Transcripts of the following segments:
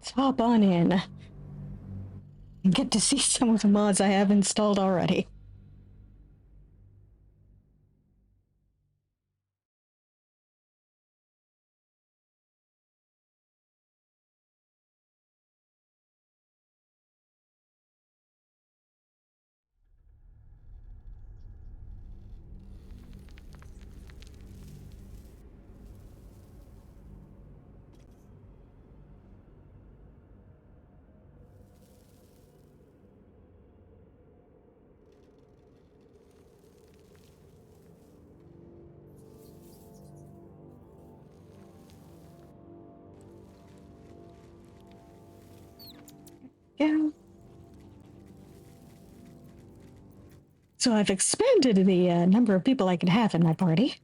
Let's hop on in and get to see some of the mods I have installed already. Yeah. So I've expanded the number of people I can have in my party.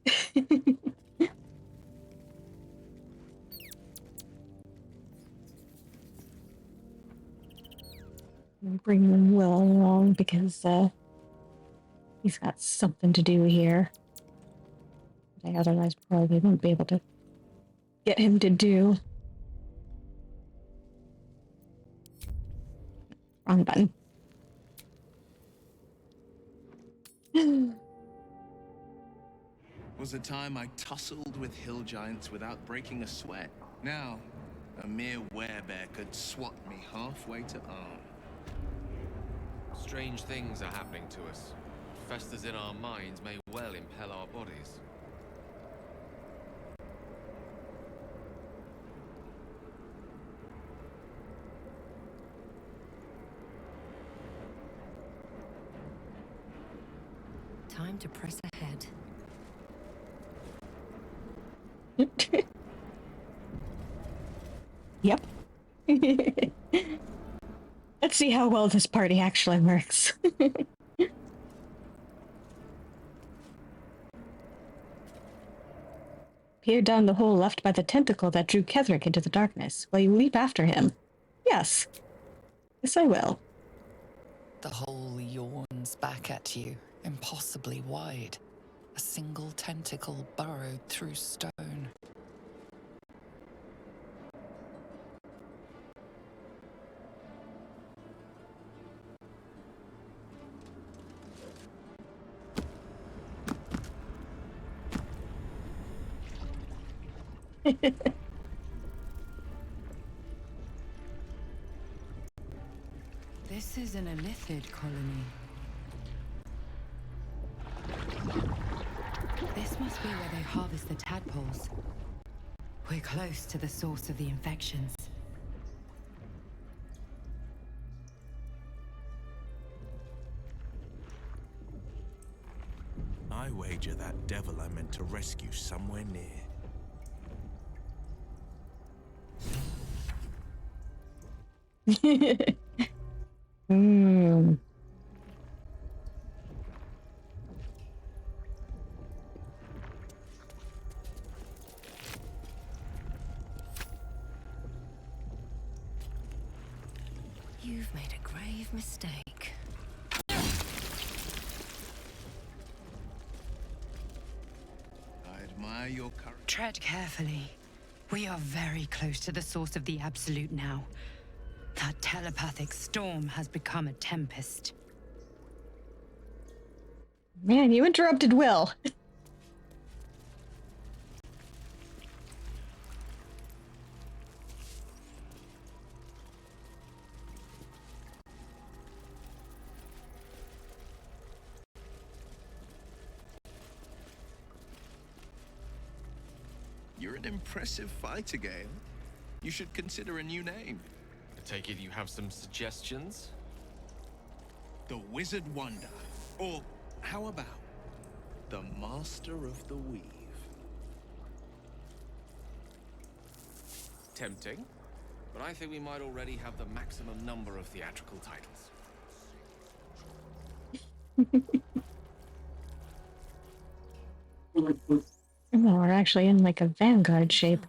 Bring Will along because he's got something to do here that I otherwise probably won't be able to get him to do. Wrong button. Was a time I tussled with hill giants without breaking a sweat. Now, a mere werebear could swat me halfway to arm. Strange things are happening to us. What festers in our minds may well impel our bodies. Time to press ahead. Yep. Let's see how well this party actually works. Peer down the hole left by the tentacle that drew Ketherick into the darkness. Will you leap after him? Yes. Yes, I will. The hole yawns back at you, impossibly wide. A single tentacle burrowed through stone. This is an Elithid colony. This must be where they harvest the tadpoles. We're close to the source of the infections. I wager that devil I meant to rescue somewhere near. Hmm. You've made a grave mistake. I admire your courage. Tread carefully. We are very close to the source of the Absolute now. That telepathic storm has become a tempest. Man, you interrupted Will. You're an impressive fighter, Gale. You should consider a new name. I take it you have some suggestions? The Wizard Wonder. Or how about the Master of the Weave? Tempting. But I think we might already have the maximum number of theatrical titles. Oh, we're actually in like a vanguard shape.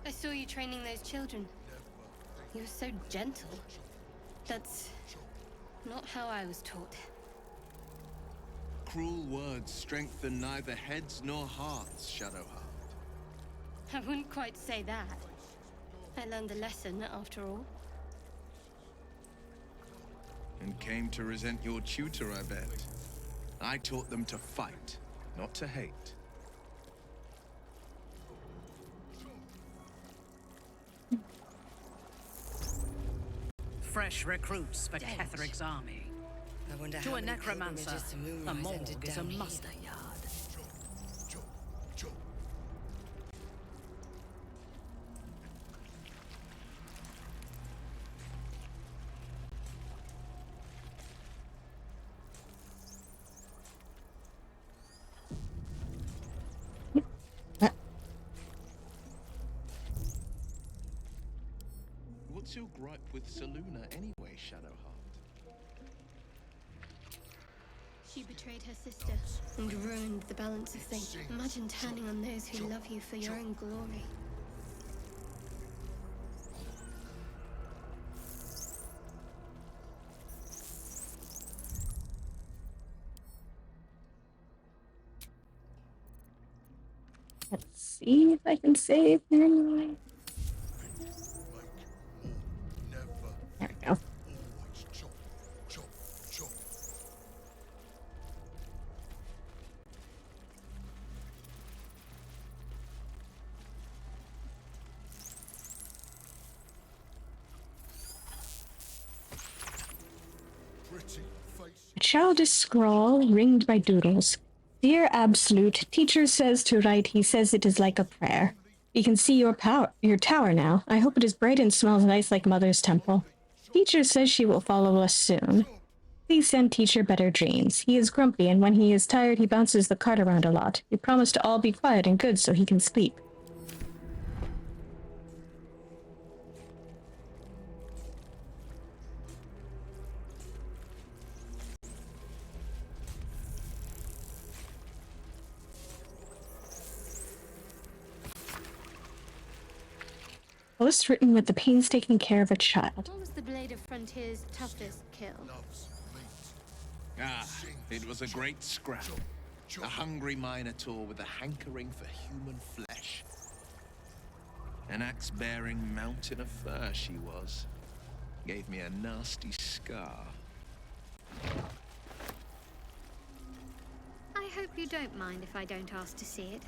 I saw you training those children. You were so gentle. That's Not how I was taught. Cruel words strengthen neither heads nor hearts, Shadowheart. I wouldn't quite say that. I learned the lesson, after all. And came to resent your tutor, I bet. I taught them to fight, not to hate. Fresh recruits for Ketheric's army. I wonder To how a many necromancer, pilgrimages to a Moonrise morgue ended is a down here. muster yard. What's your gripe with Saluna anyway, Shadowheart? She betrayed her sister and ruined the balance of fate. Imagine turning on those who love you for your own glory. Let's see if I can save anyway. There we go. A childish scrawl ringed by doodles. Dear Absolute, teacher says to write, he says it is like a prayer. We can see your tower now. I hope it is bright and smells nice like Mother's temple. Teacher says she will follow us soon. Please send teacher better dreams. He is grumpy, and when he is tired, he bounces the cart around a lot. We promise to all be quiet and good so he can sleep. Post written with the painstaking care of a child. What was the Blade of Frontier's toughest kill? Ah, it was a great scrap. A hungry minotaur with a hankering for human flesh. An axe-bearing mountain of fur she was. Gave me a nasty scar. I hope you don't mind if I don't ask to see it.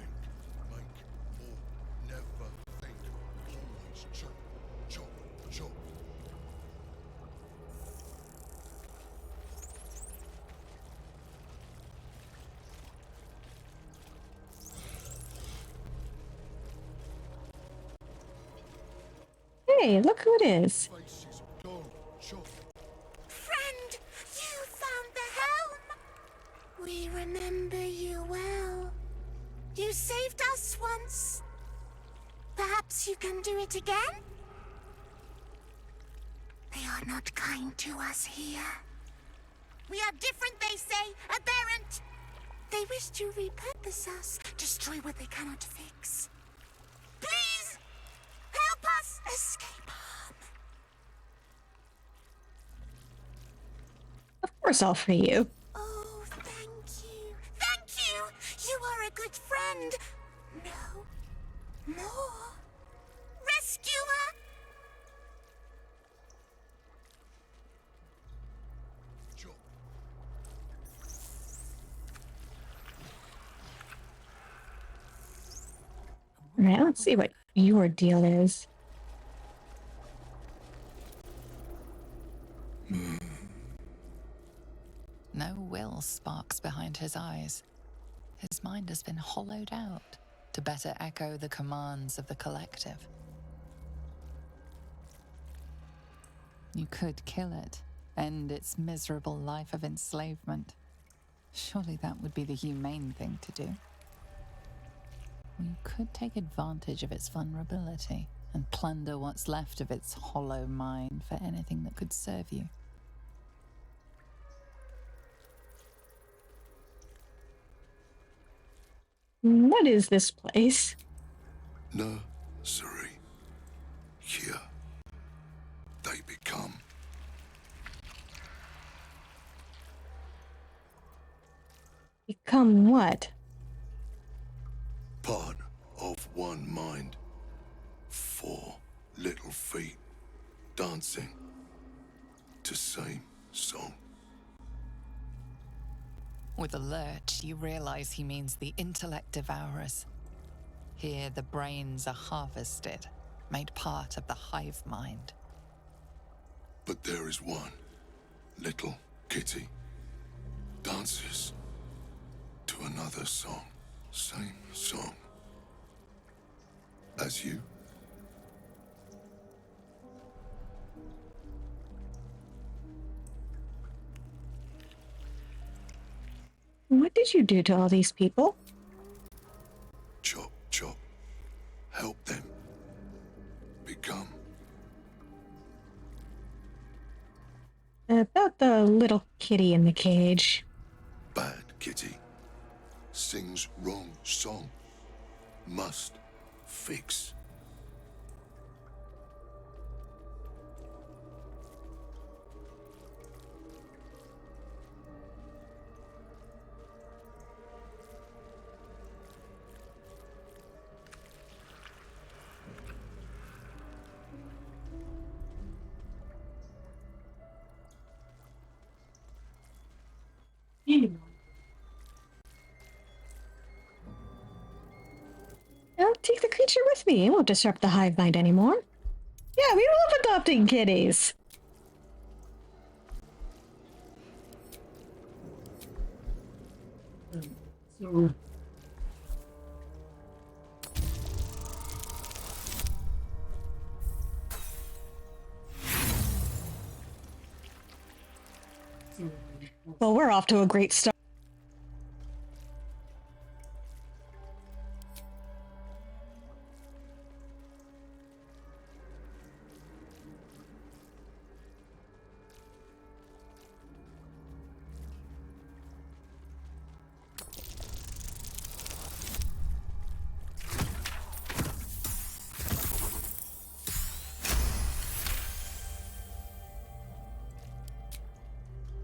Hey, look who it is. Friend, you found the helm. We remember you well. You saved us once. Perhaps you can do it again? They are not kind to us here. We are different, they say, aberrant. They wish to repurpose us, destroy what they cannot fix. Please, help us escape harm. Of course I'll free you. Oh, thank you. Thank you! You are a good friend. No. More. Rescuer! Alright, let's see what your deal is. No will sparks behind his eyes. His mind has been hollowed out to better echo the commands of the collective. You could kill it, end its miserable life of enslavement. Surely that would be the humane thing to do. Or you could take advantage of its vulnerability and plunder what's left of its hollow mind for anything that could serve you. What is this place? Nursery. Here they become. Become what? Part of one mind. 4 little feet dancing to same song. With a lurch, you realize he means the intellect devourers. Here, the brains are harvested, made part of the hive mind. But there is one little kitty dances to another song, same song as you. What did you do to all these people? Chop, chop. Help them become. About the little kitty in the cage. Bad kitty. Sings wrong song. Must fix. I'll take the creature with me. It won't disrupt the hive mind anymore. Yeah, we love adopting kitties. Well, we're off to a great start.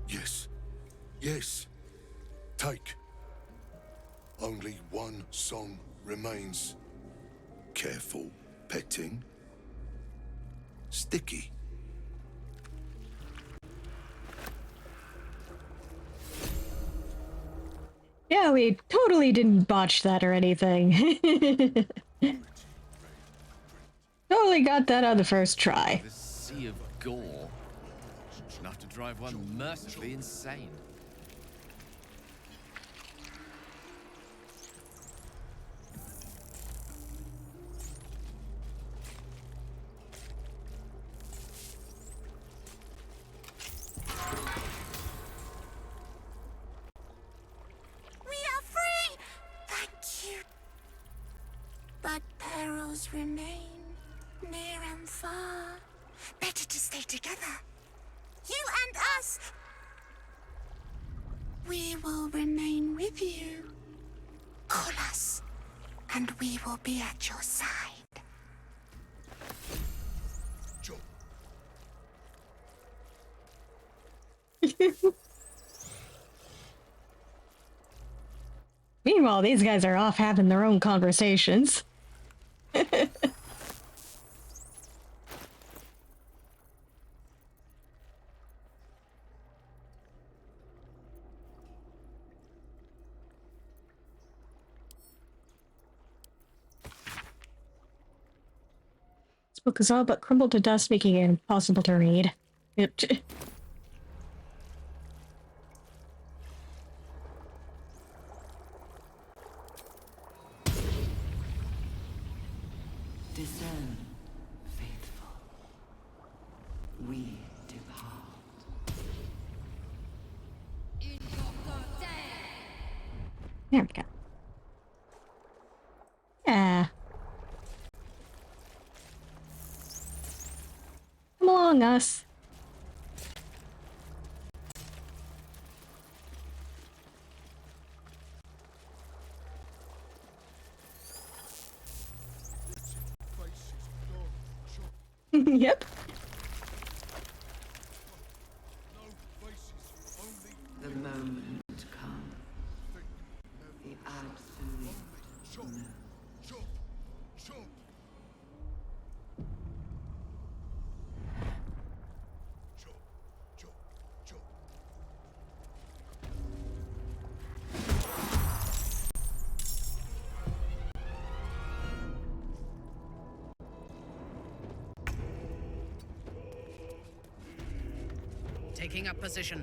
Yes. Yes. Take. Only one song remains. Careful petting. Sticky. Yeah, we totally didn't botch that or anything. Totally got that on the first try. This sea of gore. Enough to drive one mercifully insane. We are free! Thank you. But perils remain, near and far. Better to stay together. You and us. We will remain with you. Call us, and we will be at your side. Chop. Meanwhile, these guys are off having their own conversations. This book is all but crumbled to dust, making it impossible to read. Discern, faithful. We depart. There we go. Yeah. Come along, us. Yep. The moment come. Taking up position.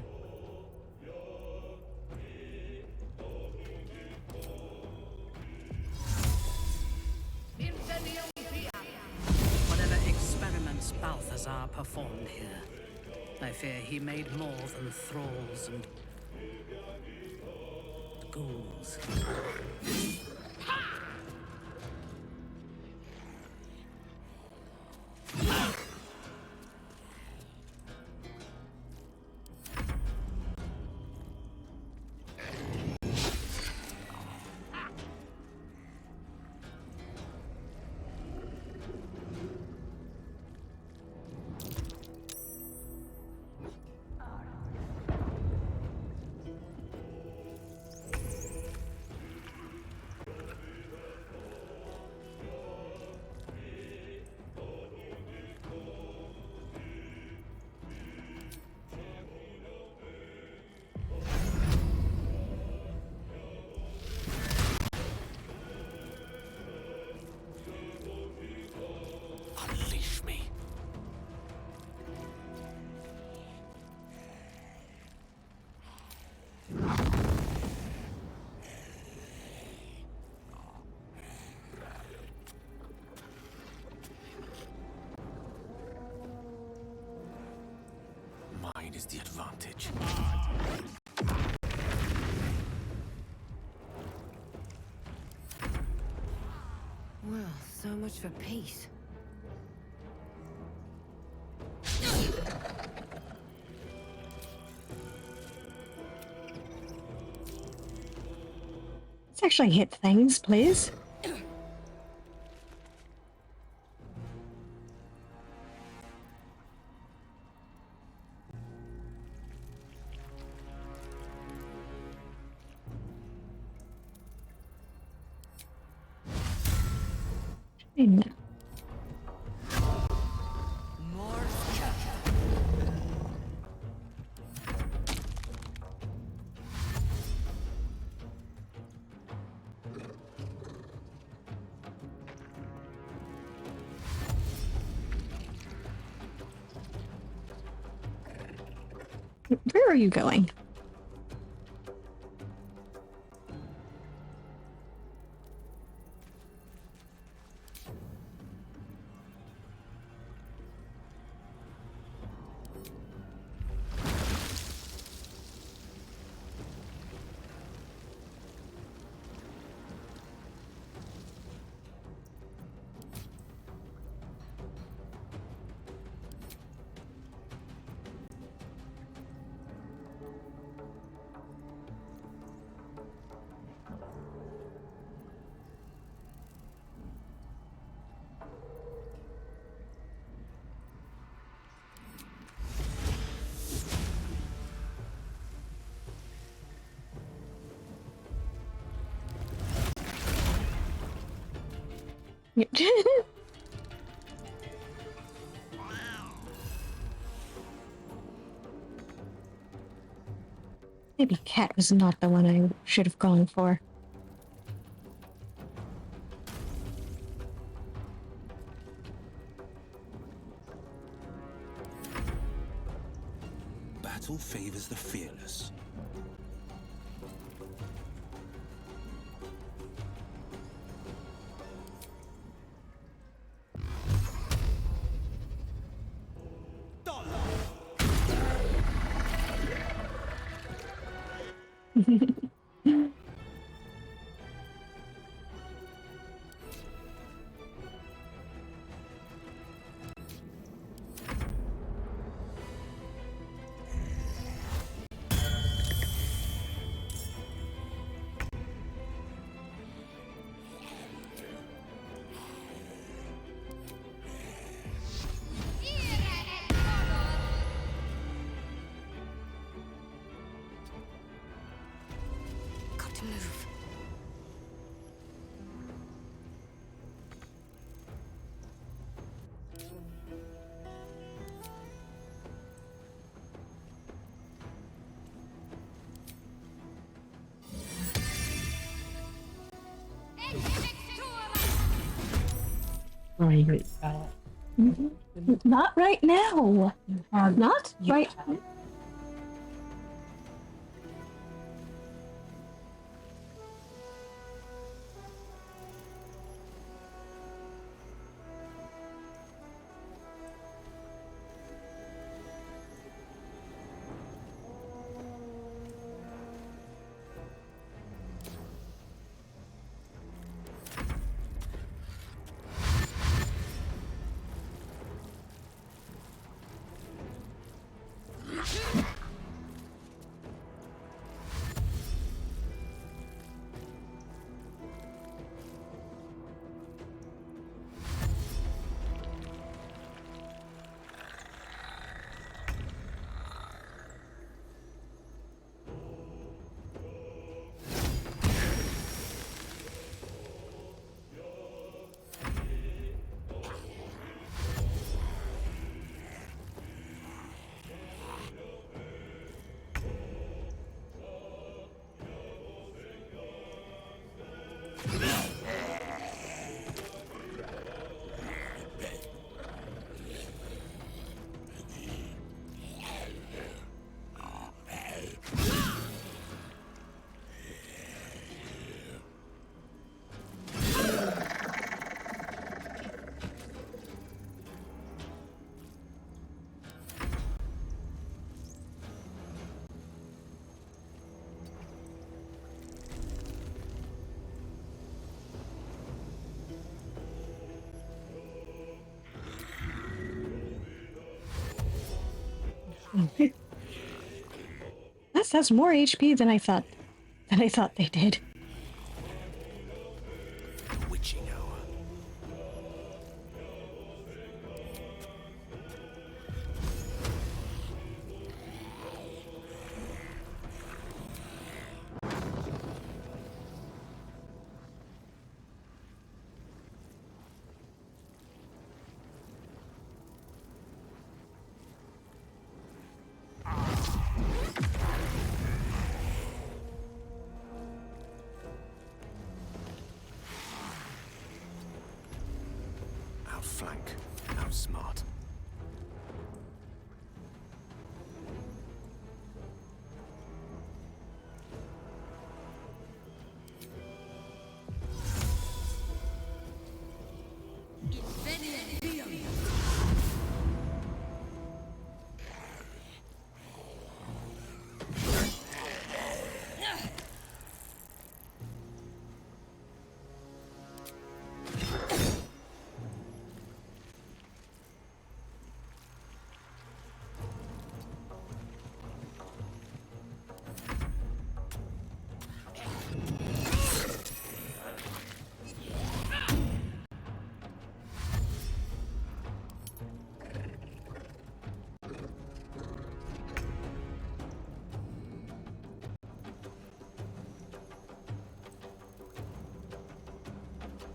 Whatever experiments Balthazar performed here, I fear he made more than thralls and ghouls. Unleash me. Mine is the advantage. Well, so much for peace. Let's actually hit things, please. No. Where are you going? Maybe Cat was not the one I should have gone for. Battle favors the fearless. Got to move. Right, got it. Not right now. Not right. That's more HP than I thought they did. The witching hour. Outflank, outsmart.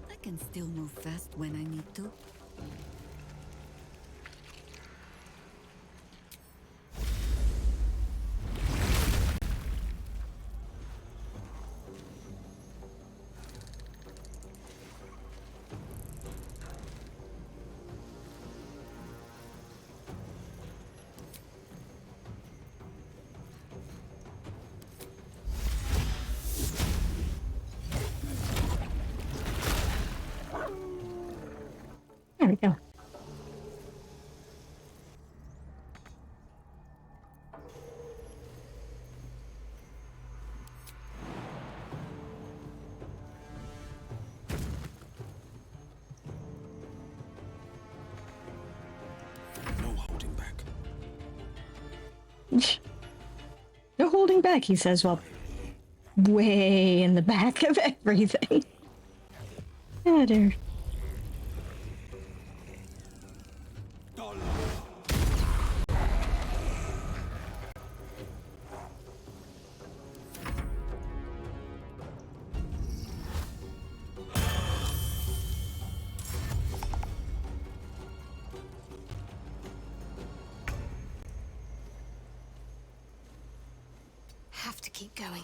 I can still move fast when I need to. There we go. No holding back. No holding back, he says, while way in the back of everything. Oh dear. Have to keep going.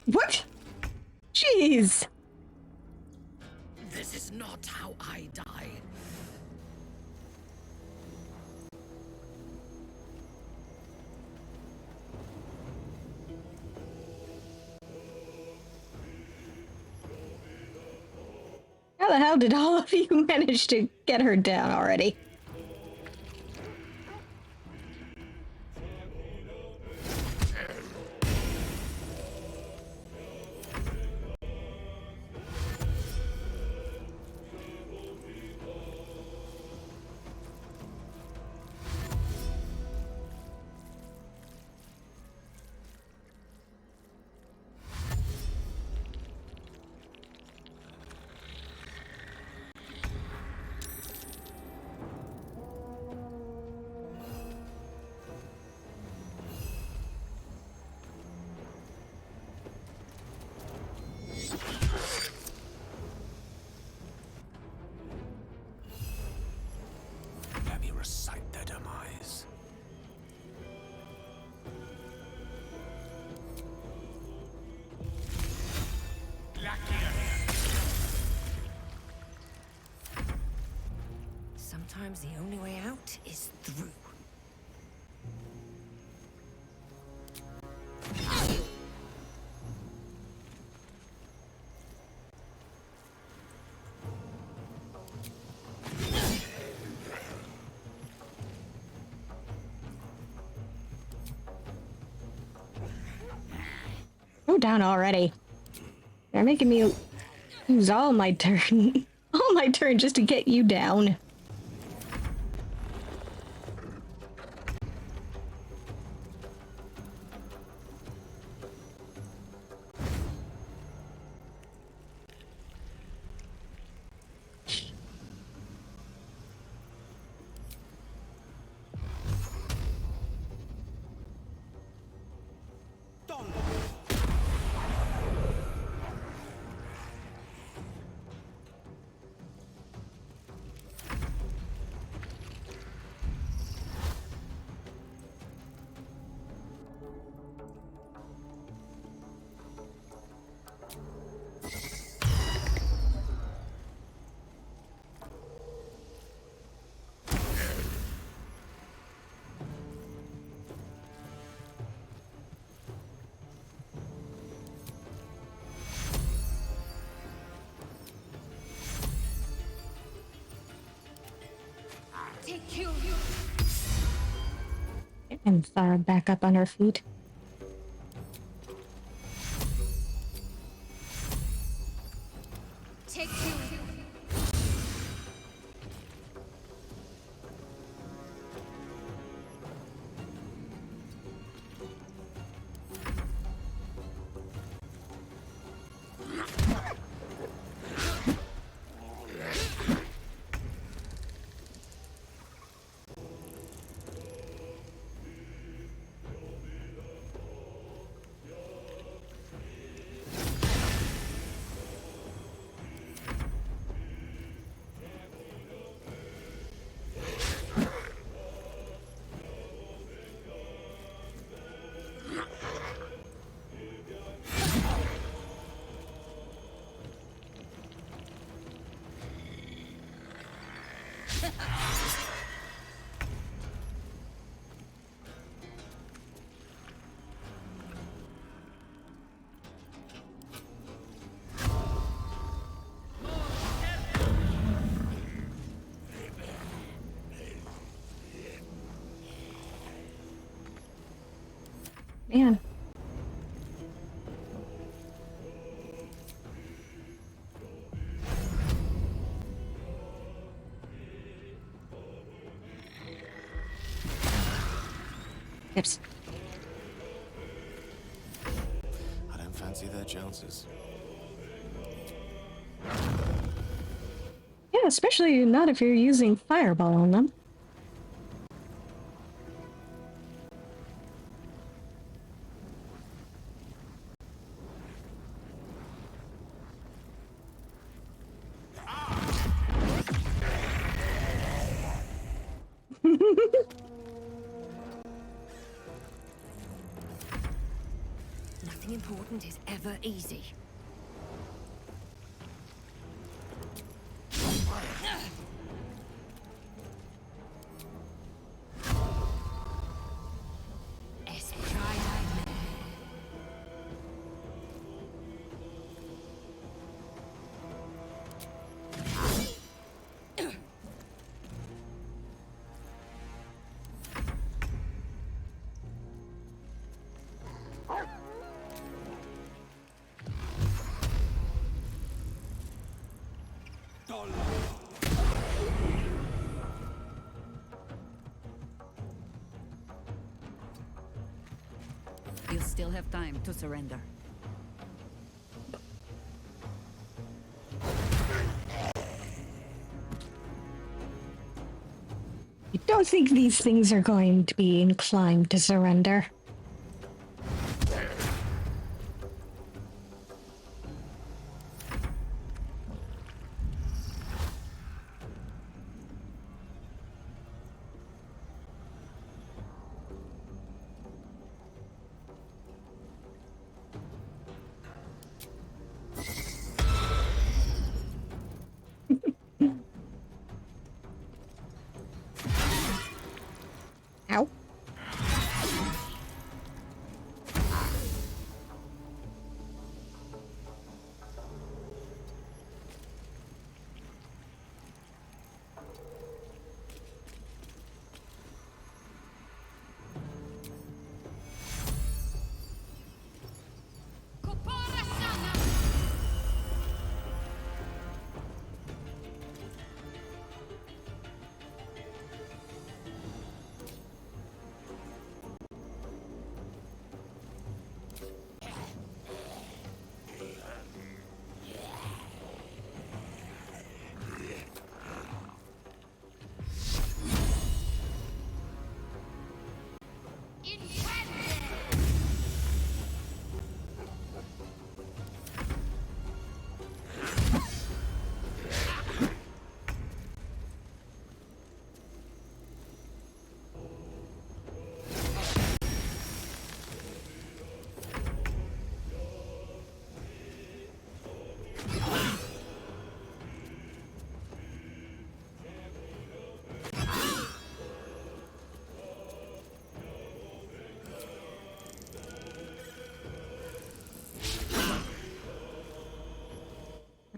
What? Jeez. This is not how I die. How the hell did all of you manage to get her down already? Sometimes the only way out is through. Go down already. They're making me use all my turn. All my turn just to get you down. And Thara back up on her feet. Take two. Man. Oops. I don't fancy their chances. Yeah, especially not if you're using fireball on them. Nothing important is ever easy. You still have time to surrender. I don't think these things are going to be inclined to surrender.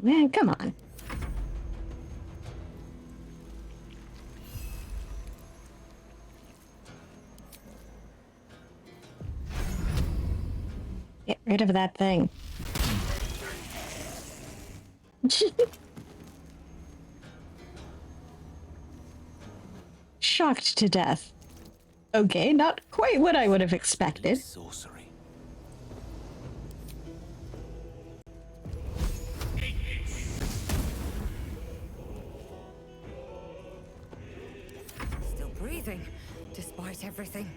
man, come on. Get rid of that thing. Shocked to death. Okay, not quite what I would have expected. Sorcery. Still breathing, despite everything.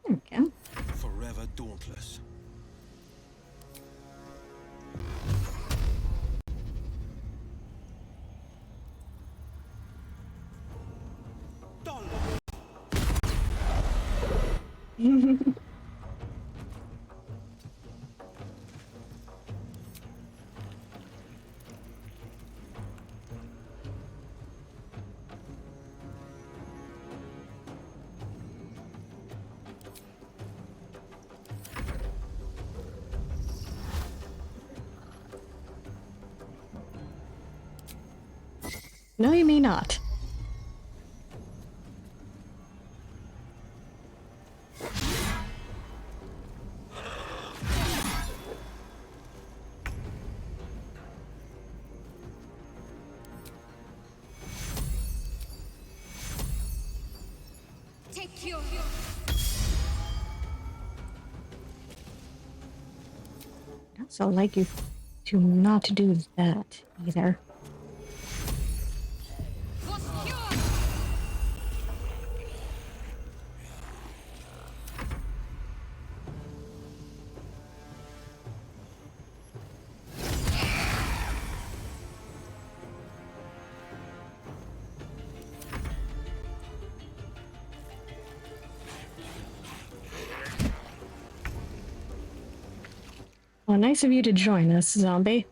There we go. Forever dauntless. No, you may not. Take your... I also like you to not do that either. Well, nice of you to join us, zombie.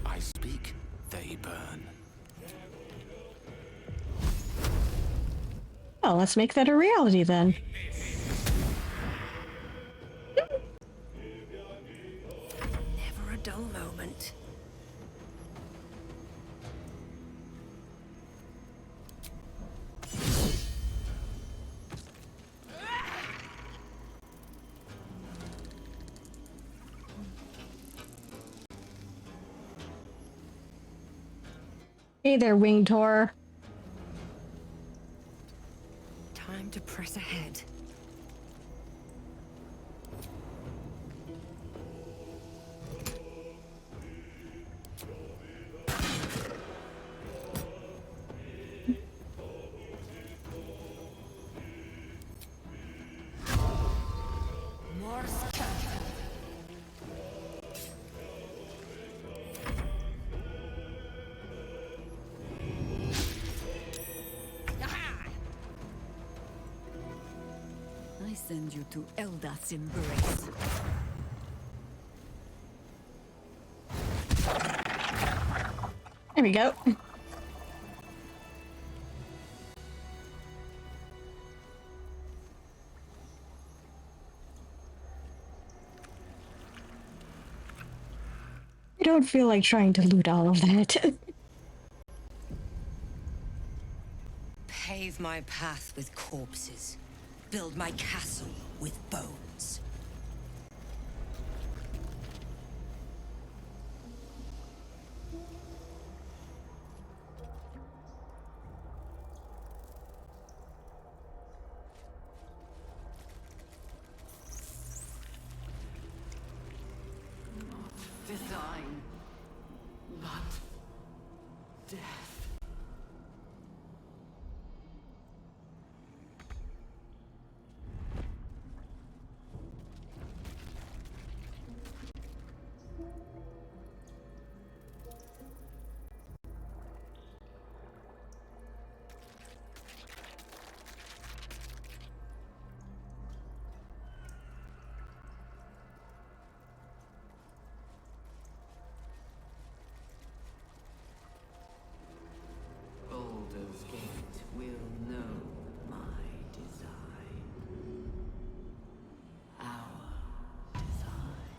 I speak, they burn. Well, let's make that a reality then. Never a dull moment. Hey there, winged horror. Time to press ahead. I send you to Eldath's embrace. There we go. I don't feel like trying to loot all of that. Pave my path with corpses. Build my castle with bones. Design, but death. Baldur's Gate will know my design. Our design.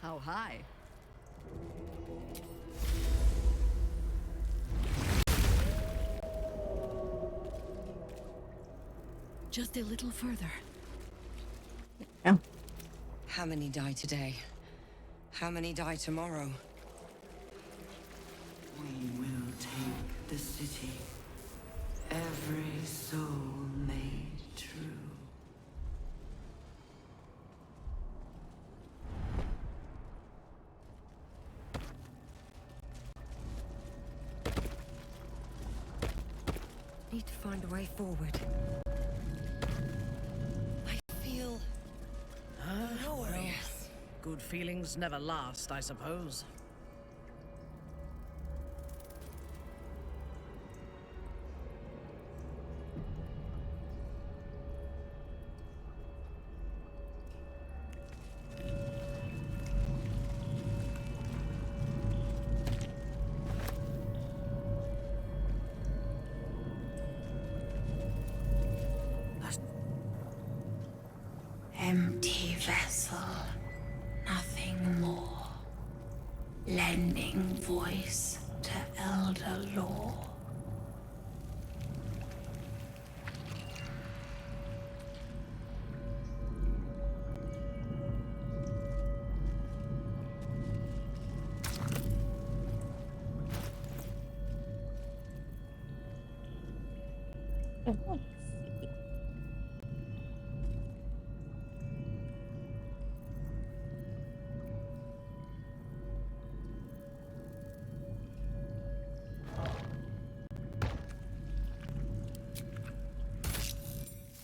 How high? Just a little further. Yeah. How many die today? How many die tomorrow? We will take the city. Every soul made true. Need to find a way forward. I feel... Yes. Good feelings never last, I suppose. Empty vessel, nothing more. Lending voice to elder law.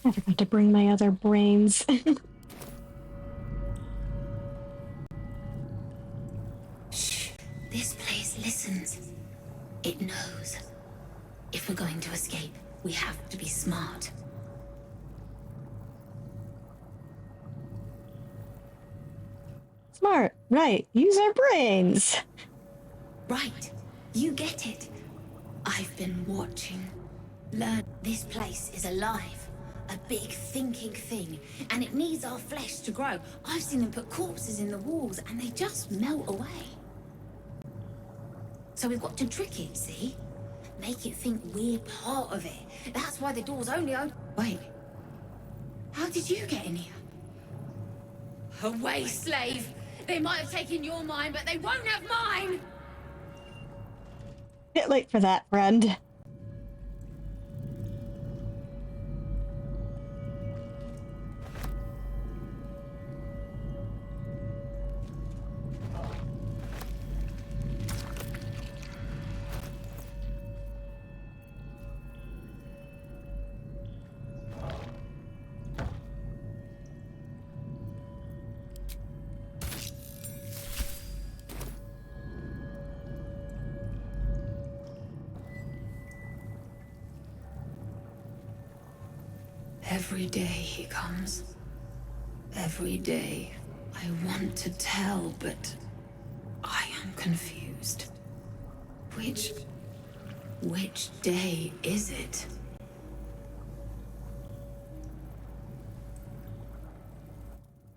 I forgot to bring my other brains. Shh. This place listens. It knows. If we're going to escape, we have to be smart. Smart, right. Use our brains. Right. You get it. I've been watching. Learn. This place is alive. A big thinking thing. And it needs our flesh to grow. I've seen them put corpses in the walls and they just melt away. So we've got to trick it, see? Make it think we're part of it. That's why the door's only open. Wait. How did you get in here? Away, slave! They might have taken your mind, but they won't have mine! Bit late for that, friend. Every day he comes. Every day. I want to tell, but I am confused. Which day is it?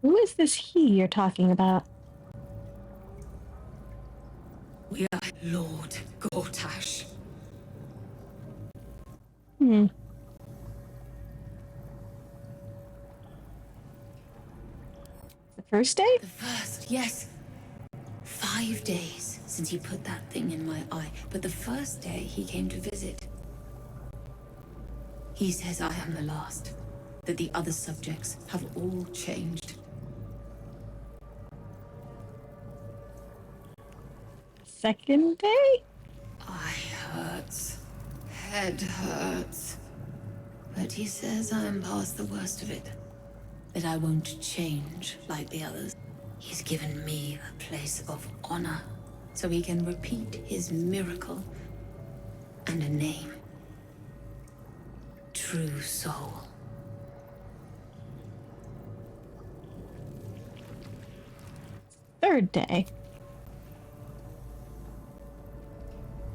Who is this he you're talking about? We are Lord Gortash. The first day? The first, yes. 5 days since he put that thing in my eye, but the first day he came to visit. He says I am the last, that the other subjects have all changed. Second day? Eye hurts. Head hurts. But he says I am past the worst of it. That I won't change like the others. He's given me a place of honor, so he can repeat his miracle and a name. True soul. Third day.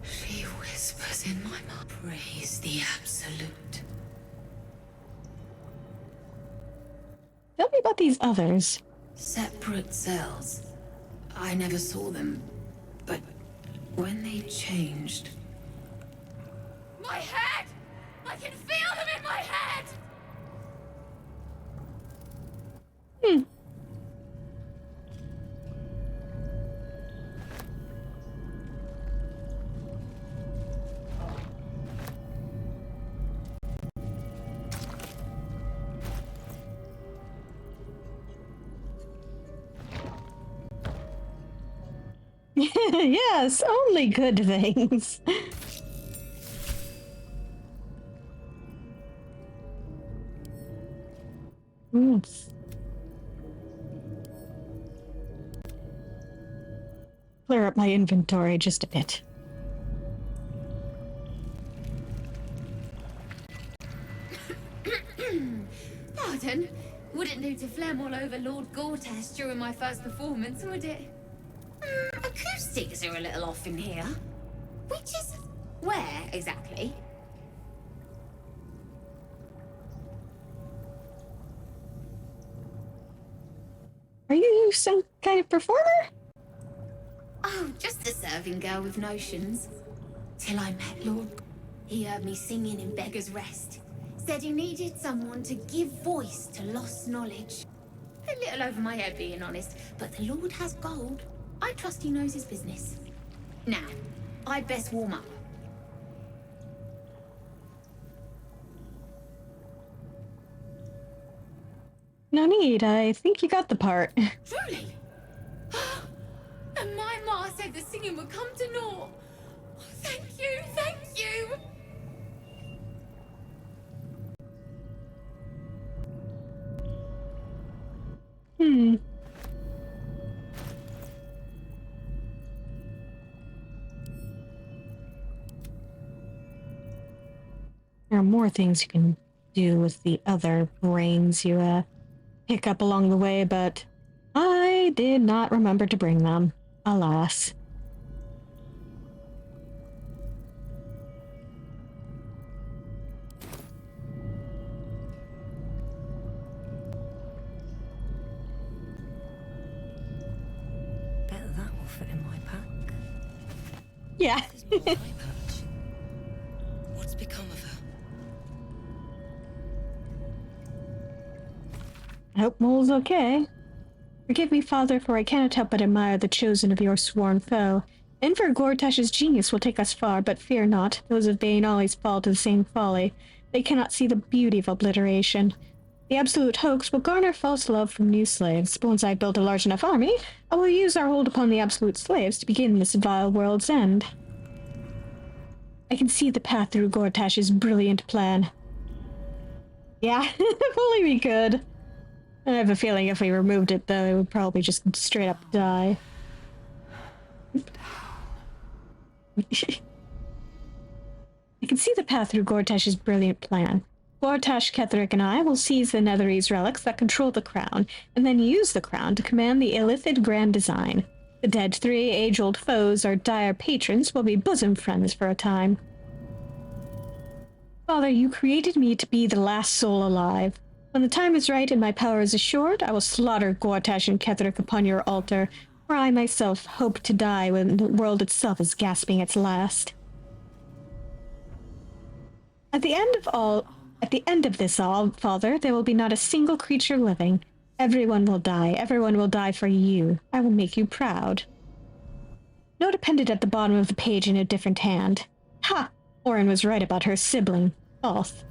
She whispers in my mouth. Praise the Absolute. Tell me about these others. Separate cells. I never saw them, but when they changed... My head! I can feel them in my head! Yes, only good things. Oops. Clear up my inventory just a bit. Pardon? Wouldn't do to phlegm all over Lord Gortash during my first performance, would it? Acoustics are a little off in here. Which is... where, exactly? Are you some kind of performer? Oh, just a serving girl with notions. Till I met Lord... He heard me singing in Beggar's Rest. Said he needed someone to give voice to lost knowledge. A little over my head, being honest, but the Lord has gold. I trust he knows his business. Now, I'd best warm up. No need, I think you got the part. Truly? And my ma said the singing would come to naught. Oh, thank you, thank you! There are more things you can do with the other brains you pick up along the way, but I did not remember to bring them, alas. Bet that will fit in my pack. Yeah. What's become of her? I hope Mole's okay. Forgive me, Father, for I cannot help but admire the chosen of your sworn foe. Enver Gortash's genius will take us far, but fear not. Those of Bane always fall to the same folly. They cannot see the beauty of obliteration. The absolute hoax will garner false love from new slaves. But once I build a large enough army, I will use our hold upon the absolute slaves to begin this vile world's end. I can see the path through Gortash's brilliant plan. Yeah, if only we could. I have a feeling if we removed it, though, it would probably just straight up die. I can see the path through Gortash's brilliant plan. Gortash, Ketherick, and I will seize the Netherese relics that control the crown, and then use the crown to command the Illithid Grand Design. The dead three age-old foes, our dire patrons, will be bosom friends for a time. Father, you created me to be the last soul alive. When the time is right and my power is assured, I will slaughter Gortash and Ketherick upon your altar, where I myself hope to die when the world itself is gasping its last. At the end of this all, Father, there will be not a single creature living. Everyone will die. Everyone will die for you. I will make you proud. Note appended at the bottom of the page in a different hand. Ha! Orin was right about her sibling, False.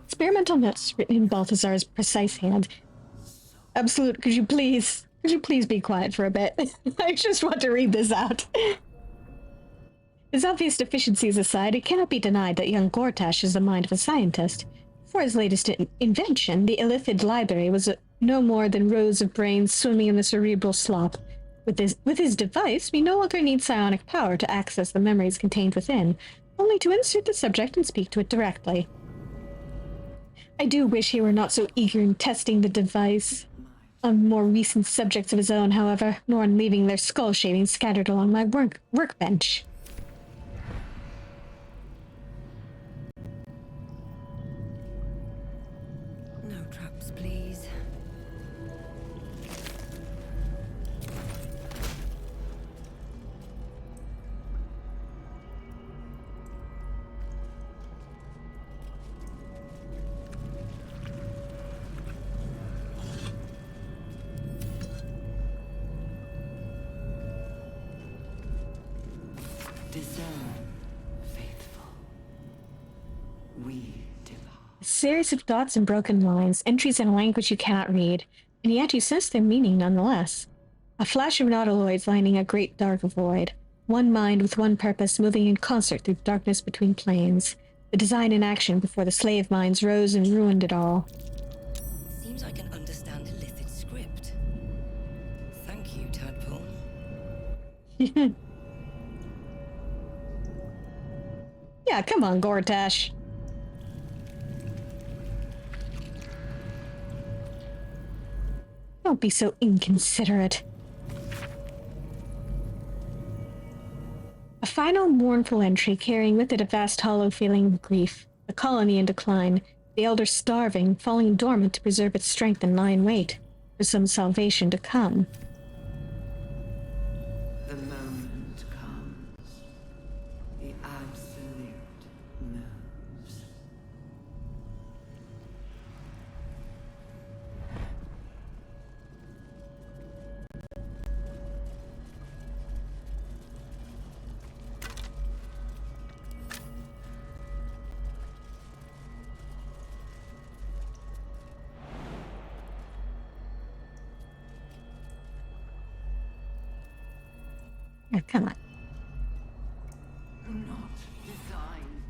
Experimental notes written in Balthazar's precise hand. Absolute, could you please be quiet for a bit? I just want to read this out. His obvious deficiencies aside, it cannot be denied that young Gortash has the mind of a scientist. For his latest invention, the Illithid Library was no more than rows of brains swimming in the cerebral slop. With his device, we no longer need psionic power to access the memories contained within, only to insert the subject and speak to it directly. I do wish he were not so eager in testing the device on more recent subjects of his own, however, nor in leaving their skull shavings scattered along my workbench. No traps, please. A series of dots and broken lines, entries in a language you cannot read, and yet you sense their meaning nonetheless. A flash of nautiloids lining a great dark void. One mind with one purpose moving in concert through darkness between planes. The design in action before the slave minds rose and ruined it all. Seems I can understand Illithid script. Thank you, Tadpole. Yeah, come on, Gortash. Don't be so inconsiderate. A final mournful entry carrying with it a vast hollow feeling of grief. The colony in decline, the elder starving, falling dormant to preserve its strength and lie in wait for some salvation to come. The moment comes. The absolute moves. Oh, come on. Not design.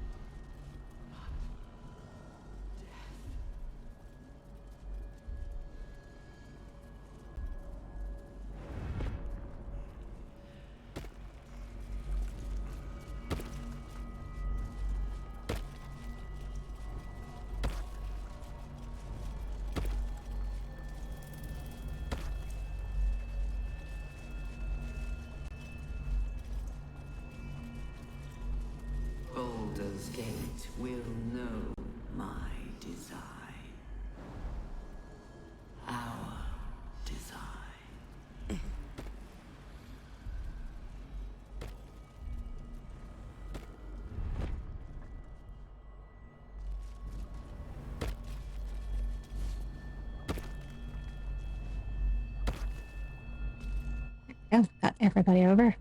Baldur's Gate will know my design. Our design. Oh, got everybody over.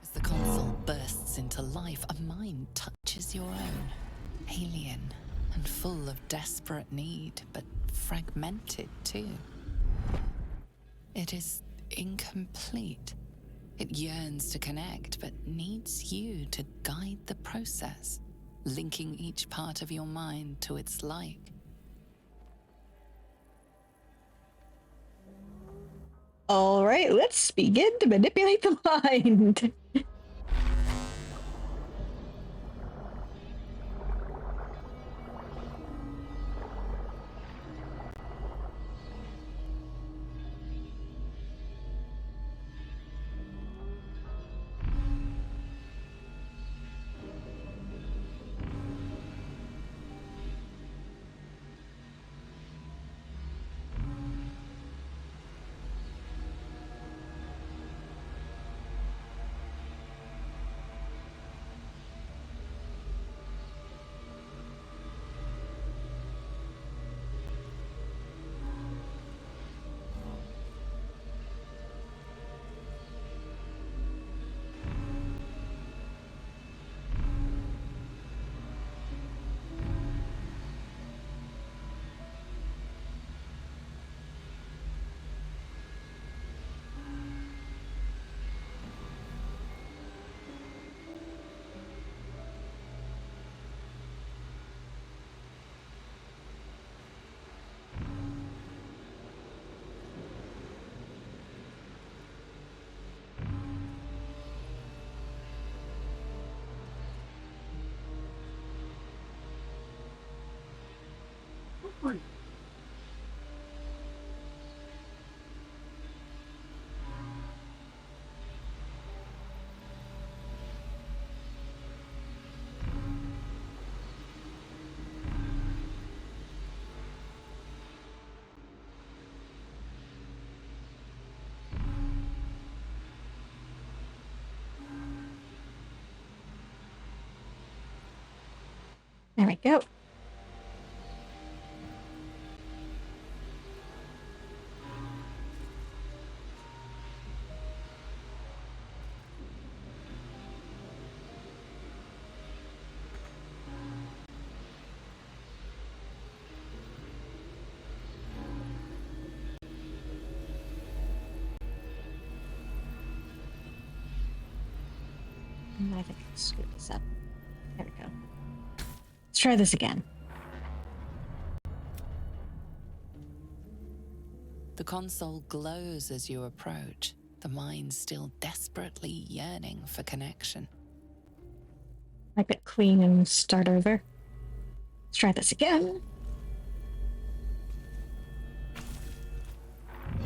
As the console bursts into life, a mind touches your own. Alien and full of desperate need, but fragmented too. It is incomplete, It yearns to connect, but needs you to guide the process, linking each part of your mind to its like. All right, let's begin to manipulate the mind. There we go. I think I screwed this up. There we go. Let's try this again. The console glows as you approach, the mind still desperately yearning for connection. Wipe it clean and start over. Let's try this again.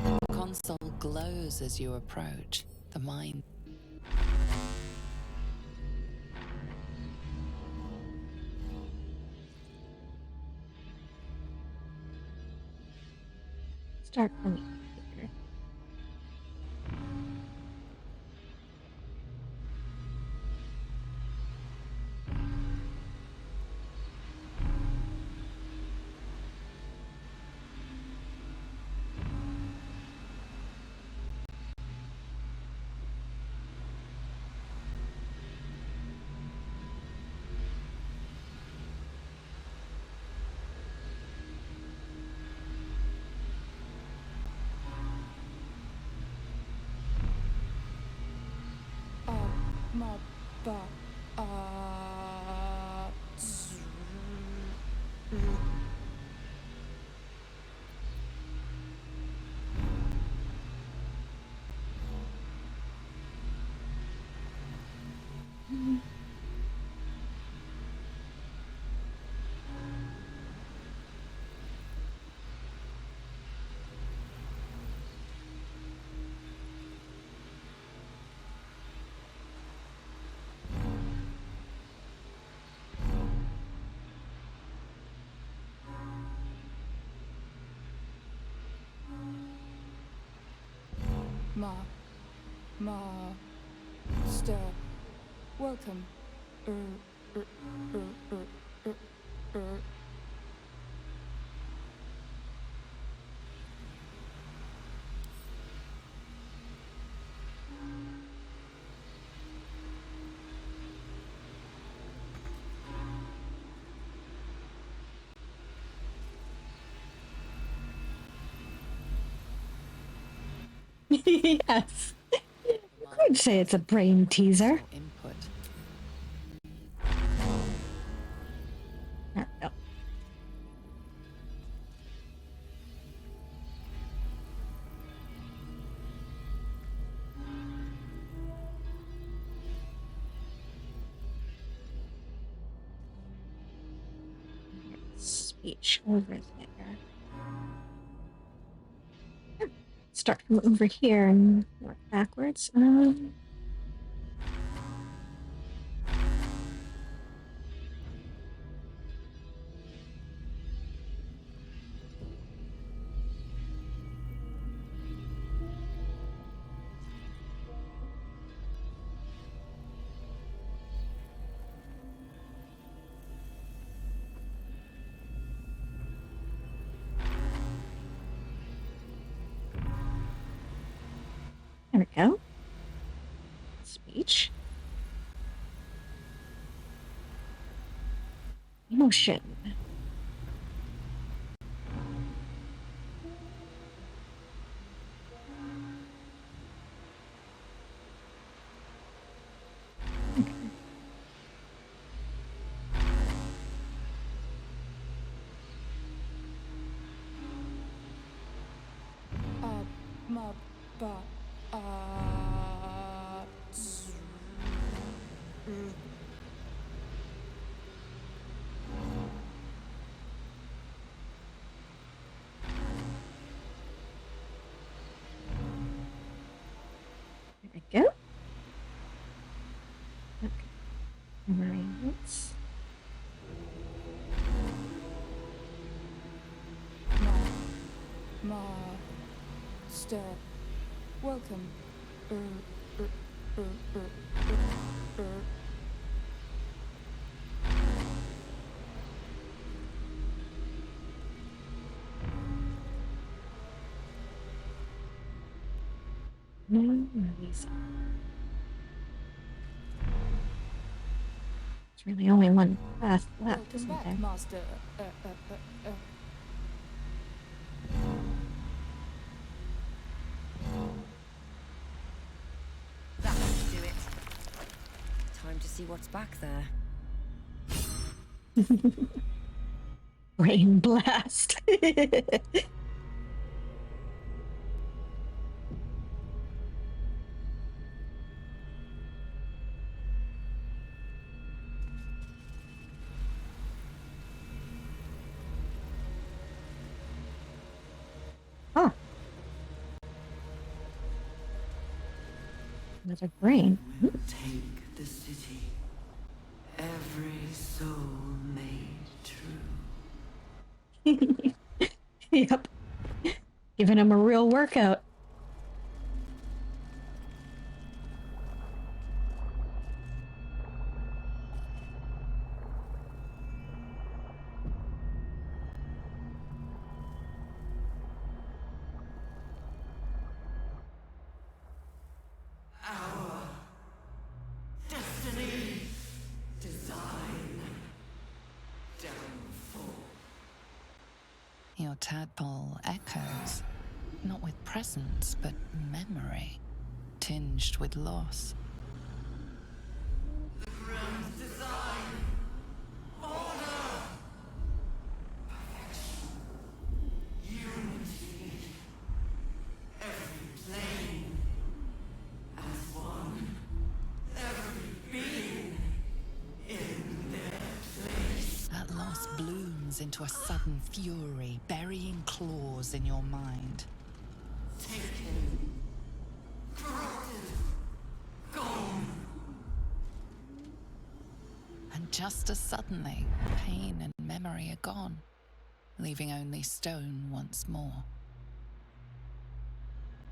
The console glows as you approach, the mind. Start from here. Master, welcome. Yes. I'd say it's a brain teaser. Input. There we go. Speech over there. Start from over here and work backwards. There we go. Speech. Emotion. Ma, ba, There we go. Okay. Marines. Master. Welcome. No, Lisa. There's really only one path left, Welcome isn't back, there? Master. That should do it. Time to see what's back there. Brain blast. Huh. Another brain. Take the city. Every soul made true. Yep. Giving him a real workout. Our destiny, design, downfall. Your tadpole echoes, not with presence, but memory, tinged with loss. The grand design, order, perfection, unity. Every plane as one. Every being in their place. That loss blooms into a sudden fury, burying claws in your mind. Taken, corrupted, gone. And just as suddenly, pain and memory are gone, leaving only stone once more.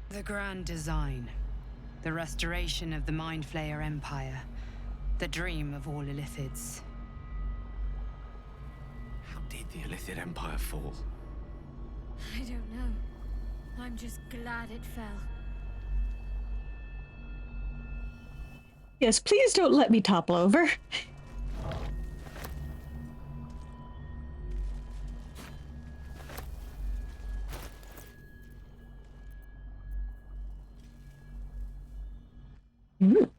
The grand design. The restoration of the Mind Flayer Empire. The dream of all Illithids. How did the Illithid Empire fall? I don't know. I'm just glad it fell. Yes, please don't let me topple over. Mm.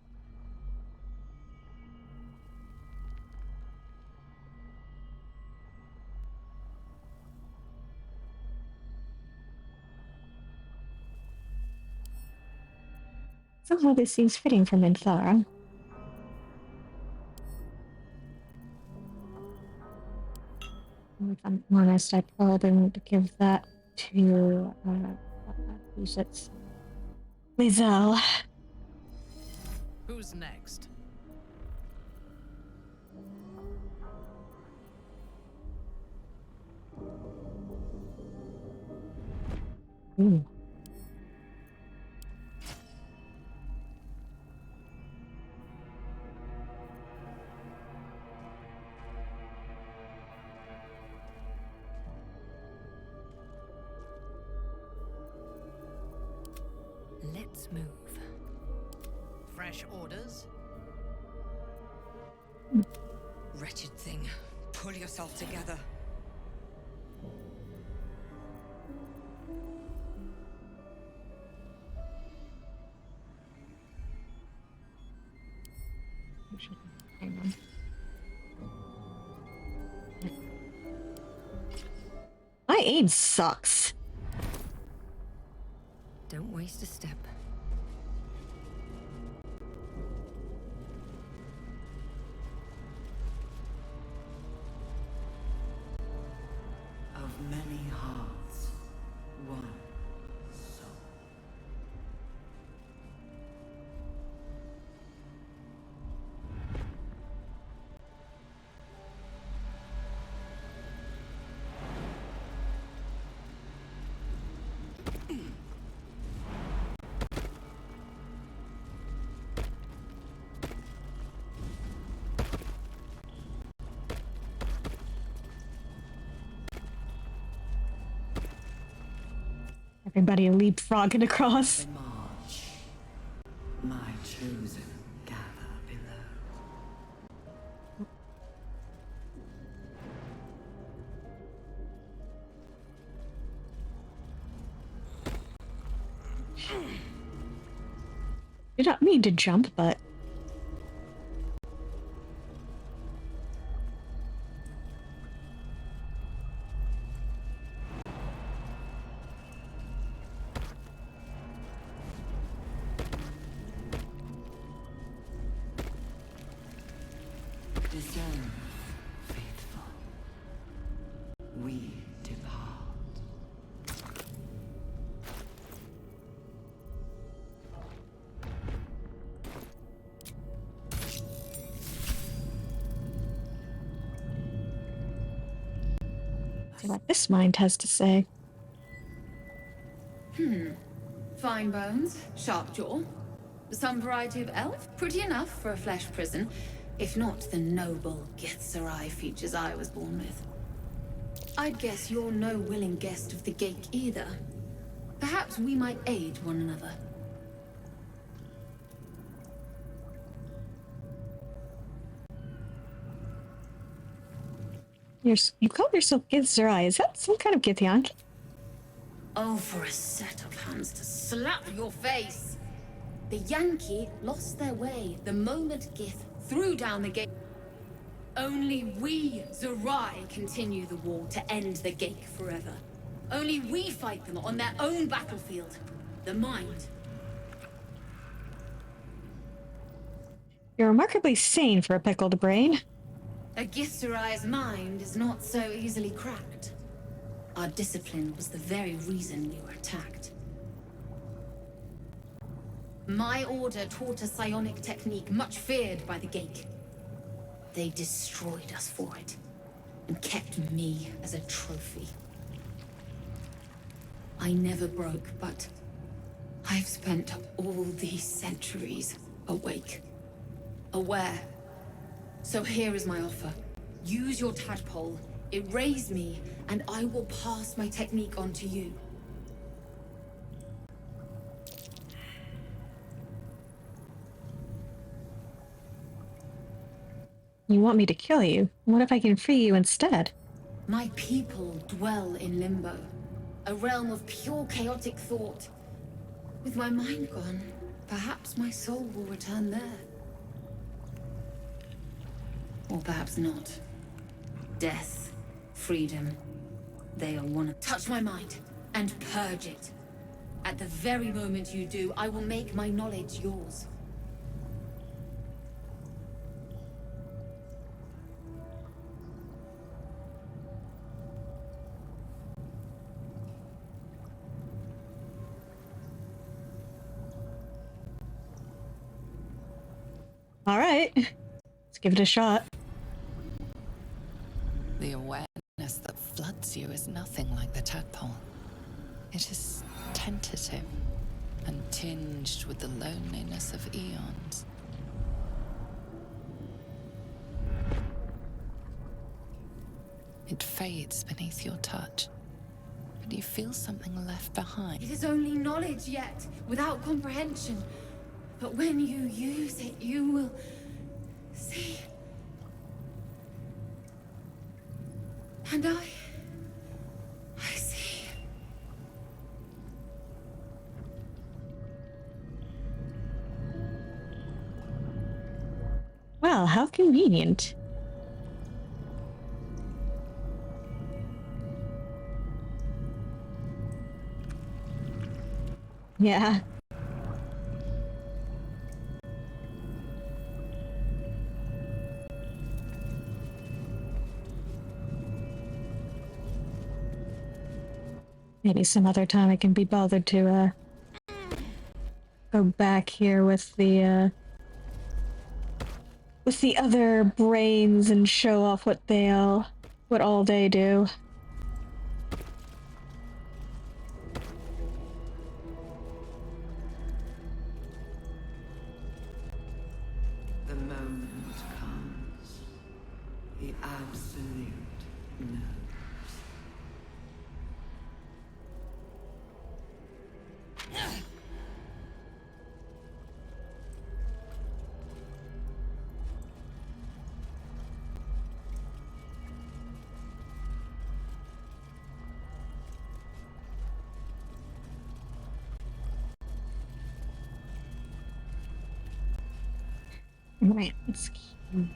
Somehow this seems fitting for Minthara. If I'm honest, I probably want to give that to who's it? Lizelle. Who's next? Ooh. Let's move. Fresh orders? Wretched thing. Pull yourself together. Hang on. My aid sucks. Don't waste a step. Of many hearts, one soul. Everybody leapfrogging across. March, my chosen gather below. You don't mean to jump, but Discern, faithful. We depart. see what this mind has to say. Fine bones, sharp jaw. Some variety of elf, pretty enough for a flesh prison, if not the noble Githzerai features I was born with. I'd guess you're no willing guest of the Gate either. Perhaps we might aid one another. You call yourself Githzerai. Is that some kind of Githyank? Oh, for a set of hands to slap your face! The Yankee lost their way the moment Gith threw down the gate. Only we, Zerai, continue the war to end the Gate forever. Only we fight them on their own battlefield. The mind. You're remarkably sane for a pickled brain. A Githzerai's mind is not so easily cracked. Our discipline was the very reason we were attacked. My order taught a psionic technique much feared by the Gate. They destroyed us for it, and kept me as a trophy. I never broke, but I've spent all these centuries awake, aware. So here is my offer. Use your tadpole, erase me, and I will pass my technique on to you. You want me to kill you? What if I can free you instead? My people dwell in limbo, a realm of pure chaotic thought. With my mind gone, Perhaps my soul will return there. Or perhaps not. Death, freedom, they are one. Touch my mind and purge it. At the very moment you do, I will make my knowledge yours. All right, let's give it a shot. The awareness that floods you is nothing like the tadpole. It is tentative and tinged with the loneliness of eons. It fades beneath your touch, but you feel something left behind. It is only knowledge yet, without comprehension. But when you use it, you will see. And I see. Well, how convenient. Yeah. Maybe some other time I can be bothered to go back here with the other brains and show off what all they do. The moment comes. The absolute knows. Right, let's keep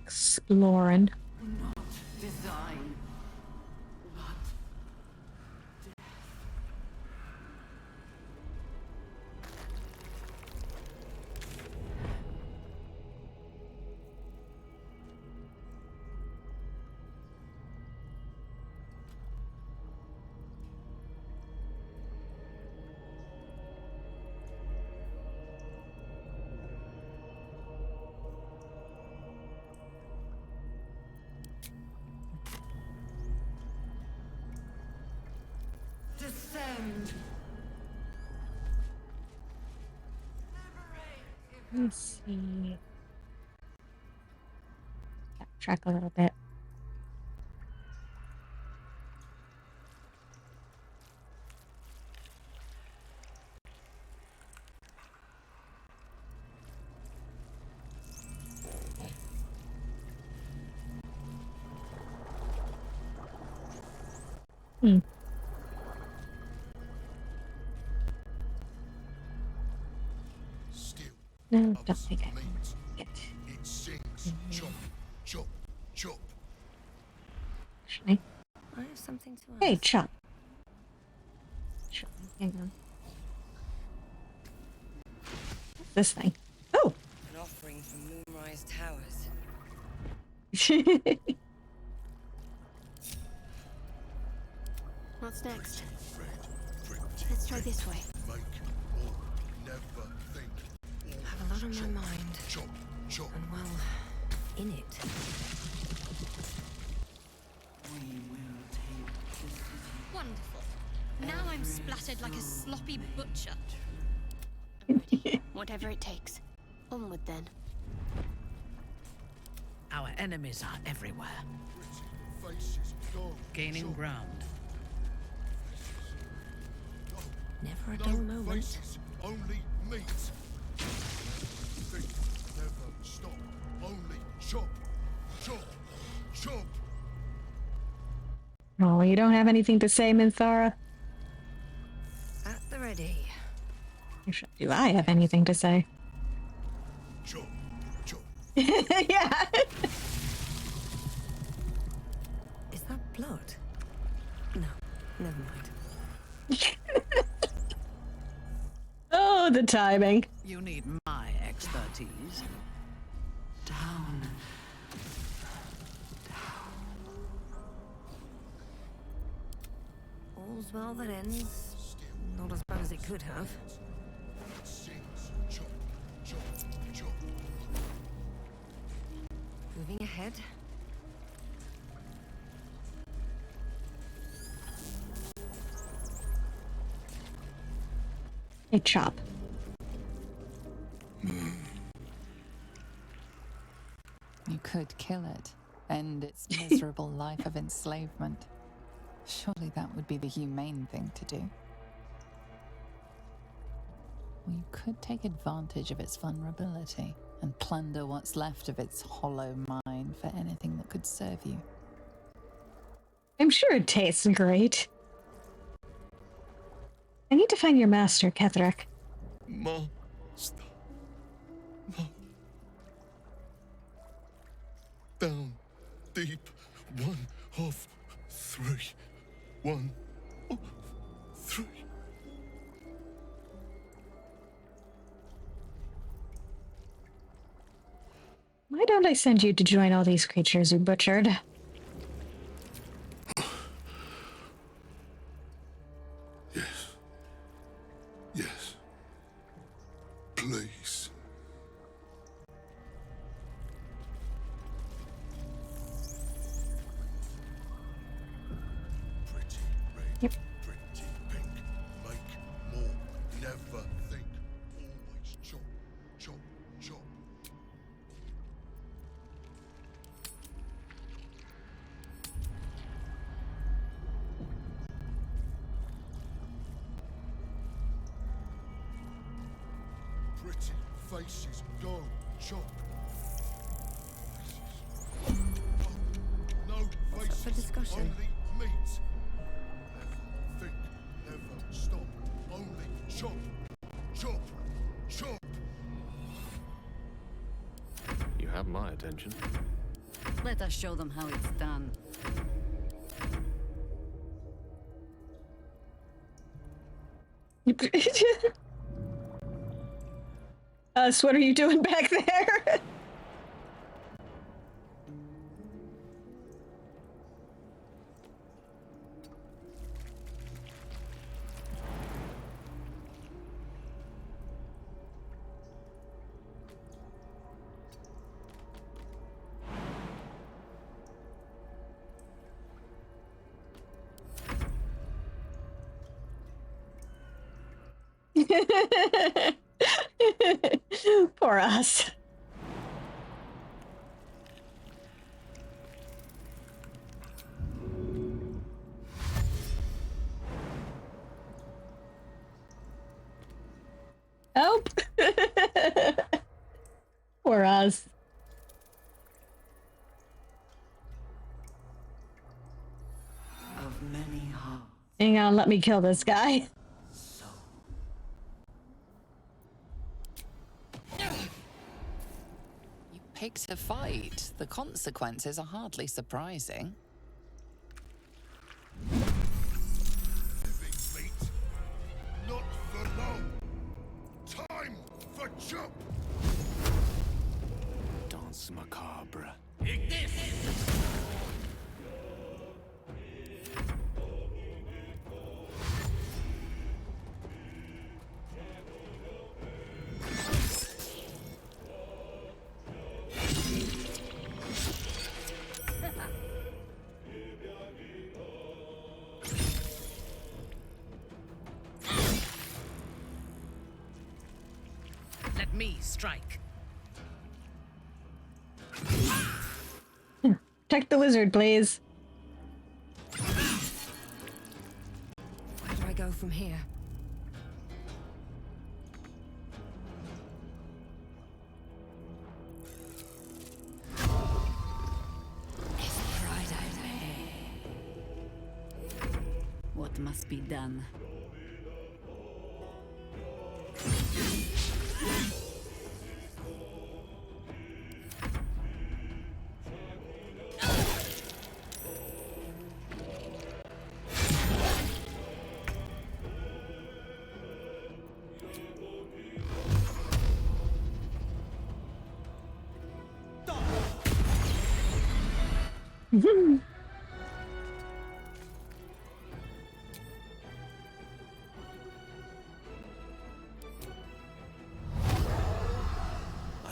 exploring. Not design, but descend. Let's see. Backtrack a little bit. No, don't think I can get It sings. Chop, chop, chop. Actually. I have something to ask. Hey, Chop. Hang on. What's this thing? Oh! An offering from Moonrise Towers. What's next? Let's try this way. Make or never think. I have a lot on my mind. Chop, chop. And well, in it. We will take the city. Wonderful. Now I'm splattered like a sloppy butcher. Whatever it takes. Onward then. Our enemies are everywhere, Faces gone. gaining ground. Never a No dull moment. faces, only meat. Think, never stop. Only chop, chop, chop. Oh, you don't have anything to say, Minthara? At the ready. Do I have anything to say? Yeah. Is that blood? No, never mind. Oh, the timing. You need my expertise. Down. All's well that ends. Not as bad as it could have. Moving ahead. A chop. You could kill it, end its miserable life of enslavement. Surely that would be the humane thing to do. Or you could take advantage of its vulnerability and plunder what's left of its hollow mind for anything that could serve you. I'm sure it tastes great. I need to find your master, Ketherick. Master. No. Down, deep, 1 of 3. 1 of 3. Why don't I send you to join all these creatures you butchered? Yes. Yes. Please. Pretty red, pretty pink. Make more. Never think. Always chop, chop, chop. Pretty faces go chop. Faces. No faces. For discussion. Only meat. Never think. Never stop. Only chop. Chop. Chop. You have my attention. Let us show them how it's done. What are you doing back there? Poor us. Oh. Poor us. Of many hearts. Hang on, let me kill this guy. You picked a fight. The consequences are hardly surprising. Living meat. Not for long. Time for chop. Dance macabre. Let me strike. Protect the wizard, please. Where do I go from here? It's Friday. What must be done? I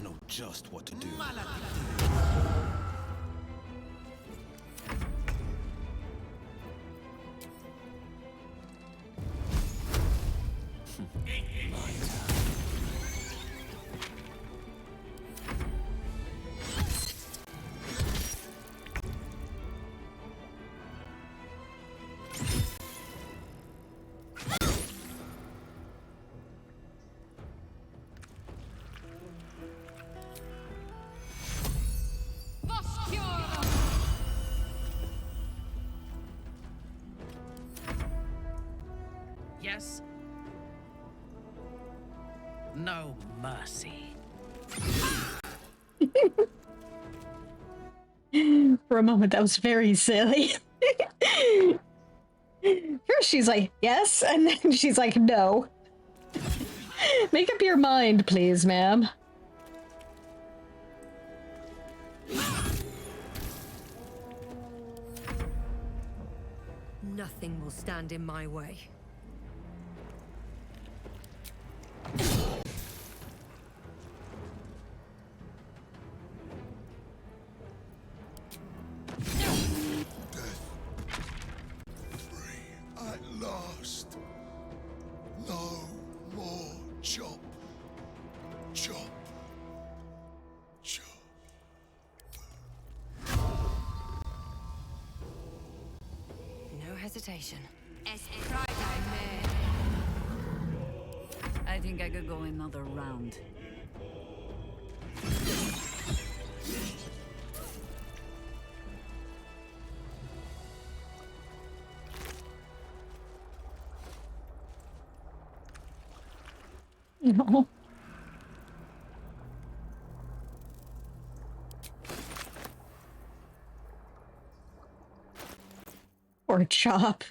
know just what to do. Yes? No mercy. For a moment, that was very silly. First, she's like, yes, and then she's like, no. Make up your mind, please, ma'am. Nothing will stand in my way. At last. No more chop. Chop. Chop. No hesitation. I think I could go another round. No. Or chop.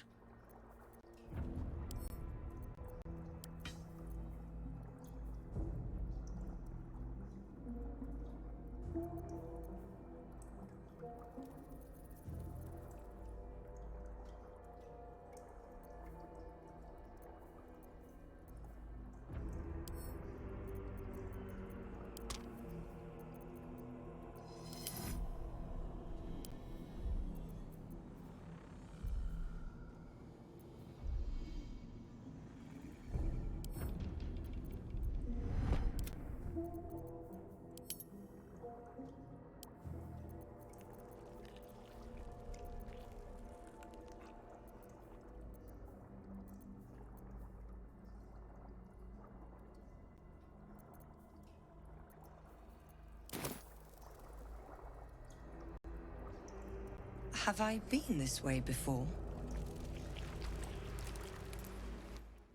Have I been this way before?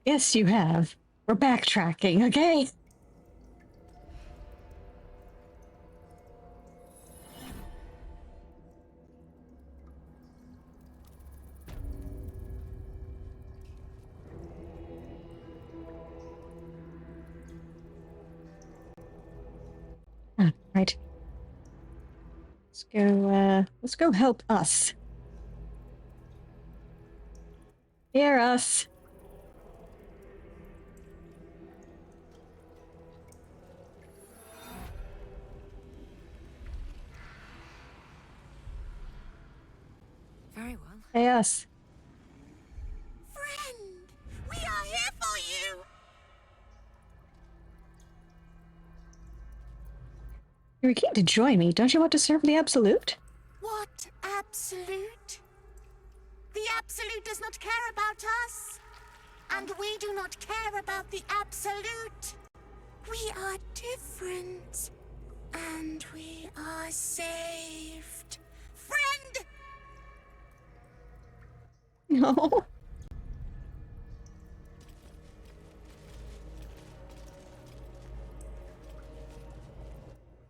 Yes, you have. We're backtracking, okay? Right. Let's go help us. Hear us. Very well. Hey, us. Friend, we are here for you. You're keen to join me. Don't you want to serve the Absolute? What absolute? The absolute does not care about us. And we do not care about the absolute. We are different. And we are saved. Friend! No.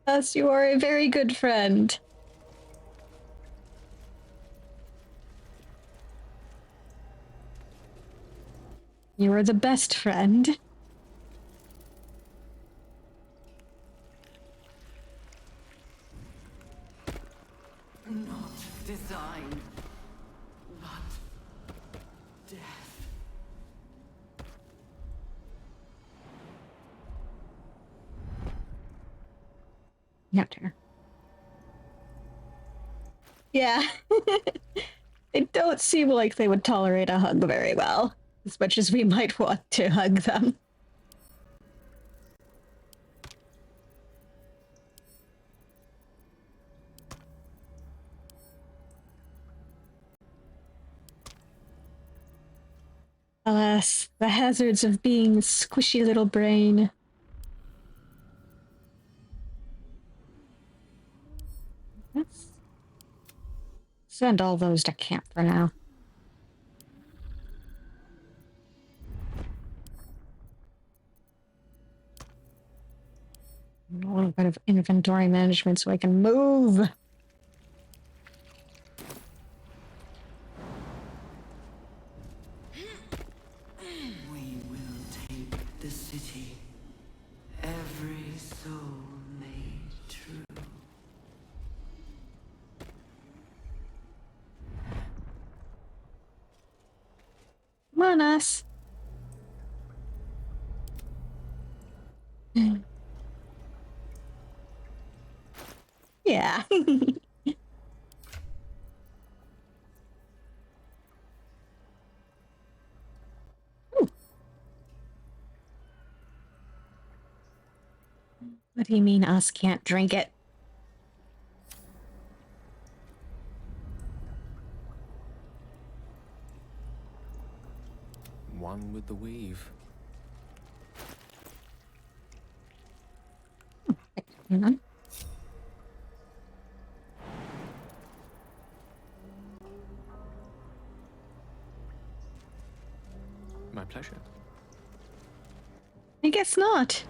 Us, you are a very good friend. You are the best friend. Not design, but death. Nectar. Yeah. They don't seem like they would tolerate a hug very well, as much as we might want to hug them. Alas, the hazards of being a squishy little brain. Let's send all those to camp for now. A little bit of inventory management so I can move. We will take the city. Every soul made true. Come on, us. Yeah. What do you mean us can't drink it? One with the weave. Hang on. My pleasure. I guess not.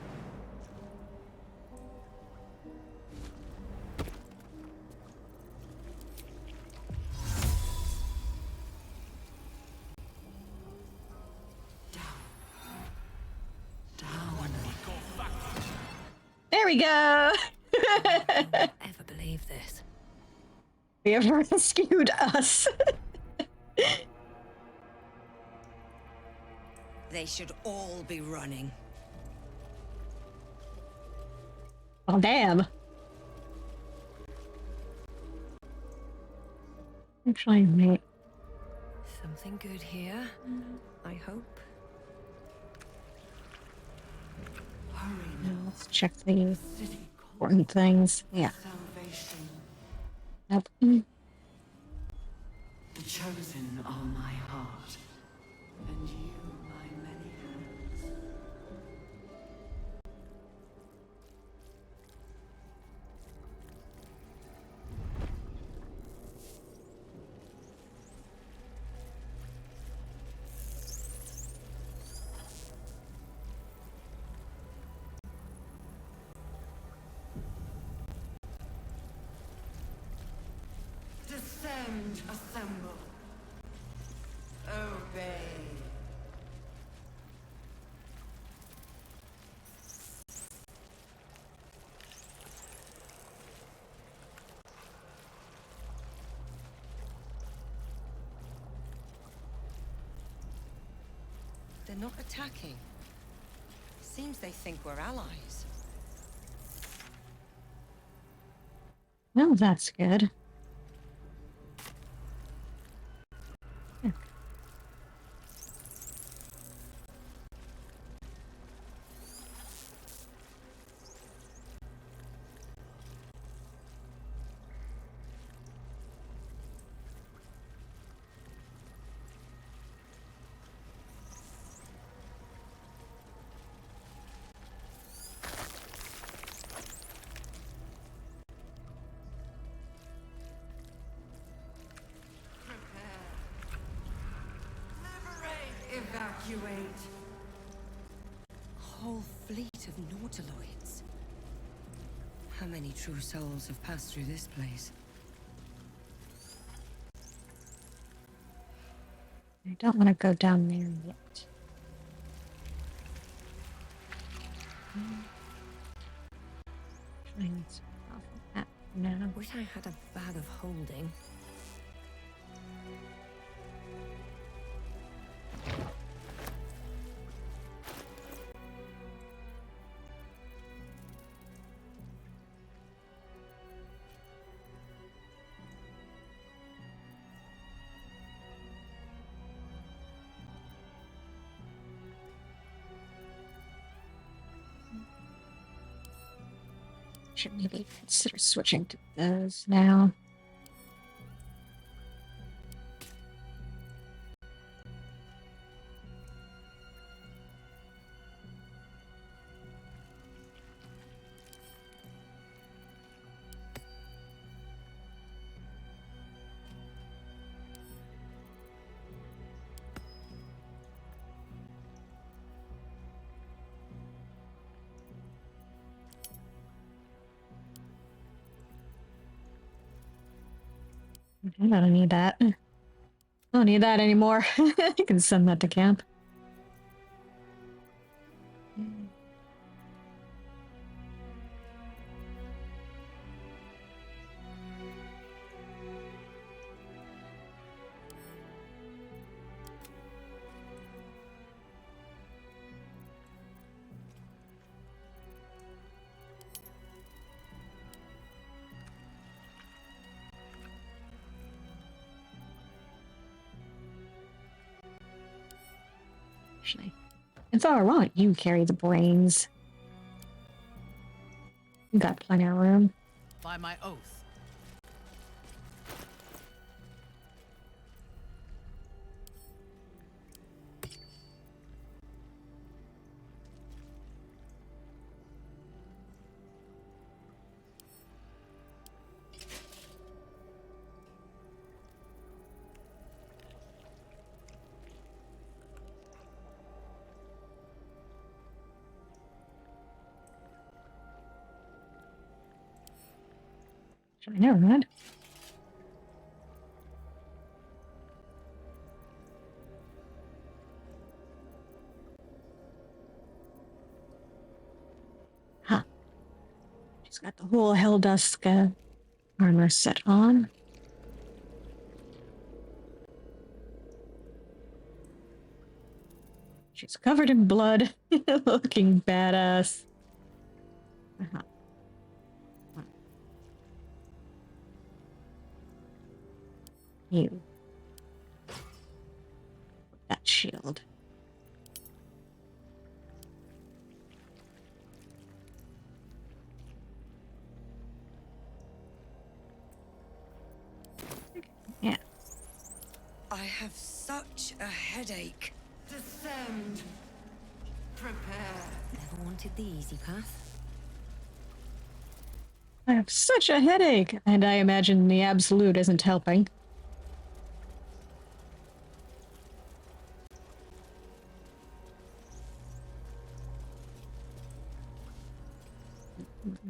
There we go. Ever believe this? They have rescued us. They should all be running. Oh, damn. Actually, wait. Something good here, I hope. Now let's check the important things. Yeah. Salvation. Nope. The chosen are my heart, and you my many hands. Descend, assemble. Obey. They're not attacking. Seems they think we're allies. Well, that's good. Yeah. Evacuate. A whole fleet of nautiloids. How many true souls have passed through this place? I don't want to go down there yet. Actually, let's go off of that for now. Wish I had a bag of holding. Should maybe consider switching to those now. I don't need that. I don't need that anymore. I can send that to camp. Actually, it's all right. You carry the brains. You got plenty of room. By my oath. Actually, never mind. Huh. She's got the whole Helldusk armor set on. She's covered in blood, looking badass. Uh-huh. You. That shield. Yeah. I have such a headache. Descend. Prepare. Never wanted the easy path. I have such a headache, and I imagine the absolute isn't helping.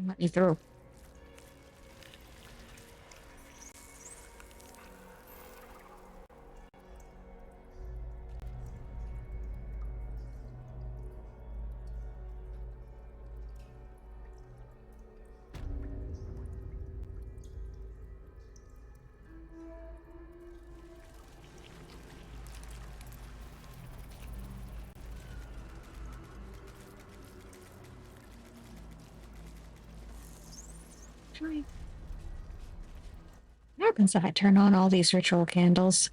Let me through. What happens if I turn on all these ritual candles?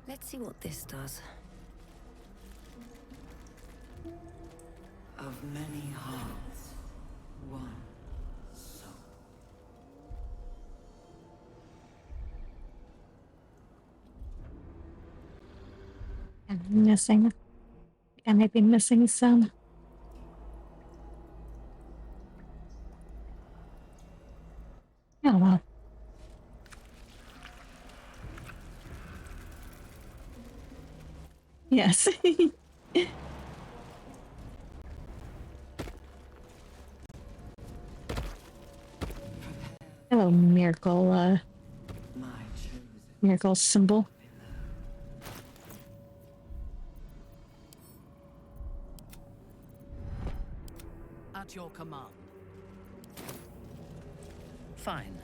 Let's see what this does. Of many hearts, one soul. I'm missing. I might be missing some. Oh well. Yes. Hello, miracle, miracle symbol. At your command. Fine.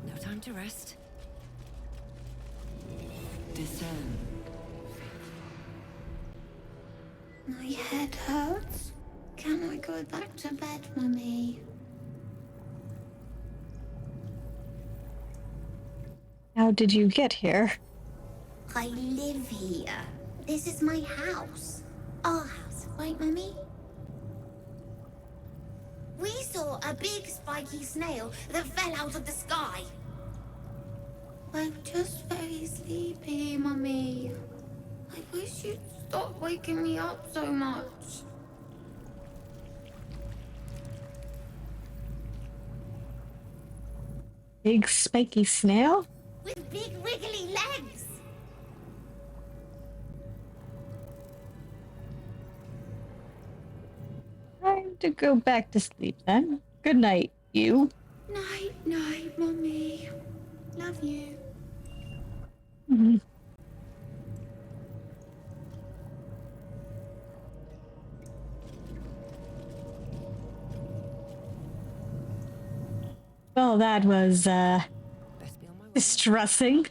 No time to rest. Descend. My head hurts. can I go back to bed, Mummy? How did you get here? I live here. This is my house. Our house, right, Mummy? We saw a big spiky snail that fell out of the sky. I'm just very sleepy, Mummy. I wish you'd stop waking me up so much. Big spiky snail? With big wiggly legs. Time to go back to sleep then. Good night, you. Night, night, Mummy. Love you. Mm-hmm. Well, that was, distressing.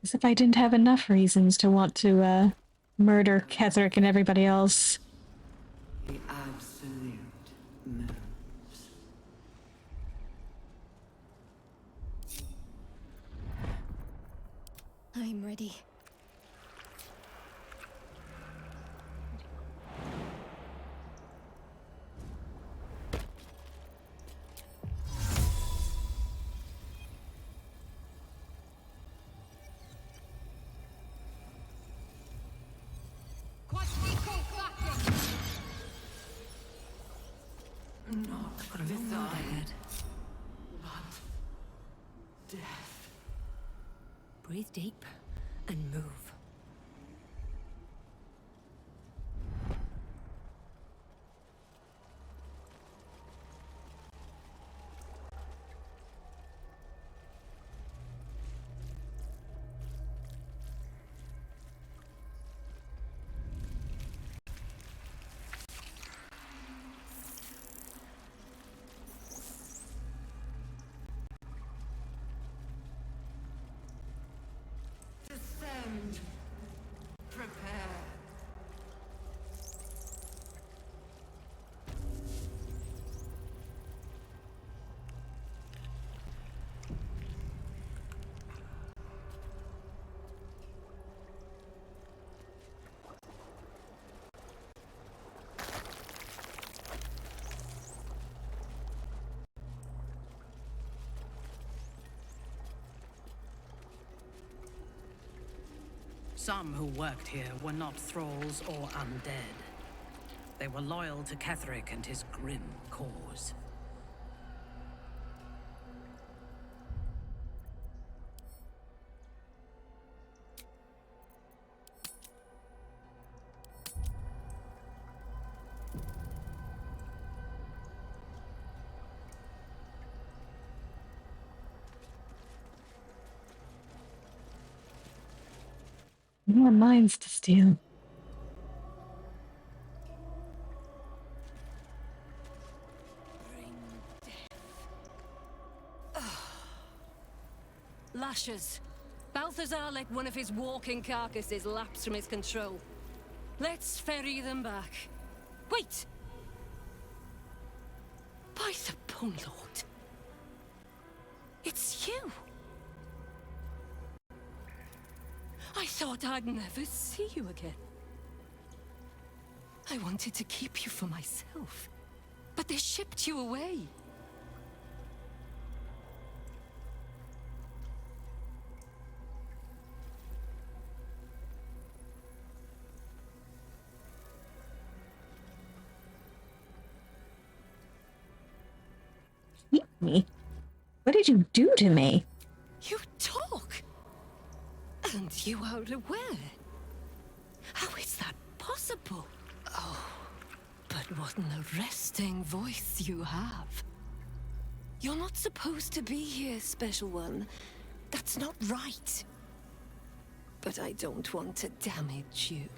As if I didn't have enough reasons to want to, murder Ketherick and everybody else. The absolute moves. I'm ready. Not prophesied, but death. Breathe deep and move. Descend. Prepare. Some who worked here were not thralls or undead. They were loyal to Ketherick and his grim cause. More minds to steal. Lashes. Balthazar let one of his walking carcasses lapse from his control. Let's ferry them back. Wait! By the Bone Lord. It's you! I thought I'd never see you again. I wanted to keep you for myself, but they shipped you away. Keep me? What did you do to me? You talk! And you are aware? How is that possible? Oh, but what an arresting voice you have. You're not supposed to be here, Special One. That's not right. But I don't want to damage you.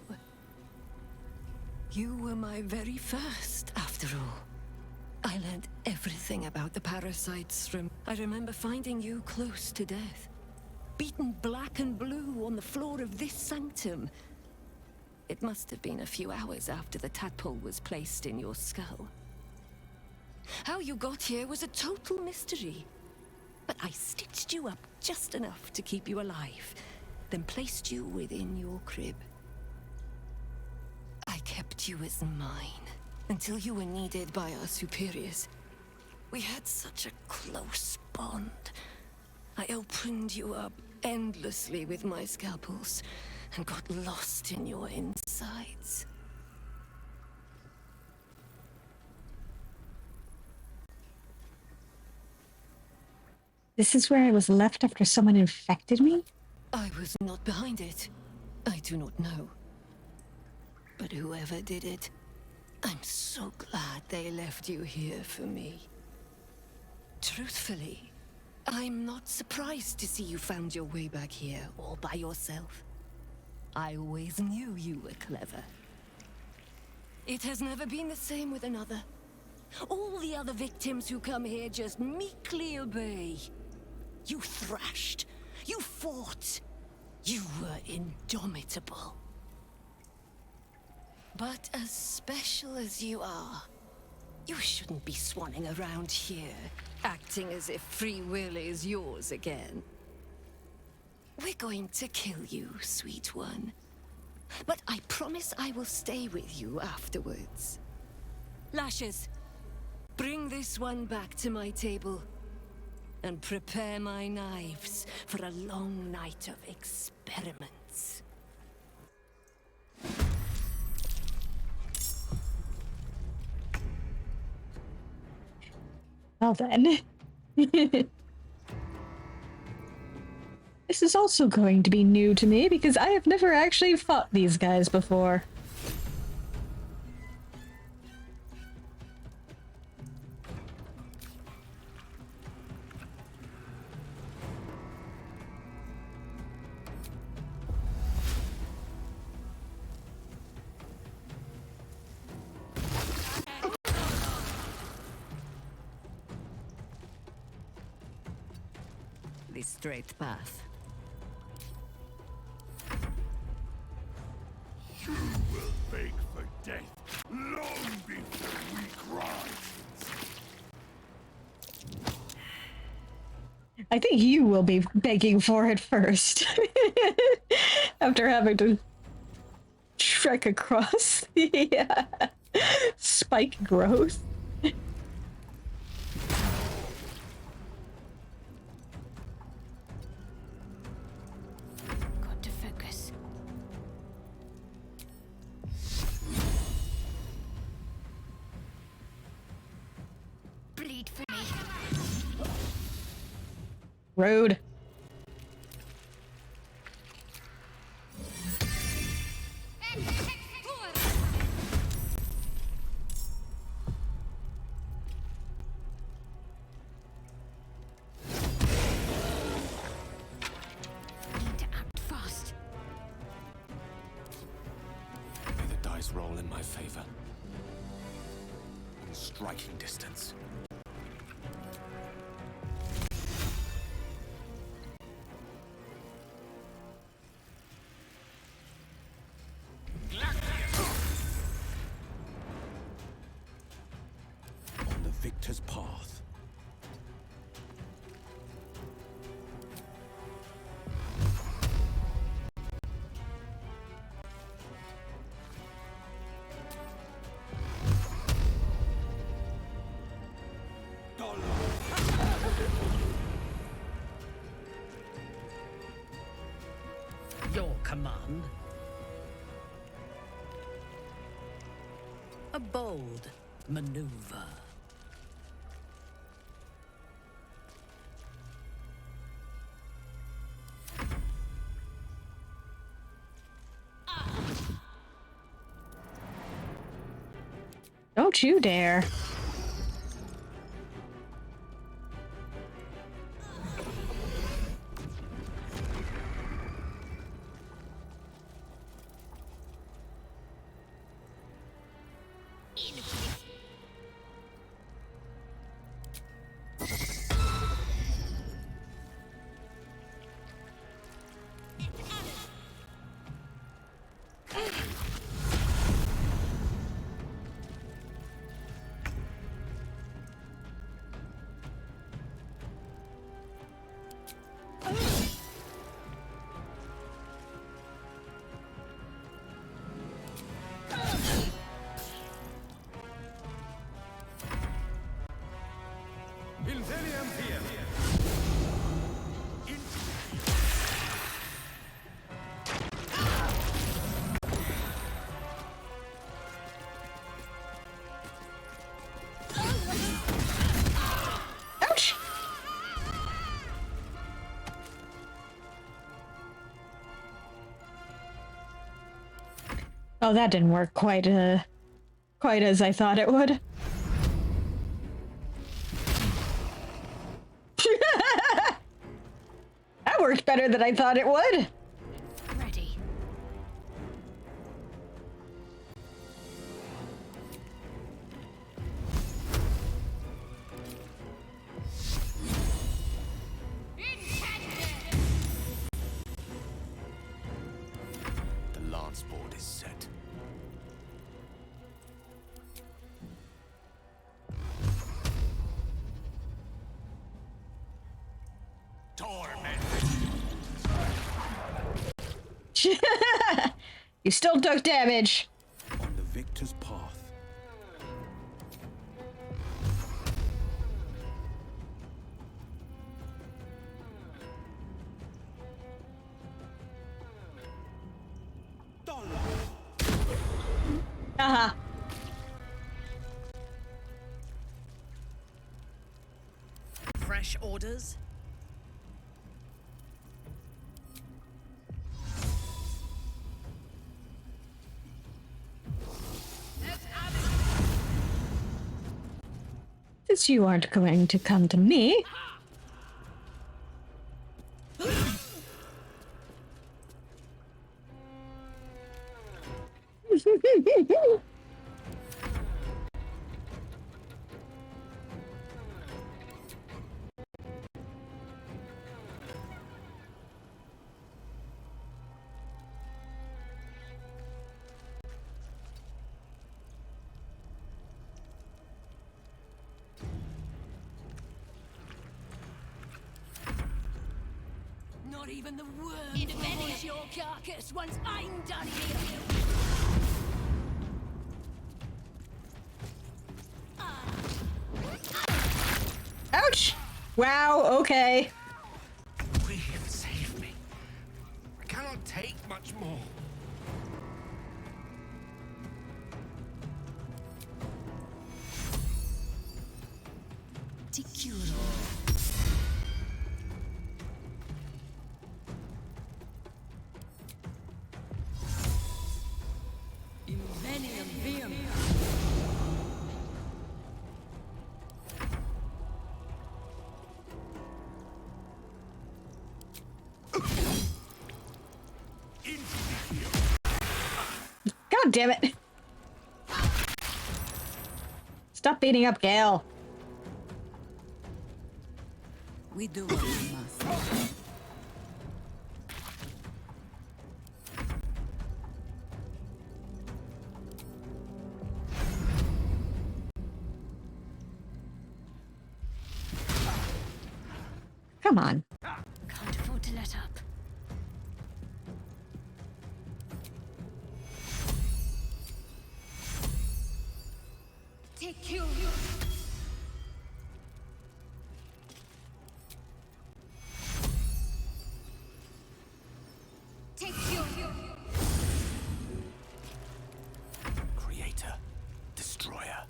You were my very first, after all. I learned everything about the parasites from... I remember finding you close to death. Beaten black and blue on the floor of this sanctum. It must have been a few hours after the tadpole was placed in your skull. How you got here was a total mystery. But I stitched you up just enough to keep you alive, then placed you within your crib. I kept you as mine, until you were needed by our superiors. We had such a close bond. I opened you up endlessly with my scalpels, and got lost in your insides. This is where I was left after someone infected me? I was not behind it. I do not know. But whoever did it, I'm so glad they left you here for me. Truthfully, I'm not surprised to see you found your way back here all by yourself. I always knew you were clever. It has never been the same with another. All the other victims who come here just meekly obey. You thrashed. You fought. You were indomitable. But as special as you are, you shouldn't be swanning around here, acting as if free will is yours again. We're going to kill you, sweet one. But I promise I will stay with you afterwards. Lashes, bring this one back to my table. And prepare my knives for a long night of experiments. Well then. This is also going to be new to me because I have never actually fought these guys before. The straight path. You will beg for death long before we cry. I think you will be begging for it first. After having to trek across the spike growth. Got to focus. Bleed for me. Road. Need to act fast. May the dice roll in my favor. In striking distance. On the victor's path. Your command? A bold maneuver. Don't you dare. Oh, that didn't work quite as I thought it would. That worked better than I thought it would. Ready. The lance board is set. You still took damage. On the victor's path. Haha. Fresh orders? Since you aren't going to come to me. Not even the worm follows your carcass once I'm done here. Ouch! Wow, okay. William, save me. I cannot take much more. God damn it. Stop beating up Gale. We do what we must. Come on. Can't afford to let up. Take you. Take you. Creator, destroyer.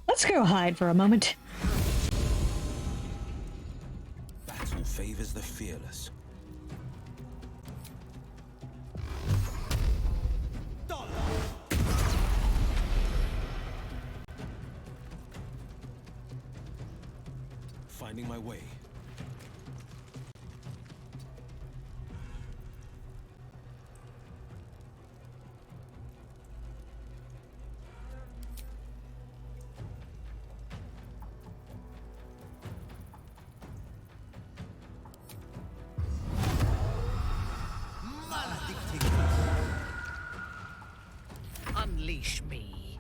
Let's go hide for a moment. Battle favors the fearless. Finding my way. Unleash me.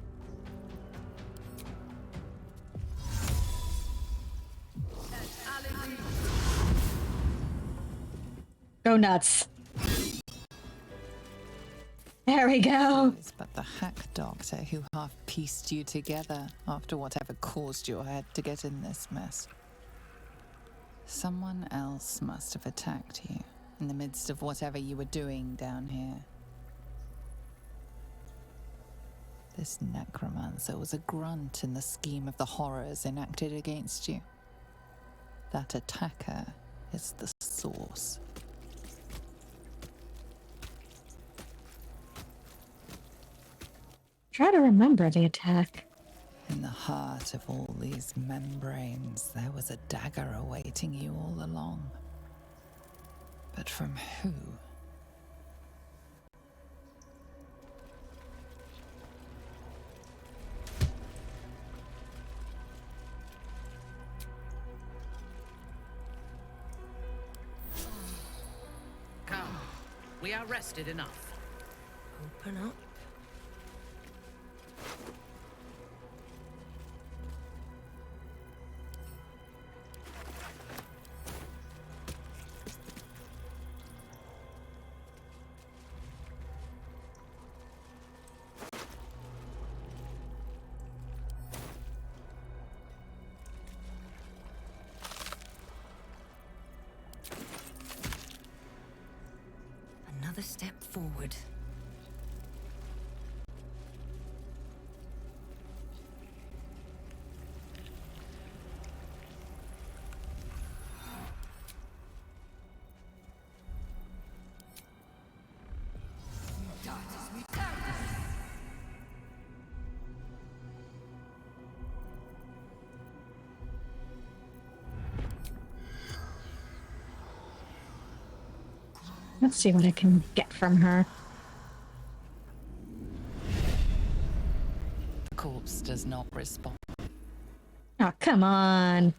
Go nuts. There we go. But the hack doctor who half pieced you together after whatever caused your head to get in this mess. Someone else must have attacked you in the midst of whatever you were doing down here. This necromancer was a grunt in the scheme of the horrors enacted against you. That attacker is the source. Try to remember the attack. In the heart of all these membranes, there was a dagger awaiting you all along. But from who? Come, we are rested enough. Open up. Another step forward. Let's see what I can get from her. The corpse does not respond. Oh, come on.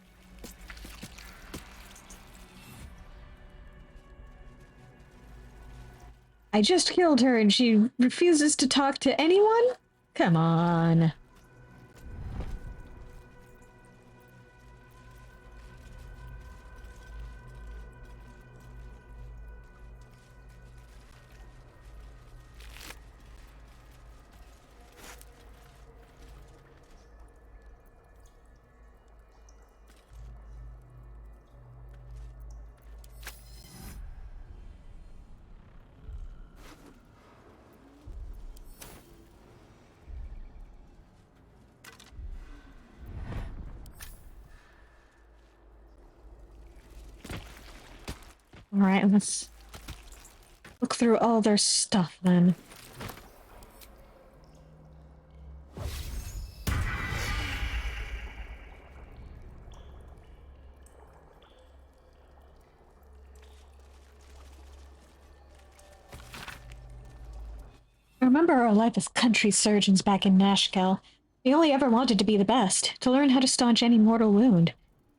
I just killed her and she refuses to talk to anyone? Come on. Alright, let's look through all their stuff then. I remember our life as country surgeons back in Nashkel. We only ever wanted to be the best, to learn how to staunch any mortal wound.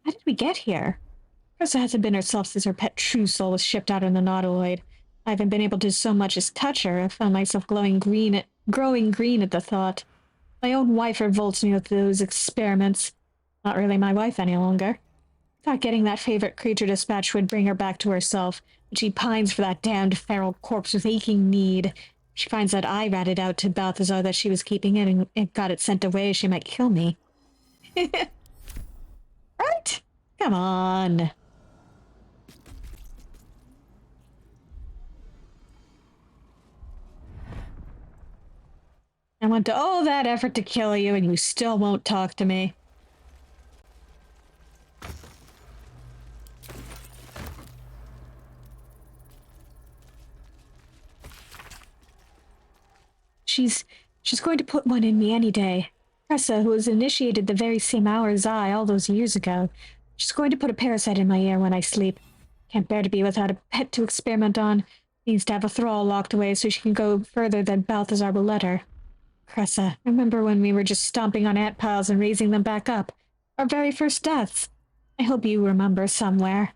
How did we get here? Cressa hasn't been herself since her pet true soul was shipped out on the Nautiloid. I haven't been able to so much as touch her. I found myself growing green at the thought. My own wife revolts me with those experiments. Not really my wife any longer. Thought getting that favorite creature dispatched would bring her back to herself, but she pines for that damned feral corpse with aching need. She finds that I ratted out to Balthazar that she was keeping it and got it sent away, she might kill me. Right? Come on. I went to all that effort to kill you and you still won't talk to me. She's going to put one in me any day. Cressa, who was initiated the very same hour as I all those years ago. She's going to put a parasite in my ear when I sleep. Can't bear to be without a pet to experiment on. Needs to have a thrall locked away so she can go further than Balthazar will let her. Cressa, remember when we were just stomping on ant piles and raising them back up? Our very first deaths. I hope you remember somewhere.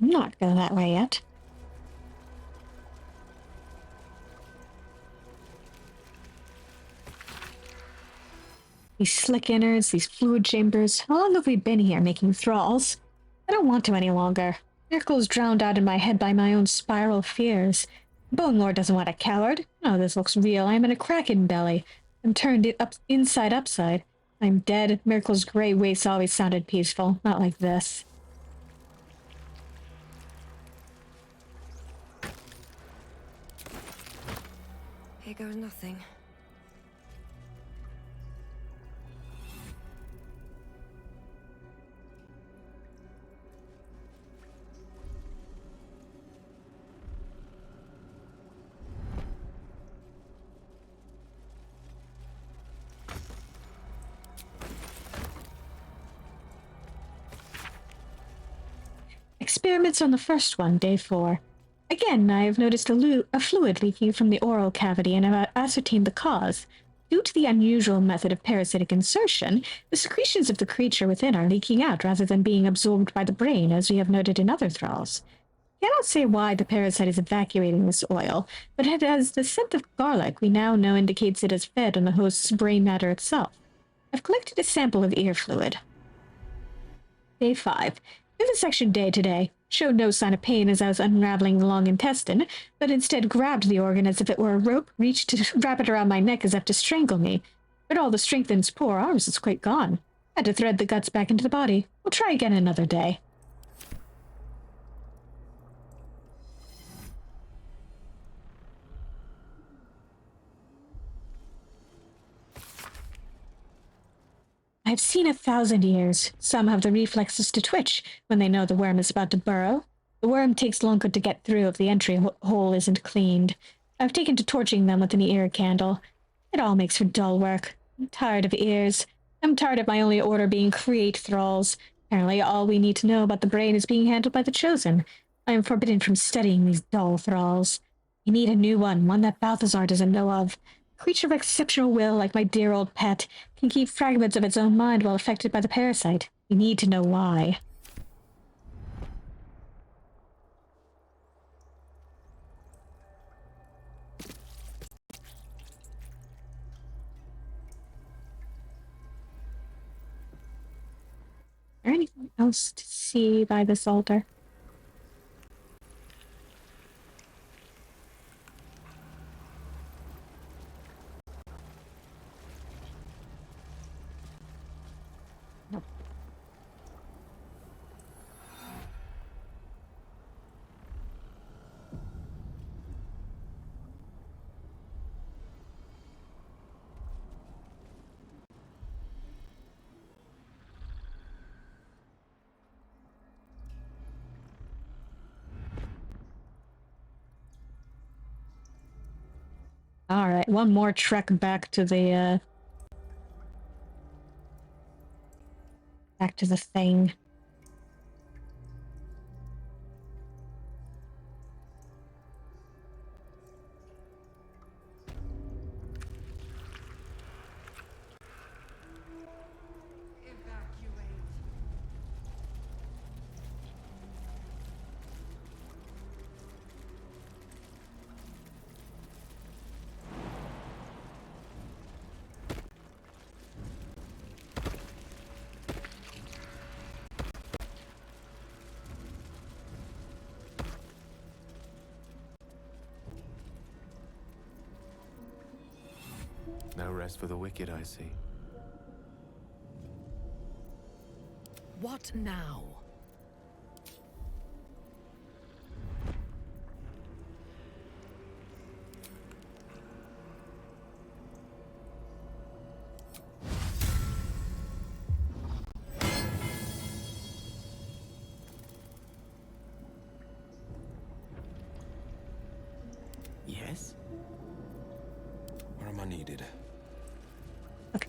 not go that way yet. These slick innards, these fluid chambers. How long have we been here making thralls? I don't want to any longer. Miracle's drowned out in my head by my own spiral fears. Bone Lord doesn't want a coward. No, this looks real. I'm in a kraken belly. I'm turned it up inside upside. I'm dead. Miracle's gray wastes always sounded peaceful. Not like this. Here goes nothing. Experiments on the first one, day 4. Again, I have noticed a fluid leaking from the oral cavity and have ascertained the cause. Due to the unusual method of parasitic insertion, the secretions of the creature within are leaking out rather than being absorbed by the brain, as we have noted in other thralls. I cannot say why the parasite is evacuating this oil, but it has the scent of garlic we now know indicates it is fed on the host's brain matter itself. I've collected a sample of ear fluid. Day 5. Vivisection day today. Showed no sign of pain as I was unraveling the long intestine, but instead grabbed the organ as if it were a rope, reached to wrap it around my neck as if to strangle me. But all the strength in its poor arms is quite gone. Had to thread the guts back into the body. We'll try again another day. I've seen 1,000 years. Some have the reflexes to twitch when they know the worm is about to burrow. The worm takes longer to get through if the entry hole isn't cleaned. I've taken to torching them with an ear candle. It all makes for dull work. I'm tired of ears. I'm tired of my only order being create thralls. Apparently all we need to know about the brain is being handled by the Chosen. I am forbidden from studying these dull thralls. We need a new one that Balthazar doesn't know of. A creature of exceptional will, like my dear old pet, can keep fragments of its own mind while affected by the parasite. We need to know why. Is there anything else to see by this altar? Nope. All right, one more trek back to the thing. No rest for the wicked, I see. What now? Yes? Where am I needed?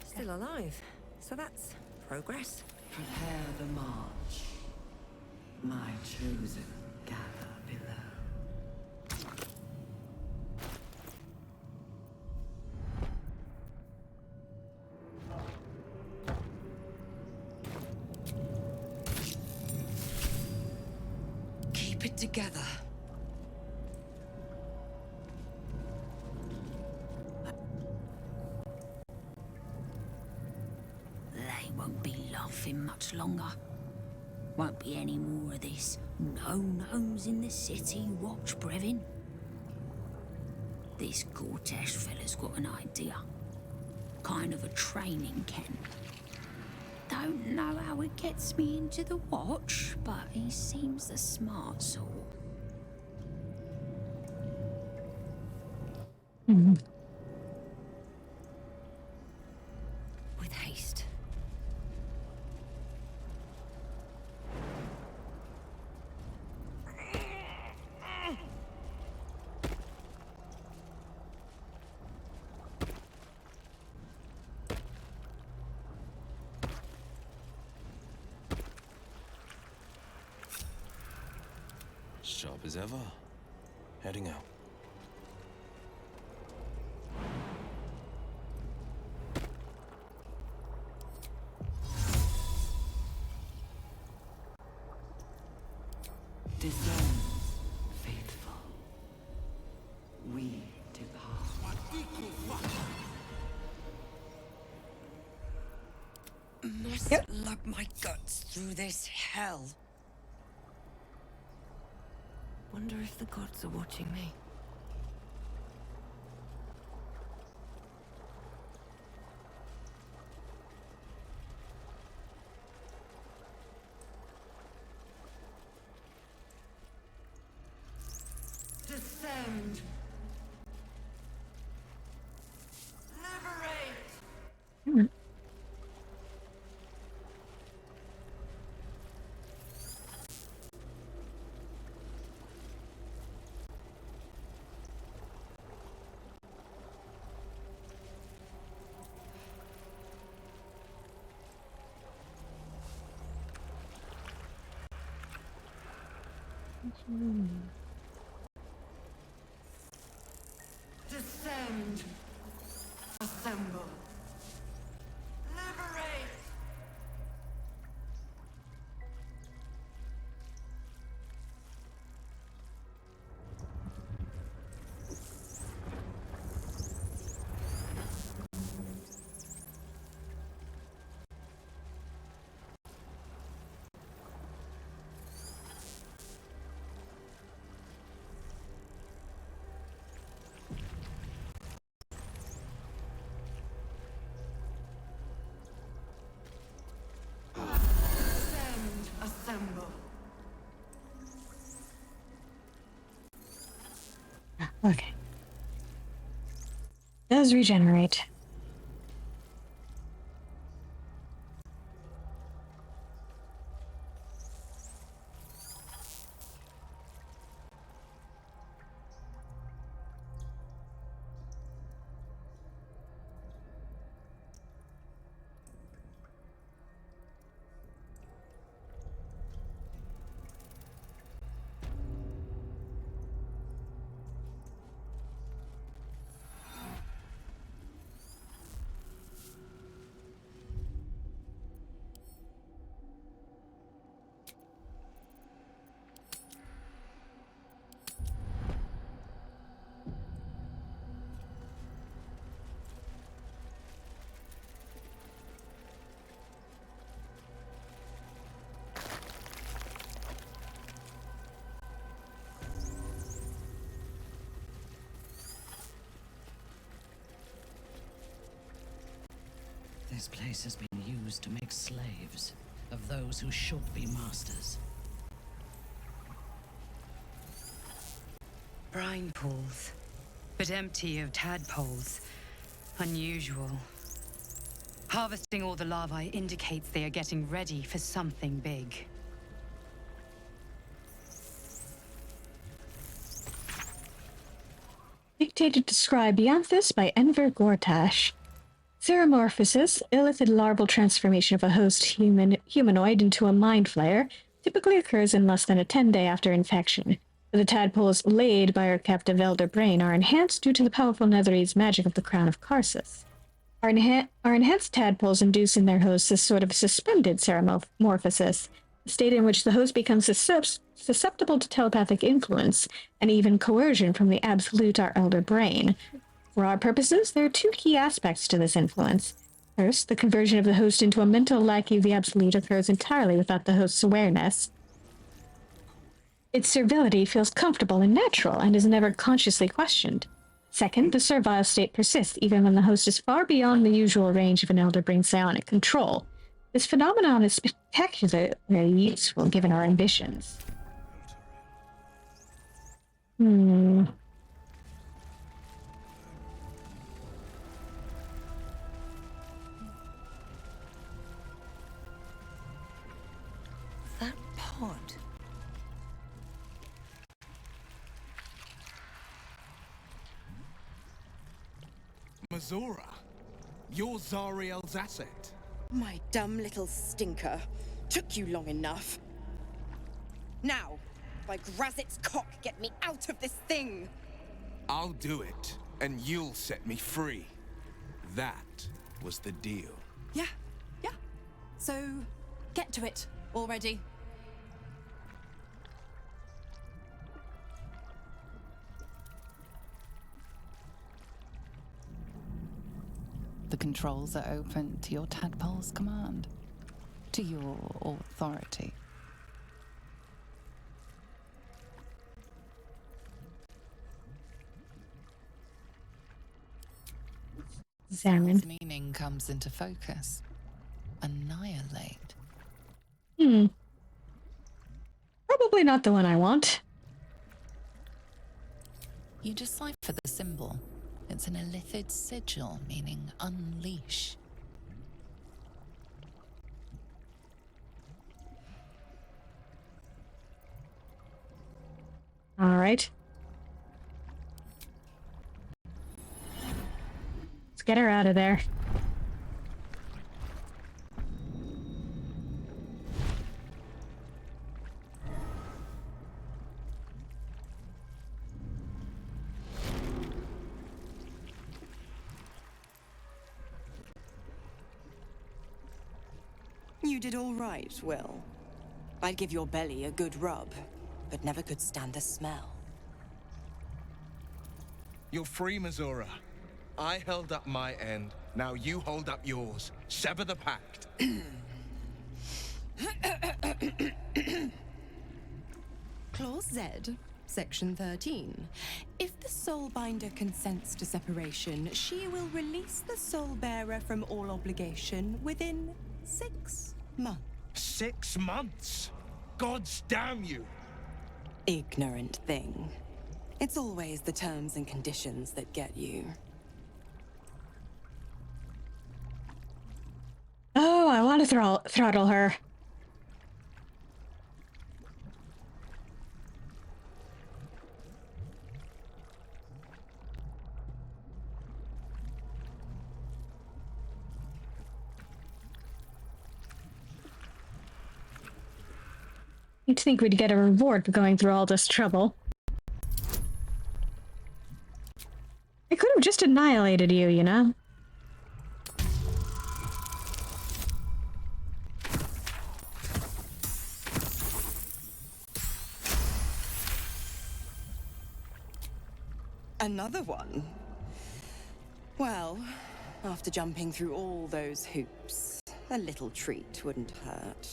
Still alive. So that's progress. Prepare the march. My chosen gather below. together. They won't be laughing much longer. Won't be any more of this. No gnomes in the city, watch, Brevin. This Gortash fella's got an idea. Kind of a training camp. Don't know how it gets me into the watch, but he seems the smart sort. With haste. Sharp as ever. Heading out. Discern, faithful. We depart. Must lug my guts through this hell. Wonder if the gods are watching me. Descend. Liberate. Descend. Assemble. Liberate. Descend. Assemble. Okay. Does regenerate. This place has been used to make slaves of those who should be masters. Brine pools, but empty of tadpoles. Unusual. Harvesting all the larvae indicates they are getting ready for something big. Dictated to scribe Ianthus by Enver Gortash. Ceramorphosis, illithid larval transformation of a host humanoid into a mind flayer, typically occurs in less than a 10-day after infection. The tadpoles laid by our captive elder brain are enhanced due to the powerful Netherese magic of the Crown of Karsus. Our enhanced tadpoles induce in their hosts a sort of suspended ceramorphosis, a state in which the host becomes susceptible to telepathic influence and even coercion from the absolute or elder brain. For our purposes, there are two key aspects to this influence. First, the conversion of the host into a mental lackey of the absolute occurs entirely without the host's awareness. Its servility feels comfortable and natural and is never consciously questioned. Second, the servile state persists even when the host is far beyond the usual range of an elder brain's psionic control. This phenomenon is spectacularly useful given our ambitions. That pod. Mazora, you're Zariel's asset. My dumb little stinker. Took you long enough. Now, by Grazit's cock, get me out of this thing! I'll do it, and you'll set me free. That was the deal. Yeah. So, get to it already. The controls are open to your tadpole's command, to your authority. Zarin. Meaning comes into focus. Annihilate. Probably not the one I want. You decipher the symbol. It's an illithid sigil, meaning unleash. All right. Let's get her out of there. You did all right, Will. I'd give your belly a good rub, but never could stand the smell. You're free, Mazora. I held up my end. Now you hold up yours. Sever the pact. Clause Z, Section 13. If the Soulbinder consents to separation, she will release the Soulbearer from all obligation within 6 months. 6 months? Gods damn you! Ignorant thing. It's always the terms and conditions that get you. Oh, I want to throttle her. You'd think we'd get a reward for going through all this trouble. I could have just annihilated you, you know? Another one? Well, after jumping through all those hoops, a little treat wouldn't hurt.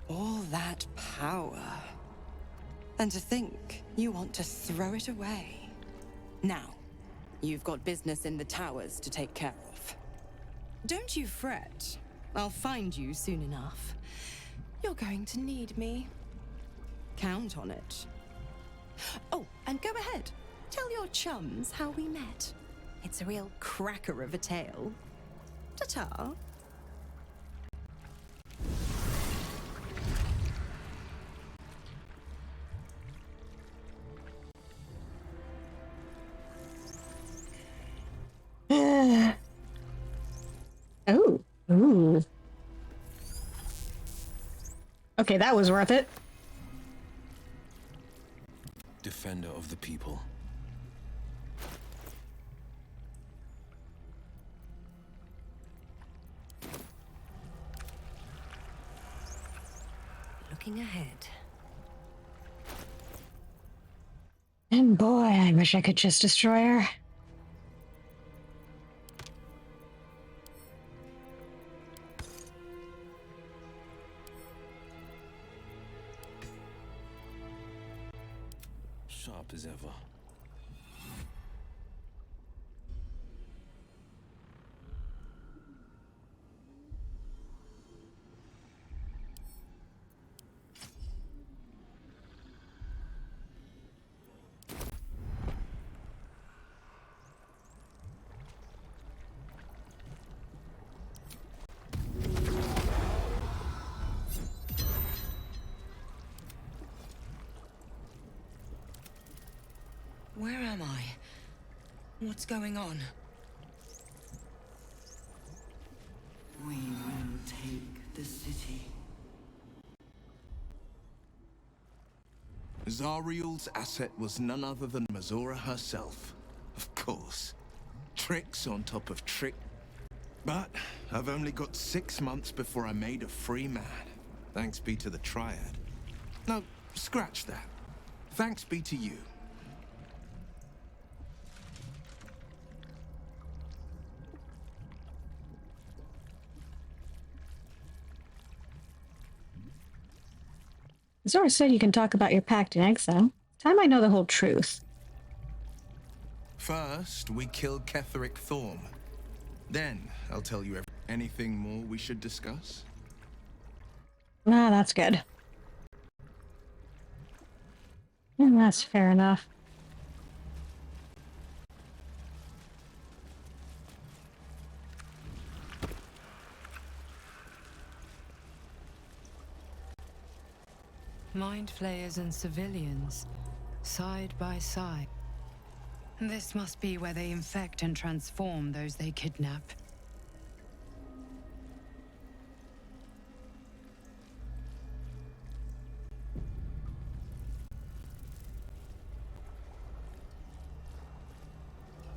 All that power. And to think you want to throw it away. Now, you've got business in the towers to take care of. Don't you fret. I'll find you soon enough. You're going to need me. Count on it. Oh, and go ahead. Tell your chums how we met. It's a real cracker of a tale. Ta-ta. Ooh. Okay, that was worth it. Defender of the people. Looking ahead. And boy, I wish I could just destroy her. Sharp as ever. Where am I? What's going on? We will take the city. Zariel's asset was none other than Mazora herself. Of course. Tricks on top of trick. But I've only got 6 months before I'm made a free man. Thanks be to the Triad. No, scratch that. Thanks be to you. Zora said you can talk about your pact in exile. Time I know the whole truth. First, we kill Ketheric Thorm. Then, I'll tell you anything more we should discuss. Ah, that's good. And that's fair enough. Mind flayers and civilians, side by side. This must be where they infect and transform those they kidnap.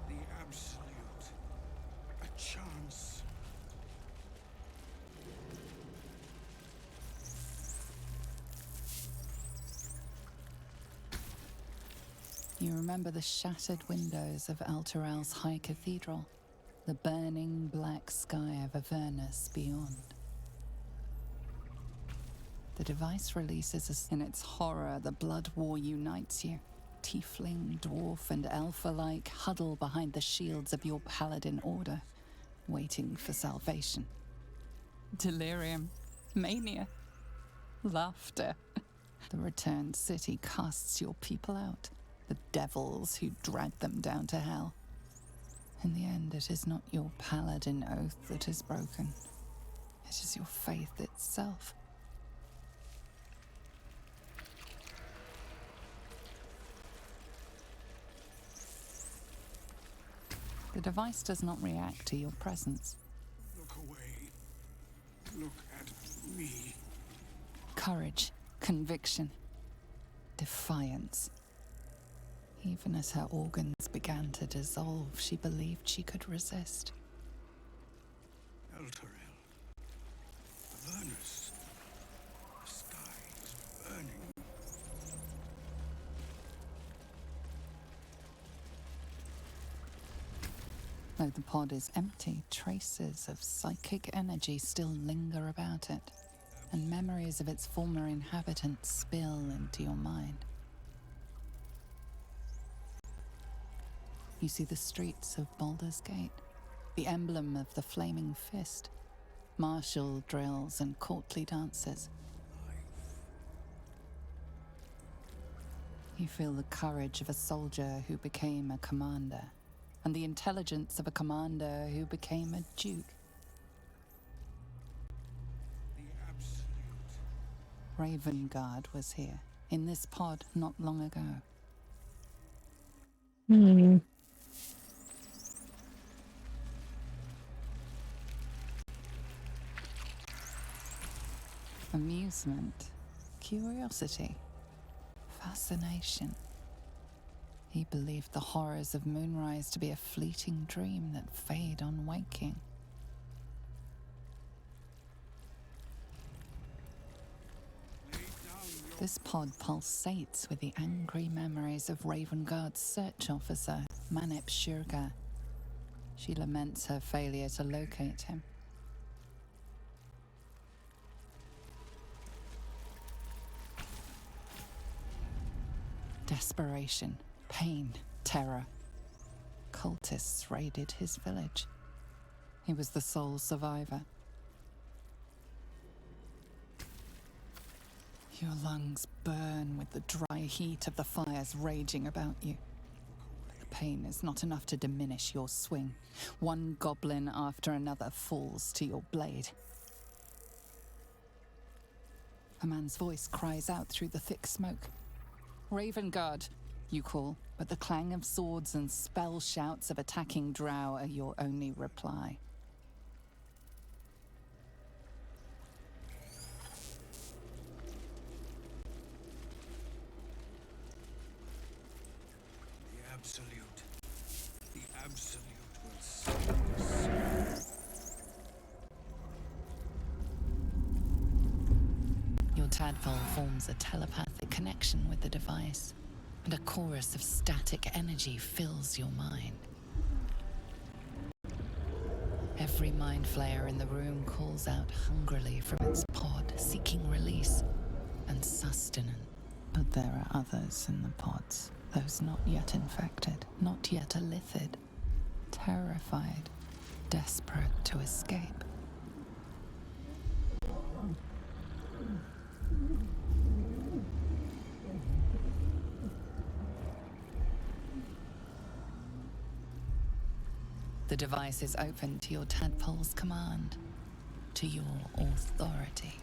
The absolute. A chance. You remember the shattered windows of Alteral's High Cathedral, the burning black sky of Avernus beyond. The device releases in its horror, the blood war unites you. Tiefling, dwarf, and elf alike huddle behind the shields of your paladin order, waiting for salvation. Delirium, mania, laughter. The returned city casts your people out, the devils who dragged them down to hell. In the end, it is not your paladin oath that is broken. It is your faith itself. The device does not react to your presence. Look away. Look at me. Courage, conviction, defiance. Even as her organs began to dissolve, she believed she could resist. Elturel. Avernus. The sky is burning. Though the pod is empty, traces of psychic energy still linger about it, and memories of its former inhabitants spill into your mind. You see the streets of Baldur's Gate, the emblem of the Flaming Fist, martial drills and courtly dances. You feel the courage of a soldier who became a commander, and the intelligence of a commander who became a duke. Ravengard was here, in this pod not long ago. Hmm. Amusement, curiosity, fascination. He believed the horrors of Moonrise to be a fleeting dream that fade on waking. This pod pulsates with the angry memories of Ravenguard's search officer, Manip Shurga. She laments her failure to locate him. Desperation, pain, terror. Cultists raided his village. He was the sole survivor. Your lungs burn with the dry heat of the fires raging about you. But the pain is not enough to diminish your swing. One goblin after another falls to your blade. A man's voice cries out through the thick smoke. Ravenguard, you call, but the clang of swords and spell shouts of attacking drow are your only reply. The Absolute will save us. Your tadpole forms a telepathic connection with the device, and a chorus of static energy fills your mind. Every mind flayer in the room calls out hungrily from its pod, seeking release and sustenance. But there are others in the pods, those not yet infected, not yet elithid, terrified, desperate to escape. The device is open to your tadpole's command, to your authority.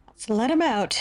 Let's let him out.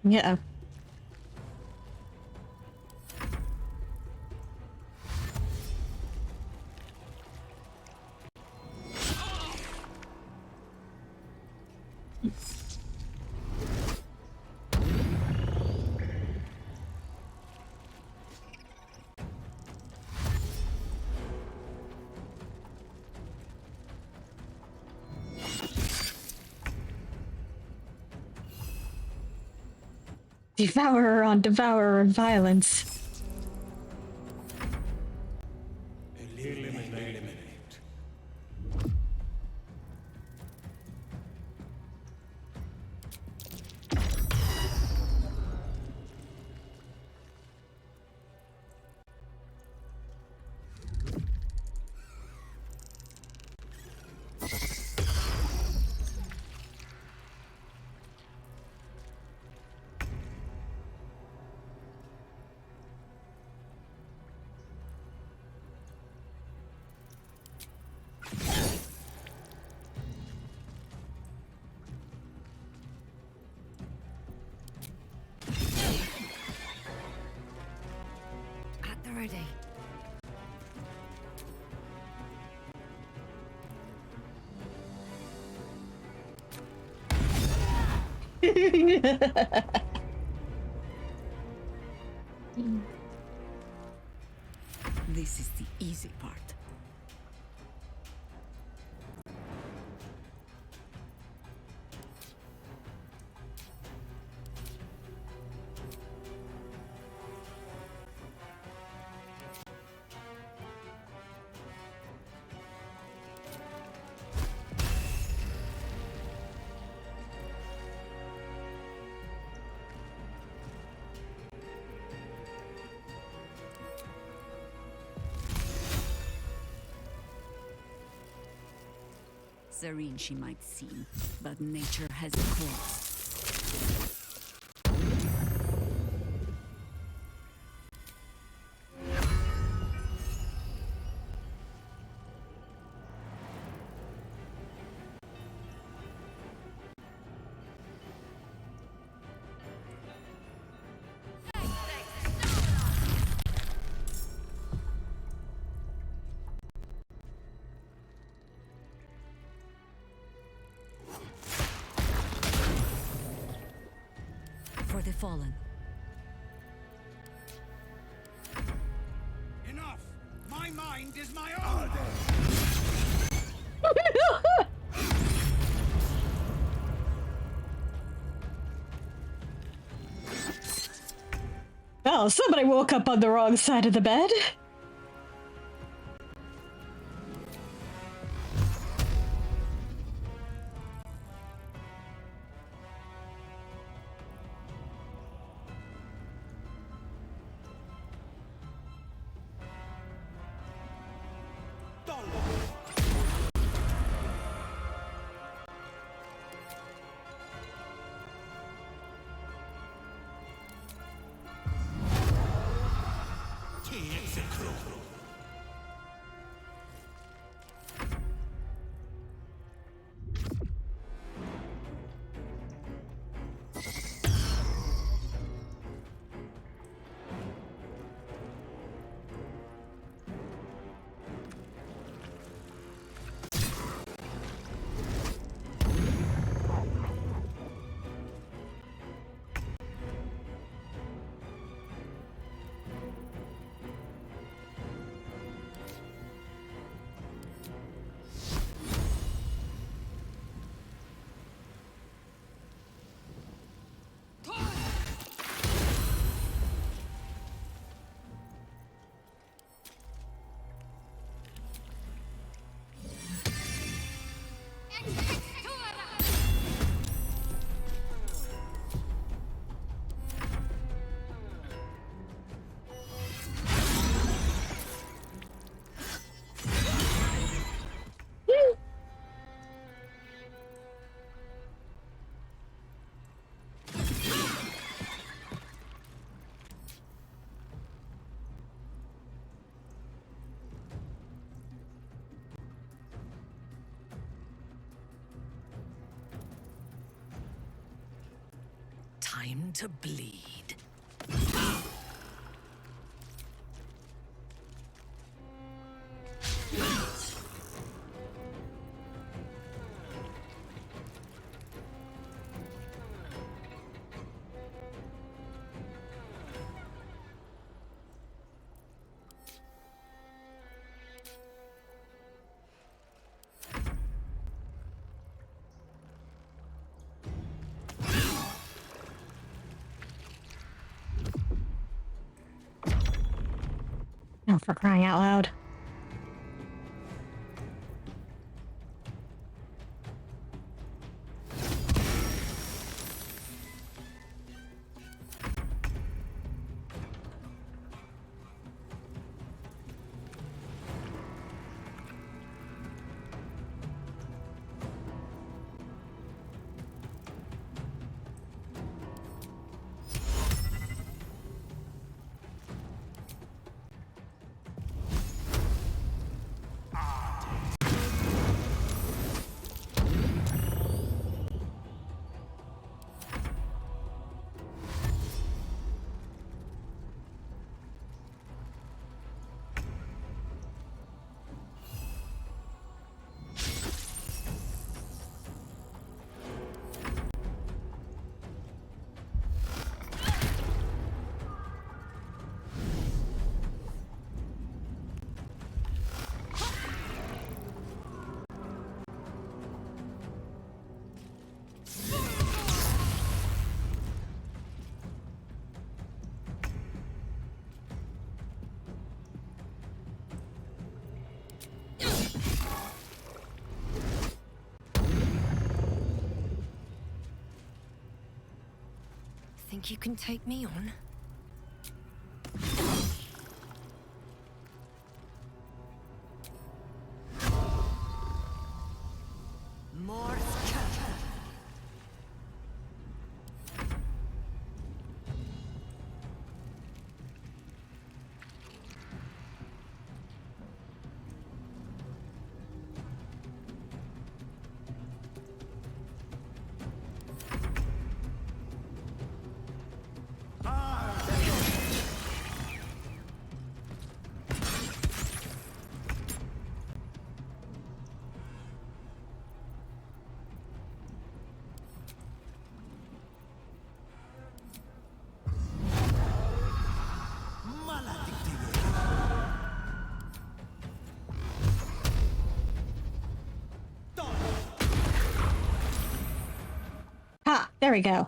Yeah. Devourer on devourer violence. Eliminate. At the ready. This is the easy part. serene she might seem, but nature has a course. For the fallen. Enough! My mind is my own! Oh, somebody woke up on the wrong side of the bed. Time to bleed. Oh, for crying out loud. Think you can take me on? There we go.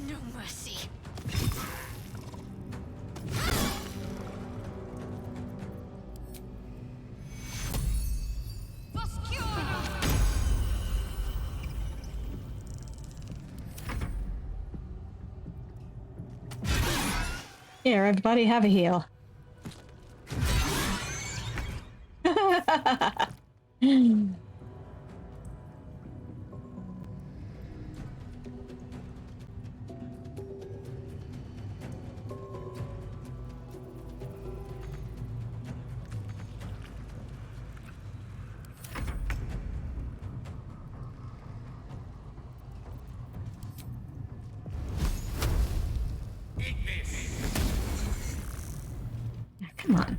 No mercy. Here, everybody, have a heal. Come on.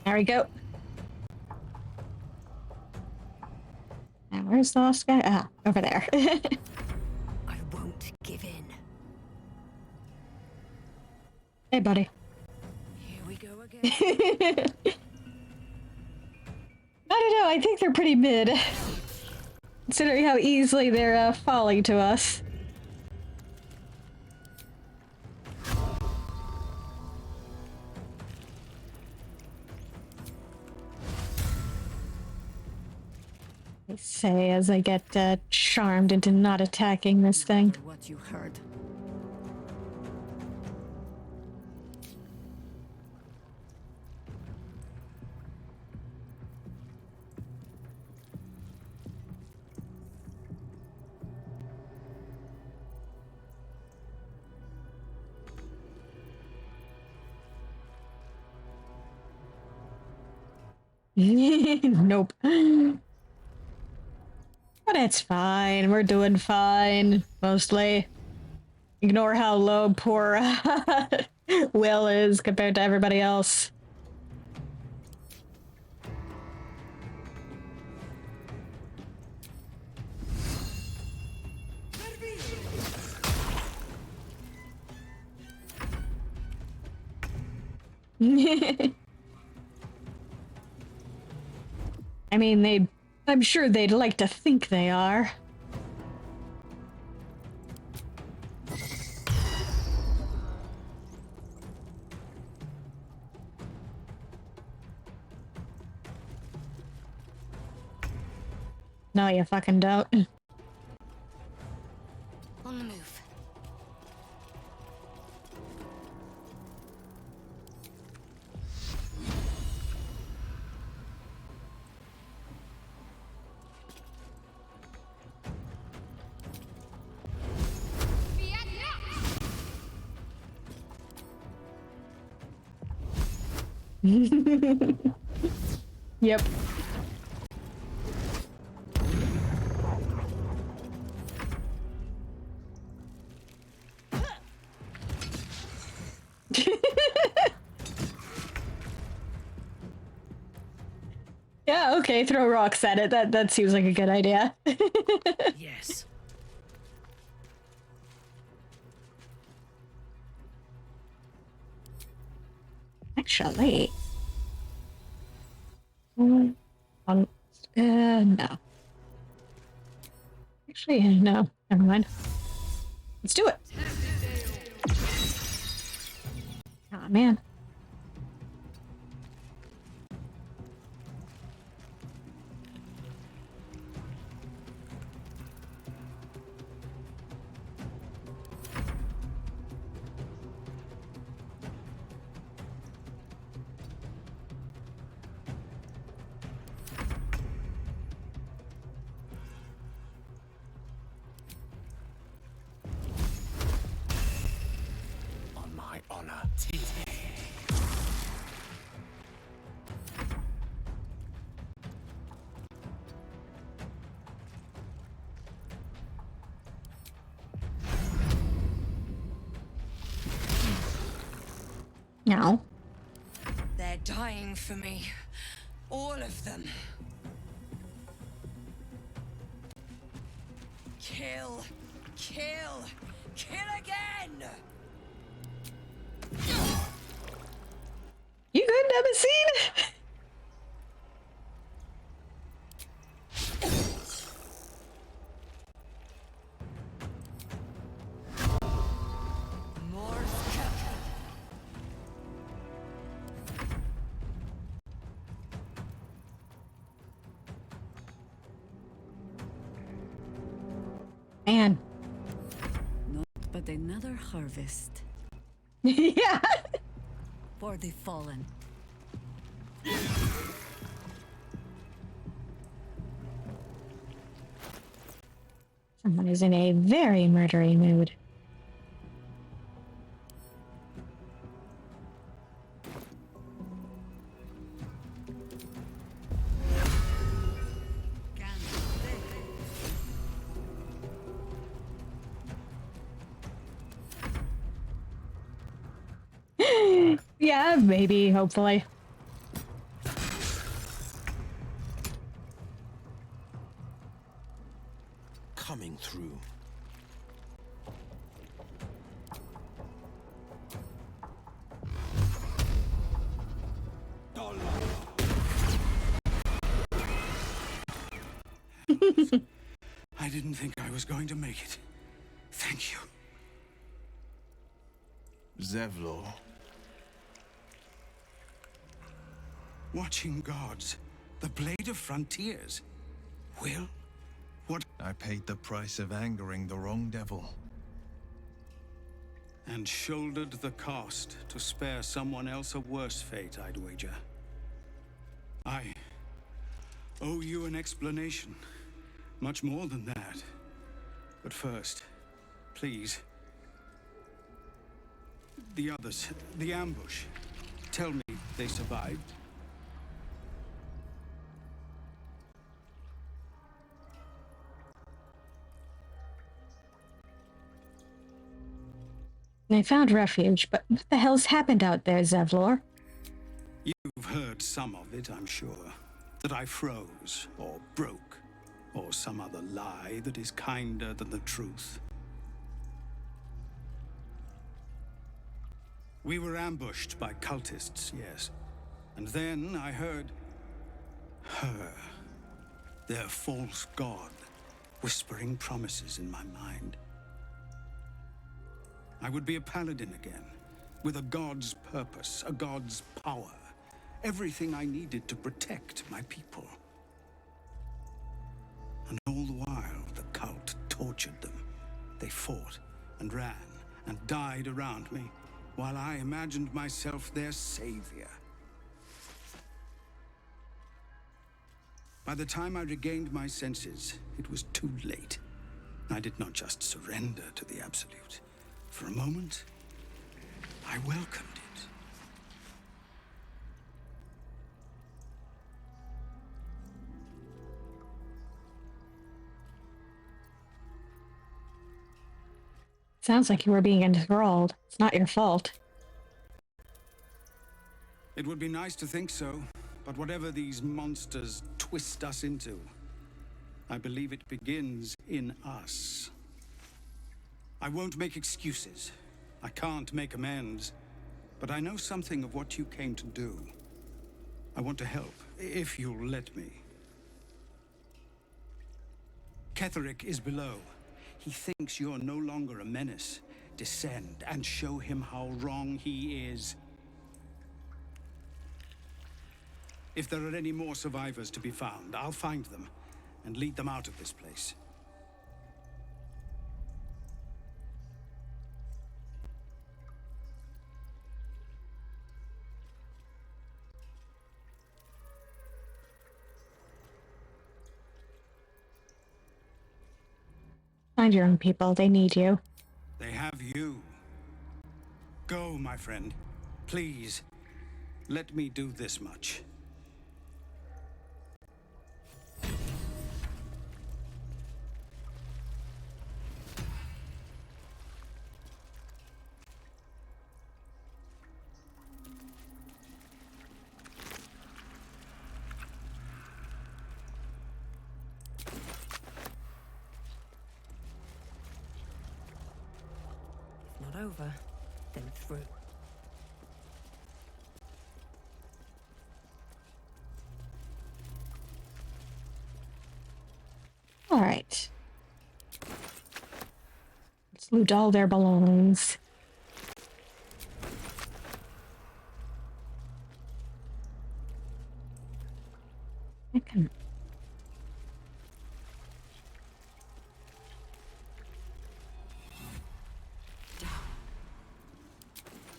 There we go. Now, where's the last guy? Ah, over there. I won't give in. Hey, buddy. Here we go again. I don't know, I think they're pretty mid. Considering how easily they're falling to us. I say as I get charmed into not attacking this thing. What you heard. Nope. But it's fine. We're doing fine. Mostly. Ignore how low poor Will is compared to everybody else. I mean, I'm sure they'd like to think they are. No, you fucking don't. On the move. Yep. Yeah, okay, throw rocks at it. That seems like a good idea. Yes. Actually. No. Actually, no. Never mind. Let's do it. Aw, man. No. They're dying for me. All of them. Kill. Kill. Kill again! You good, Nemesis? Man. Not but another harvest. Yeah. For the fallen. Someone is in a very murdery mood. Yeah, maybe, hopefully. Coming through. I didn't think I was going to make it. Thank you. Zevlor. Watching gods. The Blade of Frontiers. Will? What? I paid the price of angering the wrong devil. And shouldered the cost to spare someone else a worse fate, I'd wager. I owe you an explanation. Much more than that. But first, please. The others, the ambush. Tell me they survived. They found refuge, but what the hell's happened out there, Zevlor? You've heard some of it, I'm sure. That I froze, or broke, or some other lie that is kinder than the truth. We were ambushed by cultists, yes. And then I heard her, their false god, whispering promises in my mind. I would be a paladin again, with a god's purpose, a god's power. Everything I needed to protect my people. And all the while, the cult tortured them. They fought and ran and died around me, while I imagined myself their savior. By the time I regained my senses, it was too late. I did not just surrender to the Absolute. For a moment, I welcomed it. Sounds like you were being enthralled. It's not your fault. It would be nice to think so, but whatever these monsters twist us into, I believe it begins in us. I won't make excuses. I can't make amends. But I know something of what you came to do. I want to help, if you'll let me. Ketherick is below. He thinks you're no longer a menace. Descend and show him how wrong he is. If there are any more survivors to be found, I'll find them and lead them out of this place. Find your own people. They need you. They have you. Go, my friend. Please, let me do this much. If not over, then through. All right. Let's loot all their belongings. I can.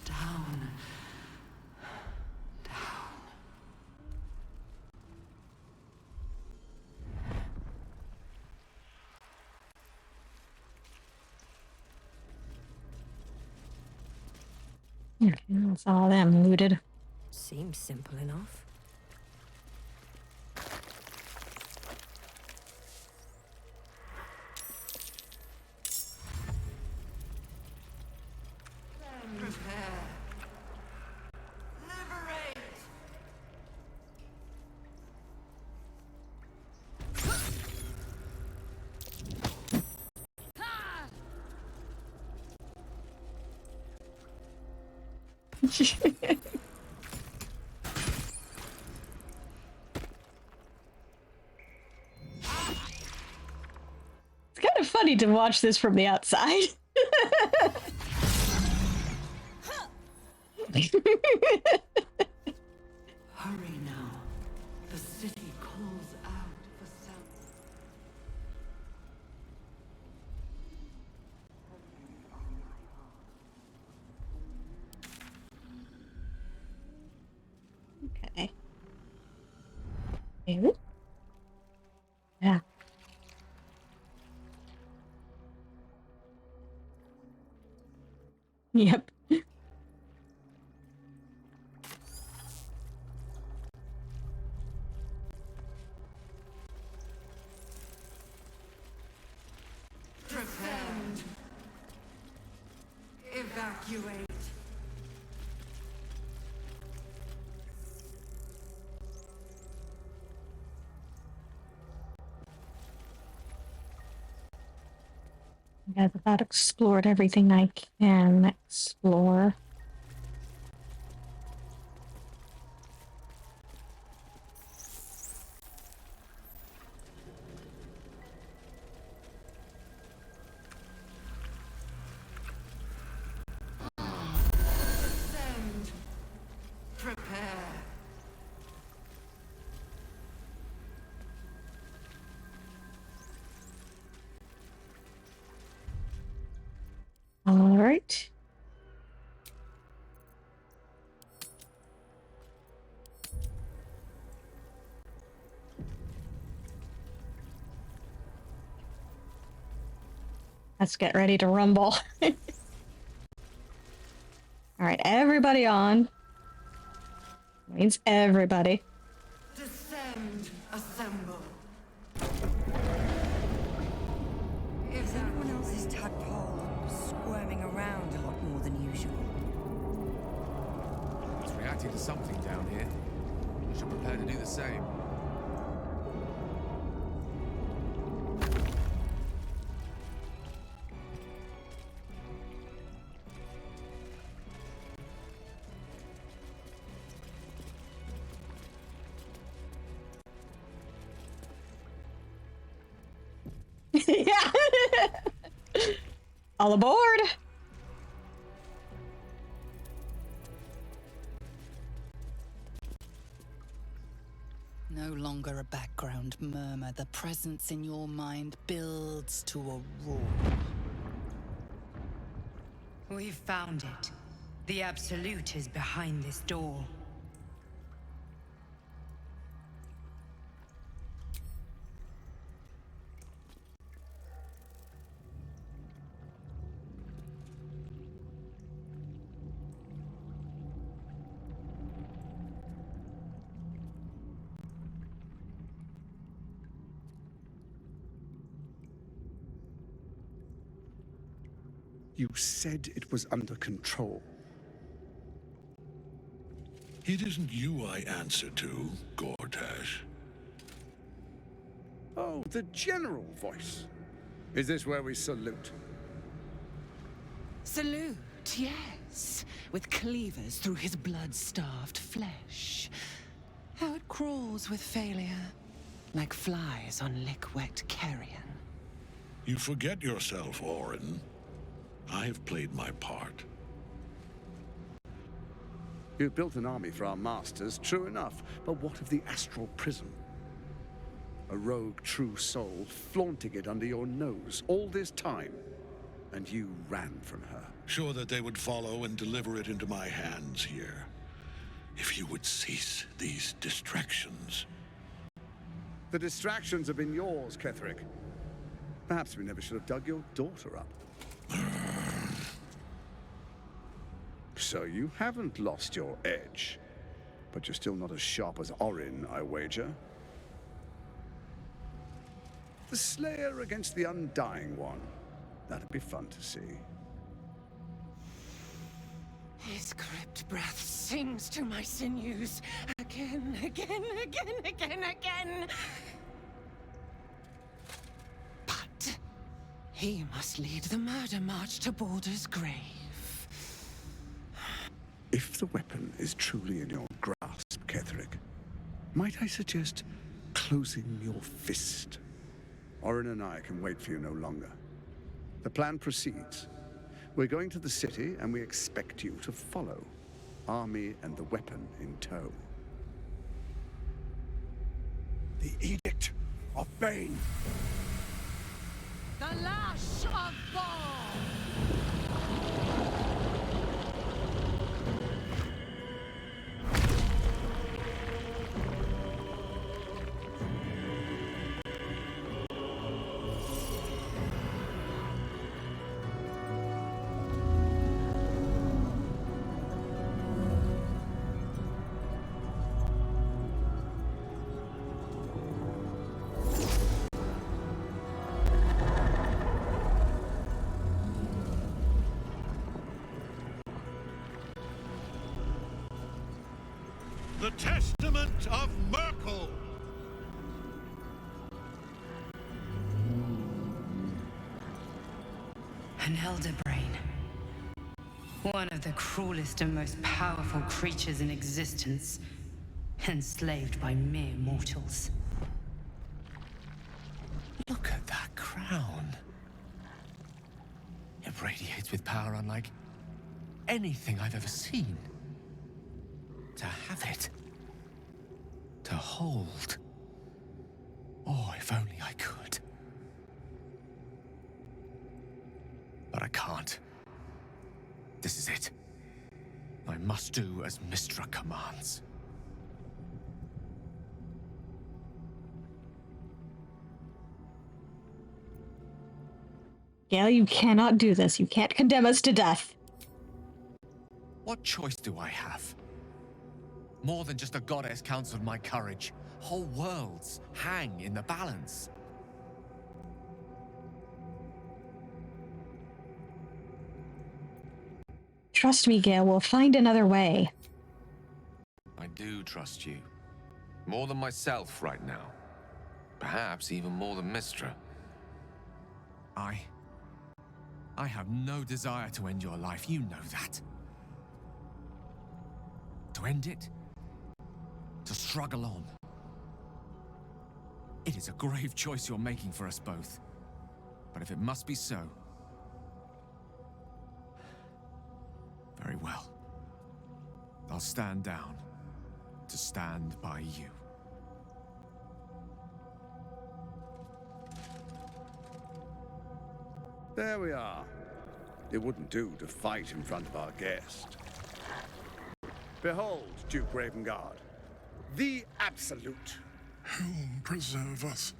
Down. Okay, that's all them looted. Seems simple enough. Prepare. Liberate. It's kind of funny to watch this from the outside. Hurry now. The city calls out for sound. Okay. David? Yeah. Yep. Prepare. Evacuate. I've about explored everything I can explore. Descend. Prepare. All right. Let's get ready to rumble. All right, everybody on. Means everybody. Descend. Assemble. Is everyone else's tadpole squirming around a lot more than usual? It's reacting to something down here. I should prepare to do the same. Yeah. All aboard. No longer a background murmur. The presence in your mind builds to a roar. We've found it. The Absolute is behind this door. You said it was under control. It isn't you I answer to, Gortash. Oh, the general voice. Is this where we salute? Salute, yes. With cleavers through his blood-starved flesh. How it crawls with failure, like flies on lick-wet carrion. You forget yourself, Orin. I have played my part. You built an army for our masters, true enough, but what of the astral prism? A rogue true soul flaunting it under your nose all this time, and you ran from her. Sure that they would follow and deliver it into my hands here. If you would cease these distractions. The distractions have been yours, Ketherick. Perhaps we never should have dug your daughter up. So you haven't lost your edge, but you're still not as sharp as Orin, I wager. The Slayer against the Undying One. That'd be fun to see. His crypt breath sings to my sinews. Again, again, again, again, again. But he must lead the murder march to Baldur's grave. If the weapon is truly in your grasp, Ketherick, might I suggest closing your fist? Orin and I can wait for you no longer. The plan proceeds. We're going to the city, and we expect you to follow. Army and the weapon in tow. The Edict of Bane. The lash of Baldur! The Testament of Merkel! An elder brain. One of the cruelest and most powerful creatures in existence. Enslaved by mere mortals. Look at that crown. It radiates with power unlike anything I've ever seen. To have it. To hold. Oh, if only I could. But I can't. This is it. I must do as Mystra commands. Gale, you cannot do this. You can't condemn us to death. What choice do I have? More than just a goddess counseled my courage. Whole worlds hang in the balance. Trust me, Gale, we'll find another way. I do trust you. More than myself right now. Perhaps even more than Mystra. I have no desire to end your life, you know that. To end it? To struggle on. It is a grave choice you're making for us both. But if it must be so... very well. I'll stand down to stand by you. There we are. It wouldn't do to fight in front of our guest. Behold, Duke Ravengard, the Absolute. Whom preserve us?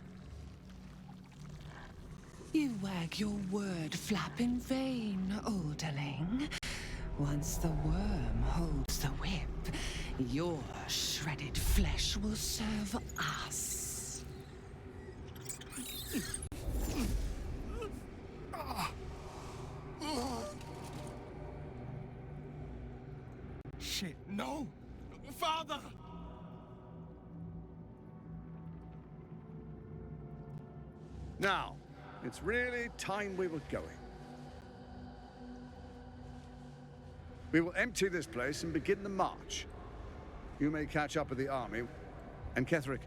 You wag your word flap in vain, Alderling. Once the worm holds the whip, your shredded flesh will serve us. shit. No! Father! Now, it's really time we were going. We will empty this place and begin the march. You may catch up with the army. And Ketherick,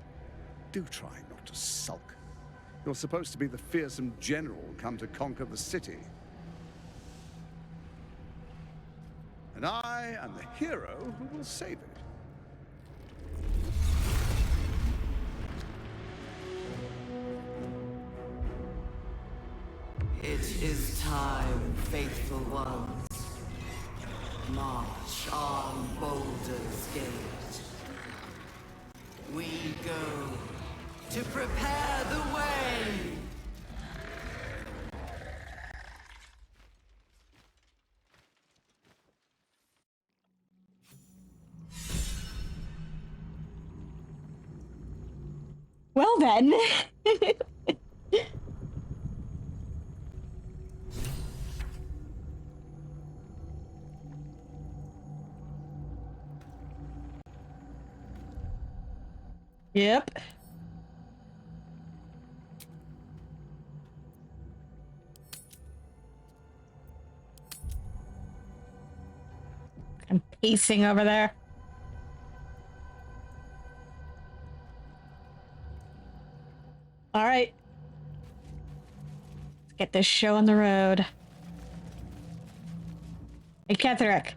do try not to sulk. You're supposed to be the fearsome general come to conquer the city. And I am the hero who will save it. It is time, faithful ones. March on Baldur's Gate. We go to prepare the way! Well then. Yep. I'm pacing over there. All right. Let's get this show on the road. Hey, Ketherick.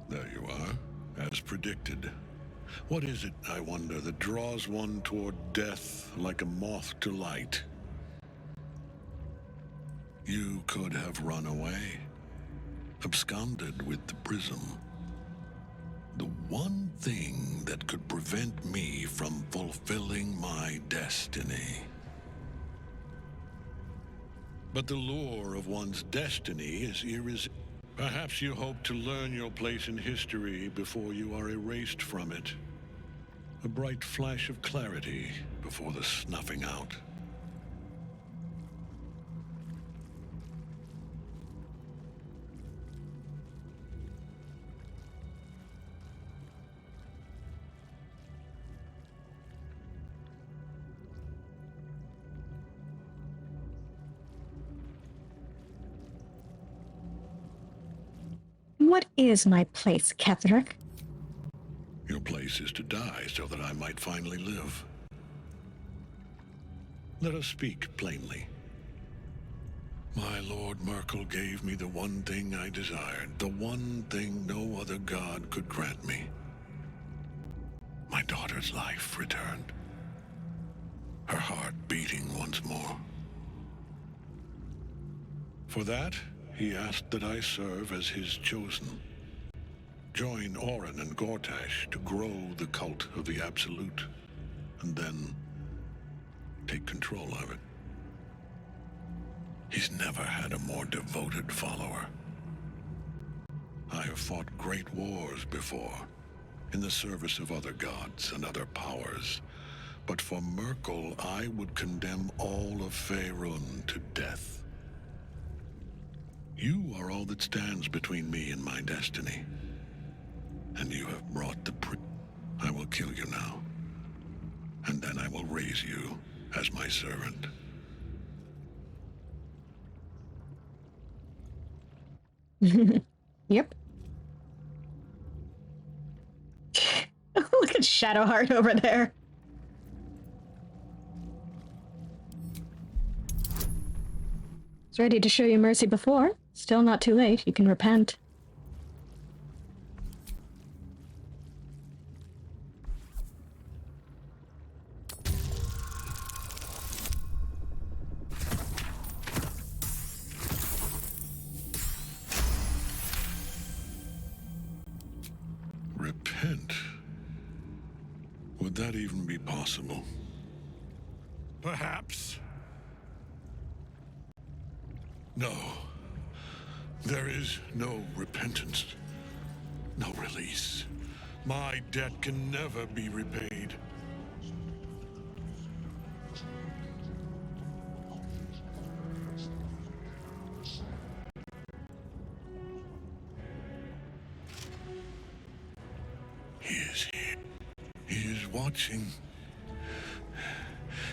There you are, as predicted. What is it, I wonder, that draws one toward death like a moth to light? You could have run away, absconded with the prism. The one thing that could prevent me from fulfilling my destiny. But the lure of one's destiny is irresistible. Perhaps you hope to learn your place in history before you are erased from it. A bright flash of clarity before the snuffing out. What is my place, Ketherick? Your place is to die so that I might finally live. Let us speak plainly. My Lord Merkel gave me the one thing I desired, the one thing no other god could grant me. My daughter's life returned. Her heart beating once more. For that, he asked that I serve as his chosen. Join Orin and Gortash to grow the cult of the Absolute, and then take control of it. He's never had a more devoted follower. I have fought great wars before, in the service of other gods and other powers, but for Merkel, I would condemn all of Faerun to death. You are all that stands between me and my destiny. And you have brought the I will kill you now. And then I will raise you as my servant. Yep. Look at Shadowheart over there. Was ready to show you mercy before. Still not too late. You can repent. Repent? Would that even be possible? Perhaps. No. There is no repentance. No release. My debt can never be repaid. He is here. He is watching.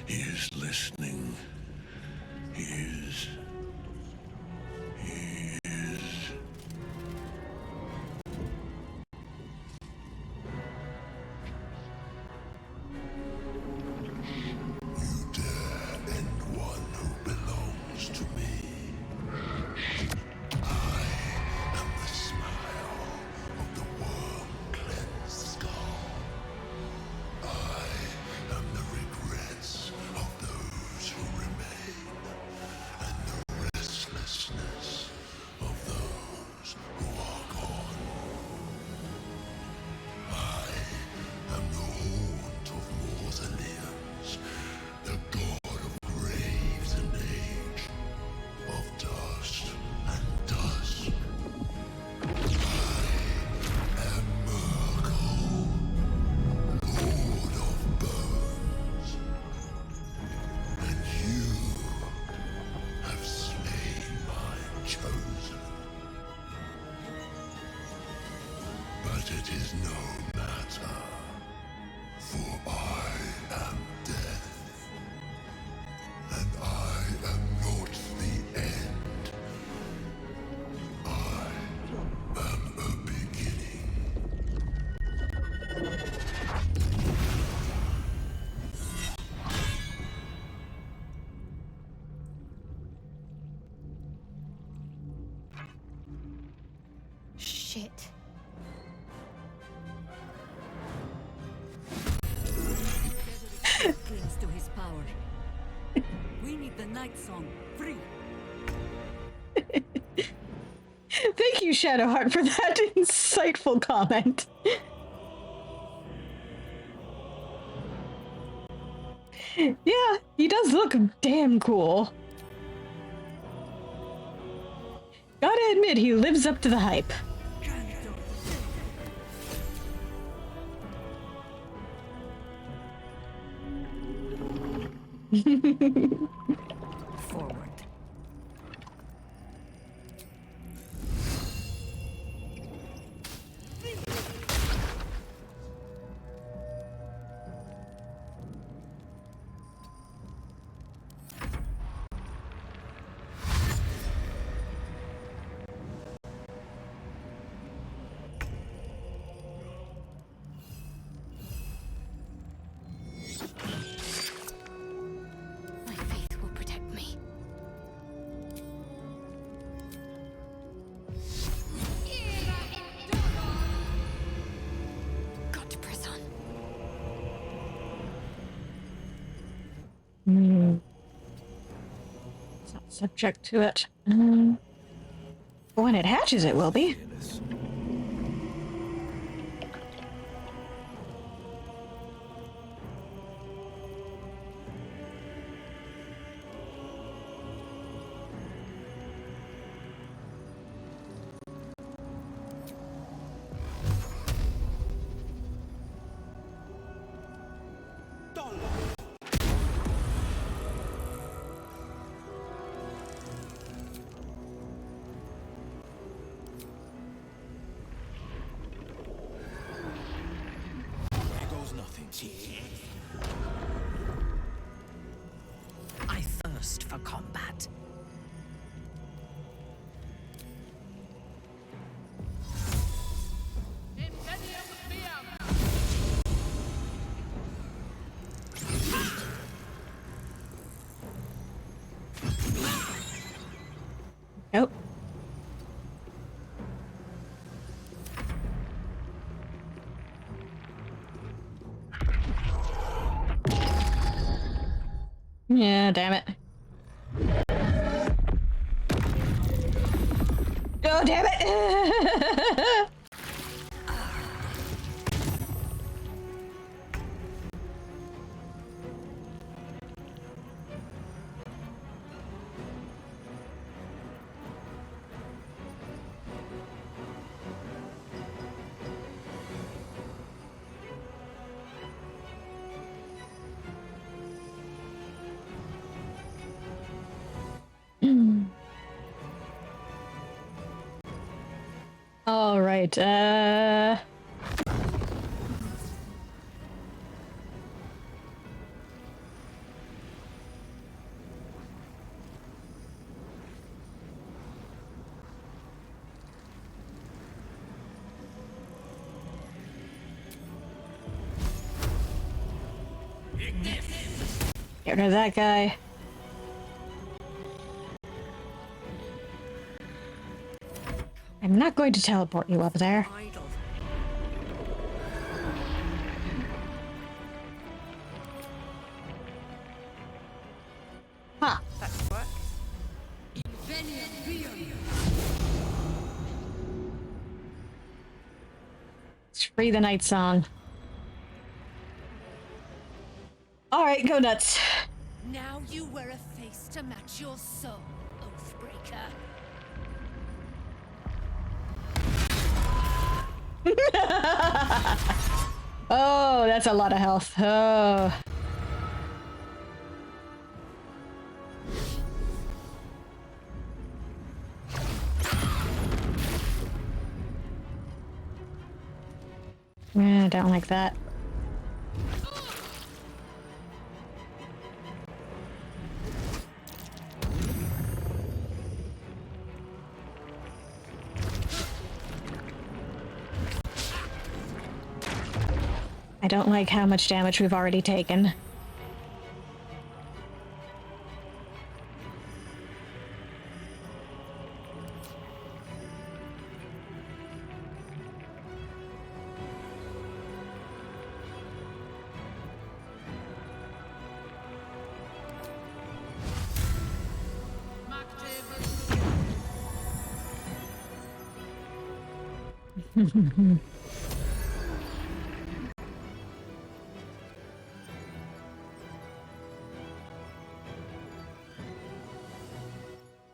He is listening. He is. He is. You dare end one who belongs to me. I am the smile of the worm-cleansed skull. I am the regrets of those who remain, and the restlessness of those who are gone. I am the haunt of mausoleums, the god of graves and age, of dust and dusk. I am Myrkul, lord of bones, and you have slain my chosen. But it is no matter, for I am death, and I am not the end. I am a beginning. Shit. Clings to his power. We need the night song free. Thank you, Shadowheart, for that insightful comment. Yeah, he does look damn cool. Gotta admit, he lives up to the hype. Forward. My faith will protect me. Got to press on. It's not subject to it. When it hatches, it will be. There goes nothing. I thirst for combat. Nope. Yeah, damn it. Oh, damn it! All right. Get rid of that guy. I'm not going to teleport you up there. Huh. That could work. Let's free the night song. Alright, go nuts. Now you wear a face to match your soul, Oathbreaker. Oh, that's a lot of health. Oh. Yeah, I don't like that. I don't like how much damage we've already taken.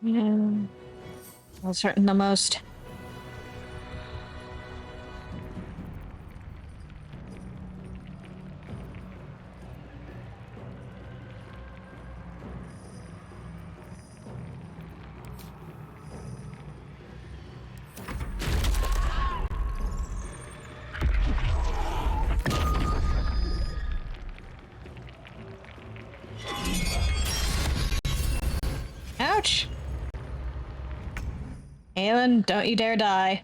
Yeah. Well, certain the most. Ouch! Aelin, don't you dare die.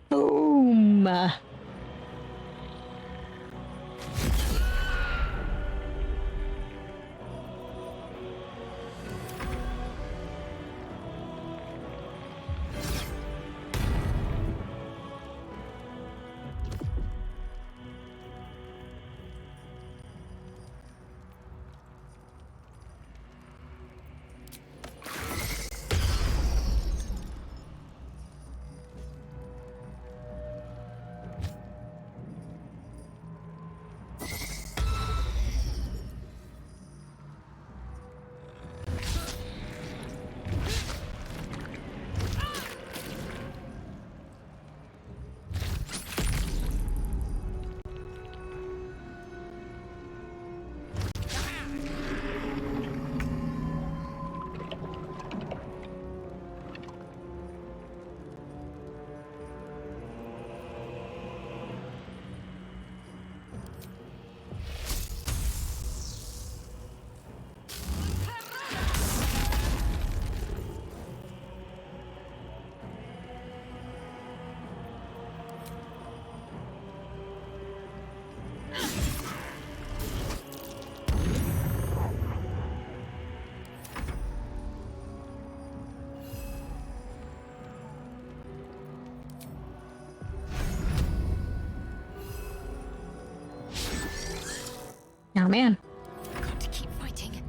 Boom! Oh man. Got to keep fighting.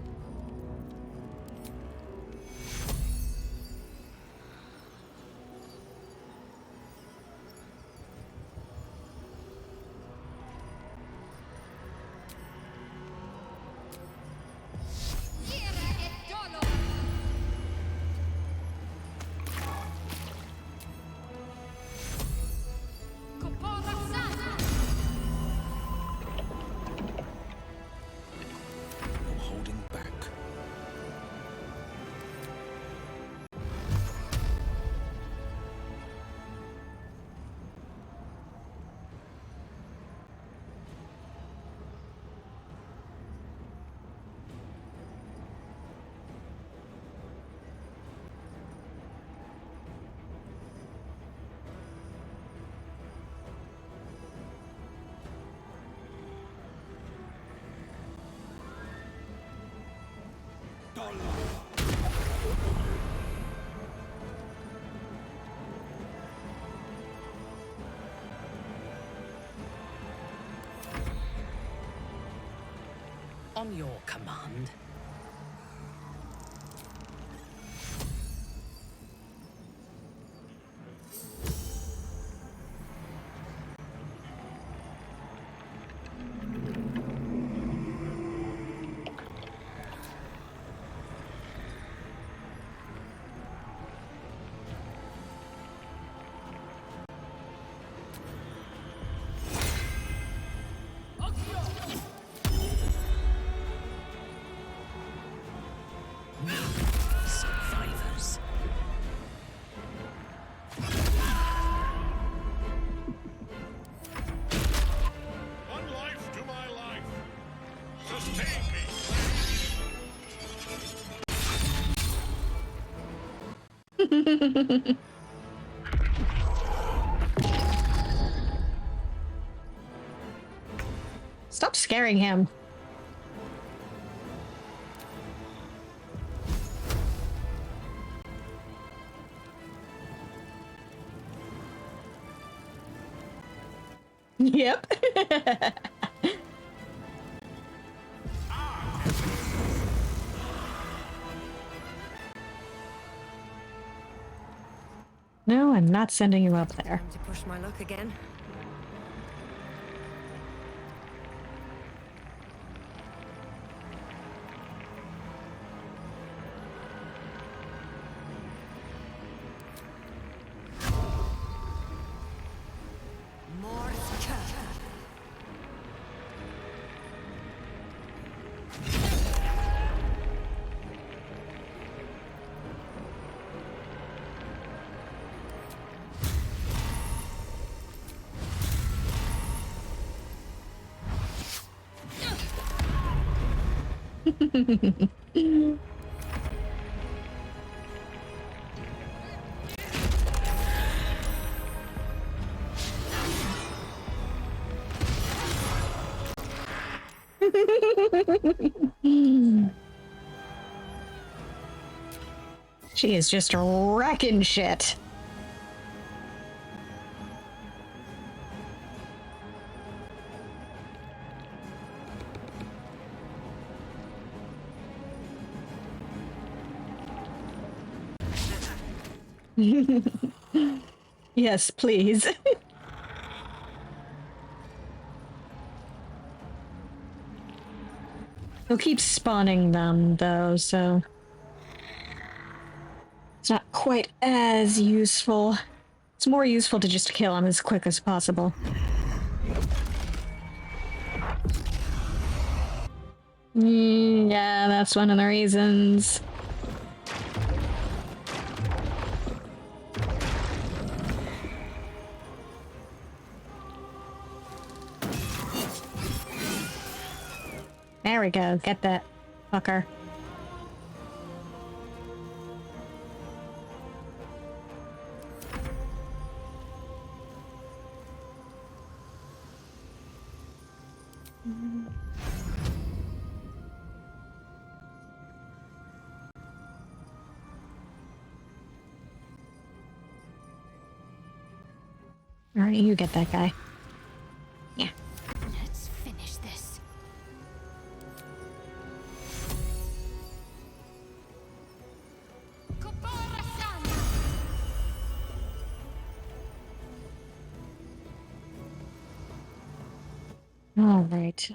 On your command. Survivors. One life to my life. Sustain me. Stop scaring him. Yep. No, I'm not sending you up there. Time to push my luck again. She is just wrecking shit. Yes, please. He'll keep spawning them, though, so it's not quite as useful. It's more useful to just kill him as quick as possible. Yeah, that's one of the reasons. There we go. Get that fucker. All right, you get that guy. Yeah. Let's finish this. All right.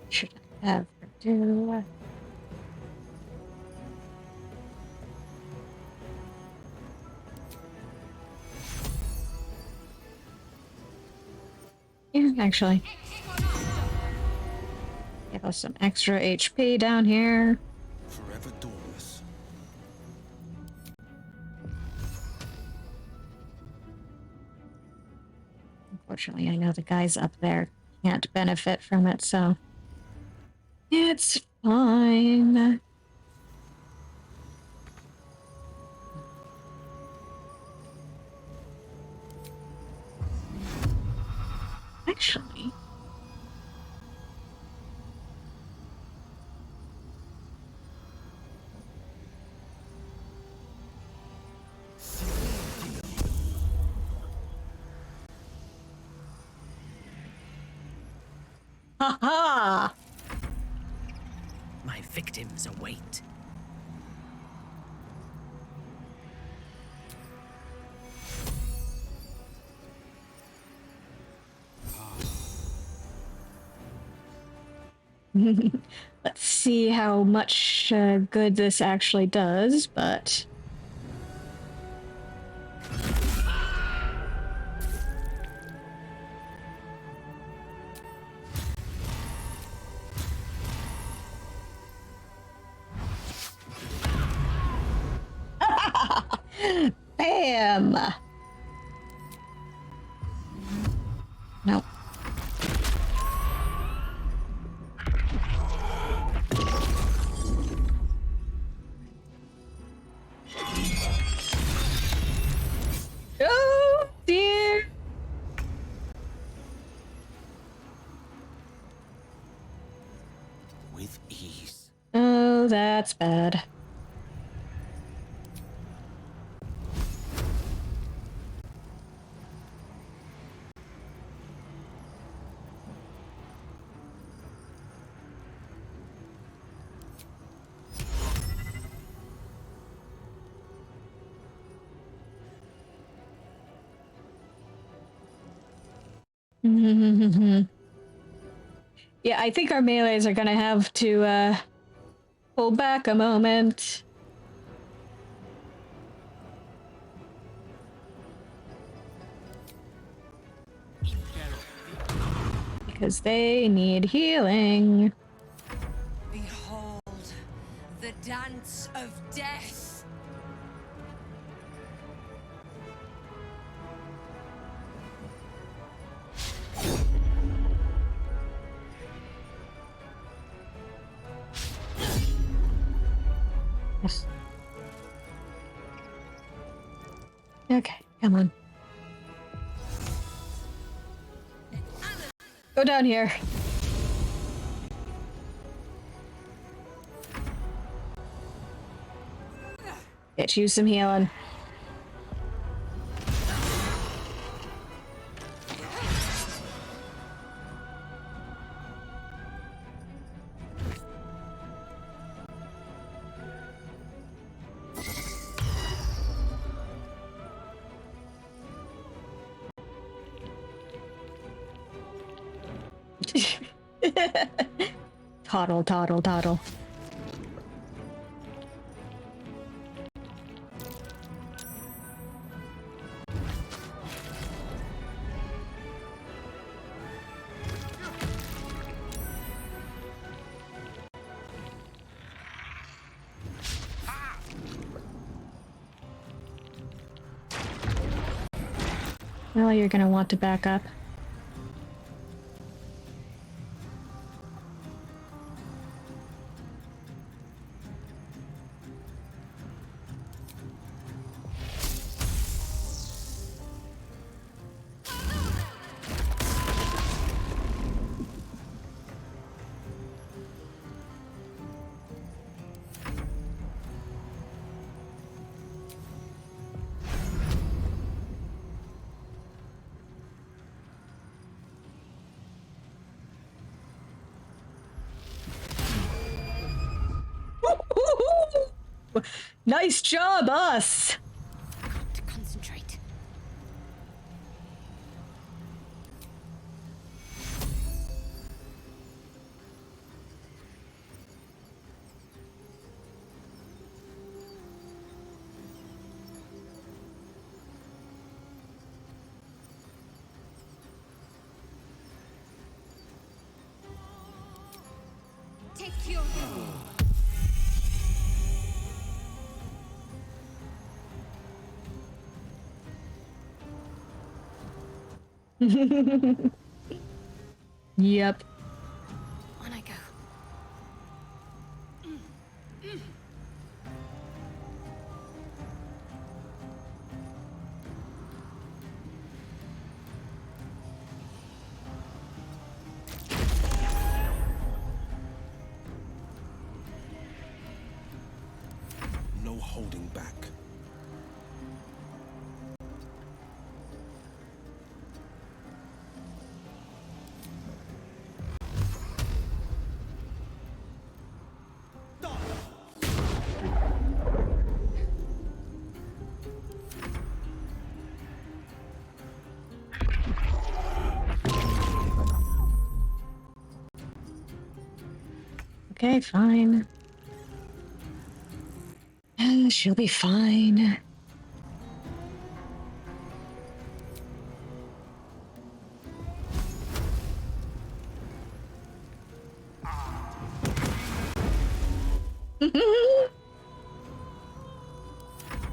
Should I have her do? Yeah, actually. Give us some extra HP down here. Forever doorless. Unfortunately, I know the guys up there can't benefit from it, so it's fine. Actually, haha! victims await. Let's see how much good this actually does, but... Bam! Nope. Oh dear! With ease. Oh, that's bad. Yeah, I think our melees are gonna have to pull back a moment. Because they need healing. Behold, the dance of death. Yes. Okay, come on. Go down here. Get you some healing. Toddle, toddle, toddle. Well, you're gonna want to back up. Nice job, us! Got to concentrate. Take your Yep. On I go. No holding back. Okay, fine. She'll be fine.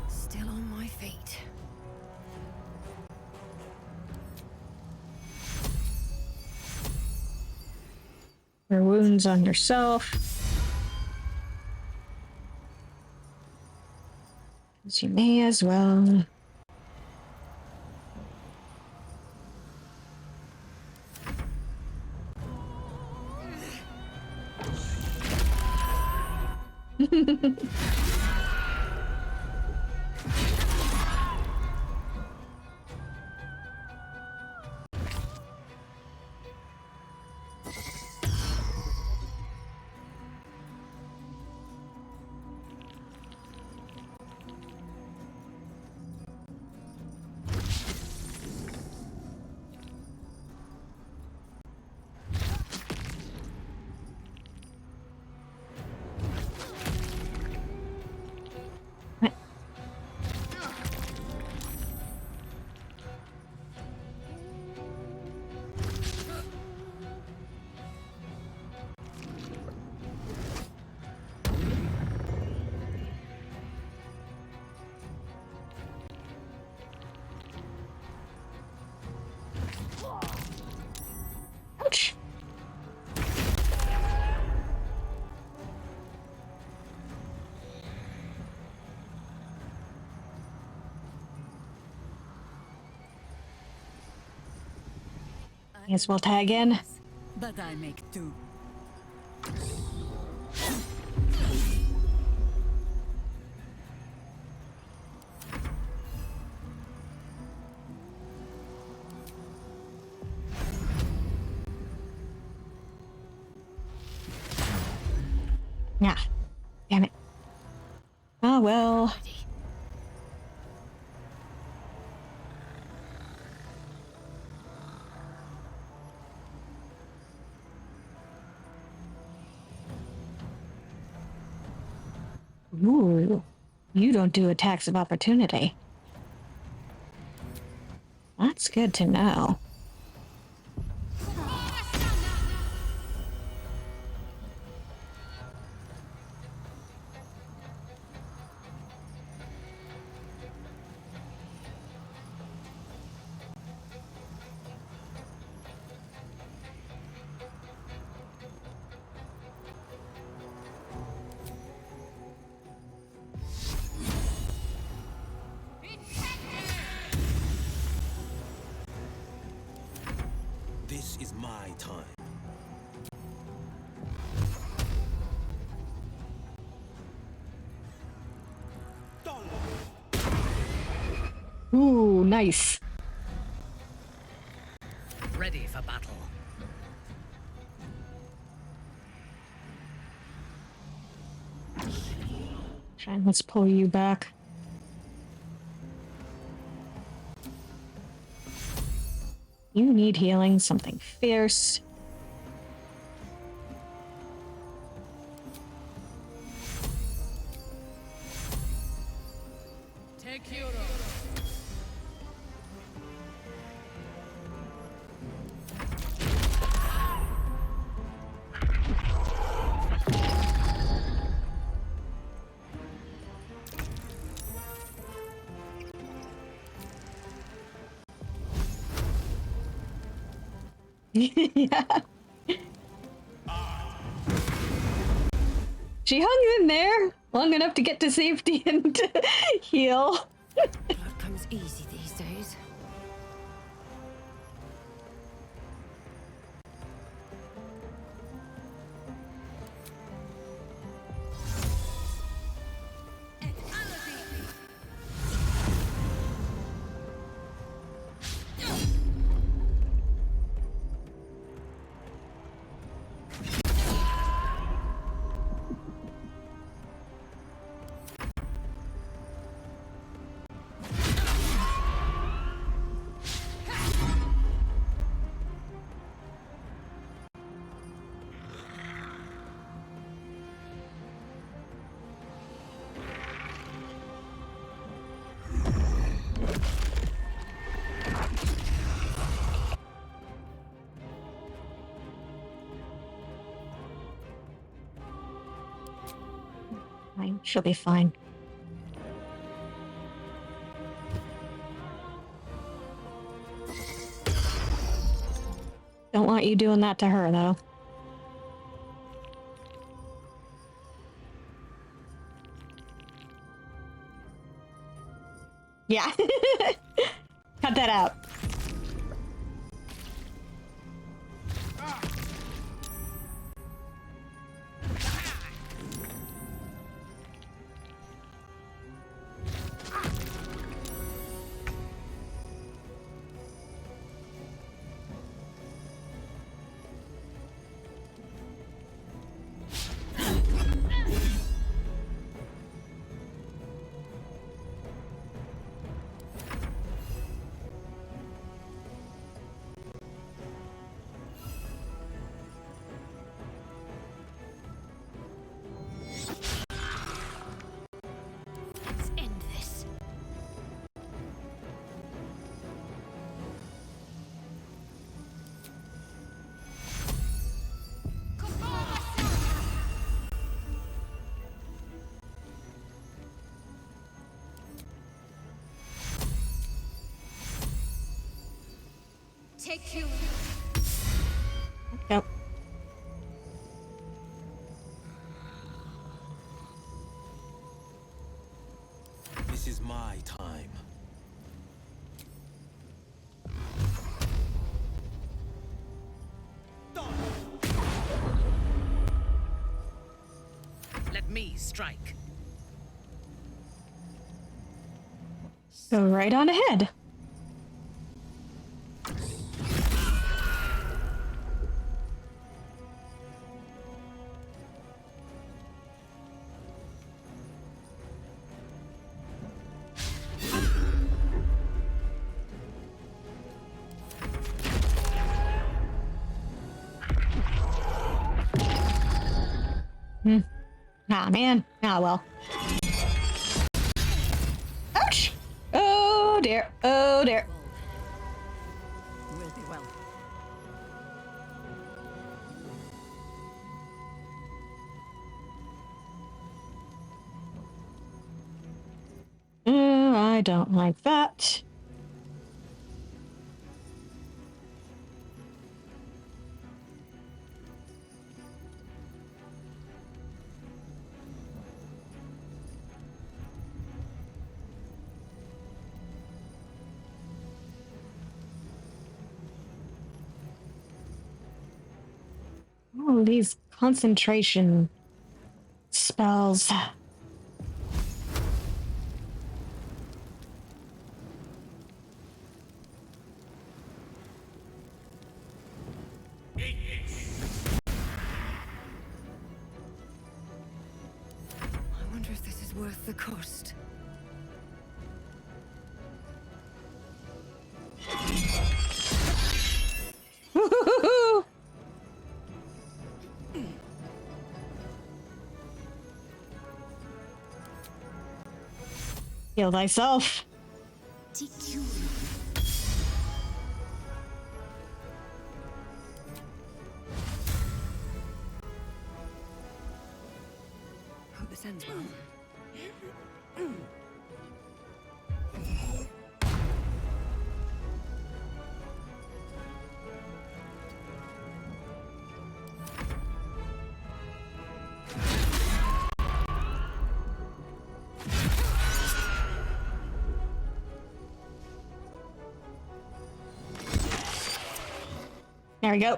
Still on my feet. Your wounds on yourself. 'Cause you may as well. Ouch. May as well tag in. But I make do. Yeah. Damn it. Oh well. Ooh. You don't do attacks of opportunity. That's good to know. This is my time. Ooh, nice. Ready for battle. Try, let's pull you back. You need healing, something fierce. Take hero. Yeah. She hung in there long enough to get to safety and to heal. Blood comes easy these days. Fine. She'll be fine. Don't want you doing that to her, though. Yeah. Cut that out. Let's end this. Take you. Yep. This is my time. Let me strike. Go right on ahead. Ah, man. Ah, well. Ouch! Oh, dear. Oh, dear. Will be well. I don't like that. All these concentration spells. I wonder if this is worth the cost. Heal thyself. Hope this ends well. There we go.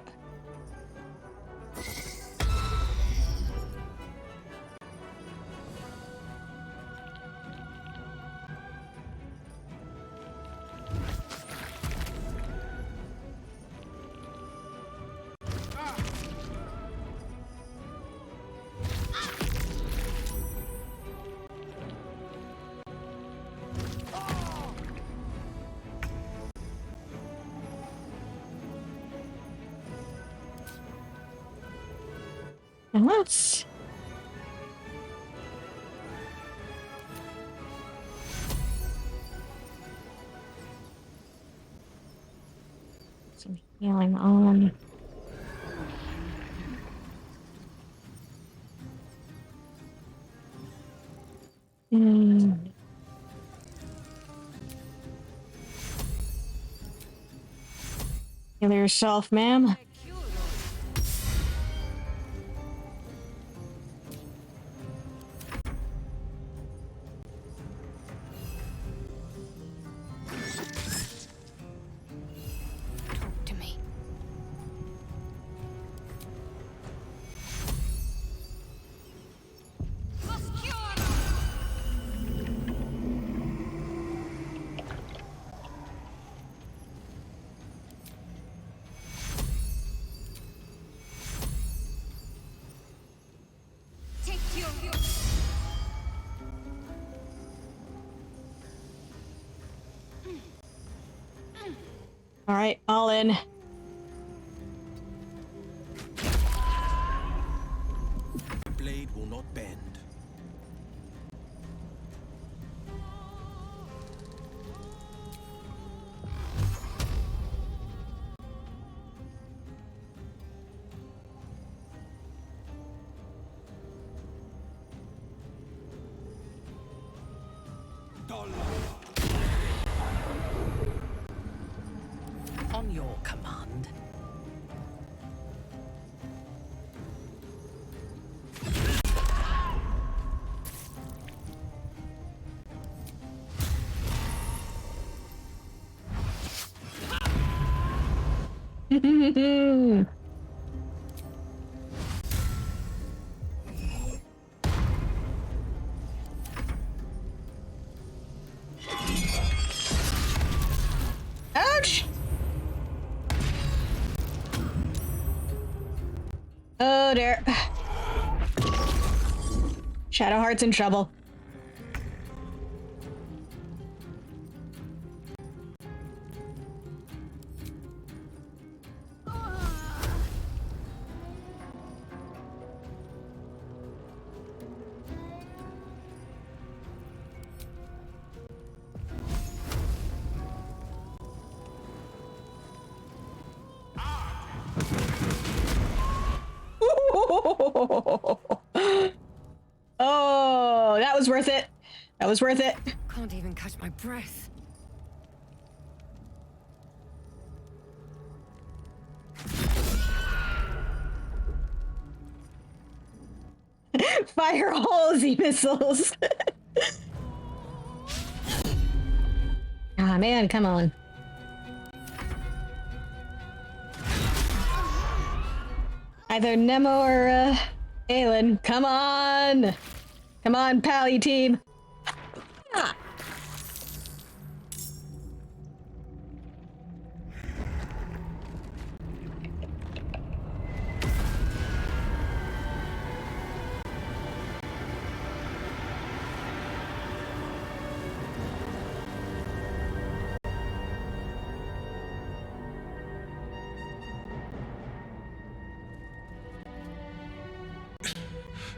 And let's some healing on. Heal yourself, ma'am. Talk to me. All right, all in. The blade will not bend. On your command. Ouch! Oh dear. Shadowheart's in trouble. Oh, that was worth it. That was worth it. Can't even catch my breath. Fire hallsy missiles. Ah, man, come on. Either Nemo or Aelin. Come on! Come on, Pally team! Ah.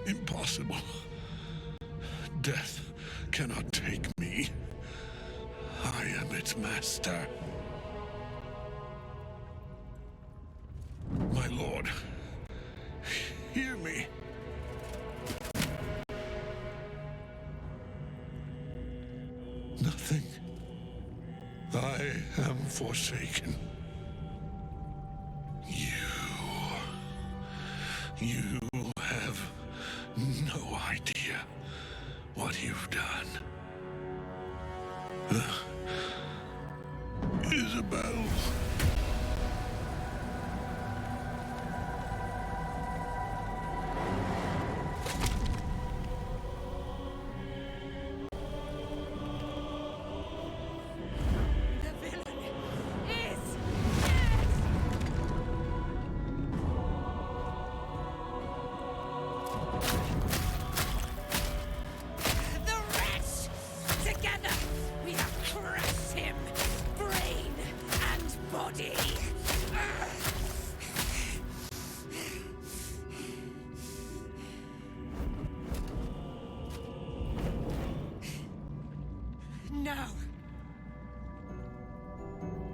Impossible. Death cannot take me. I am its master. My lord, hear me. Nothing. I am forsaken. You have no idea what you've done. Isabel.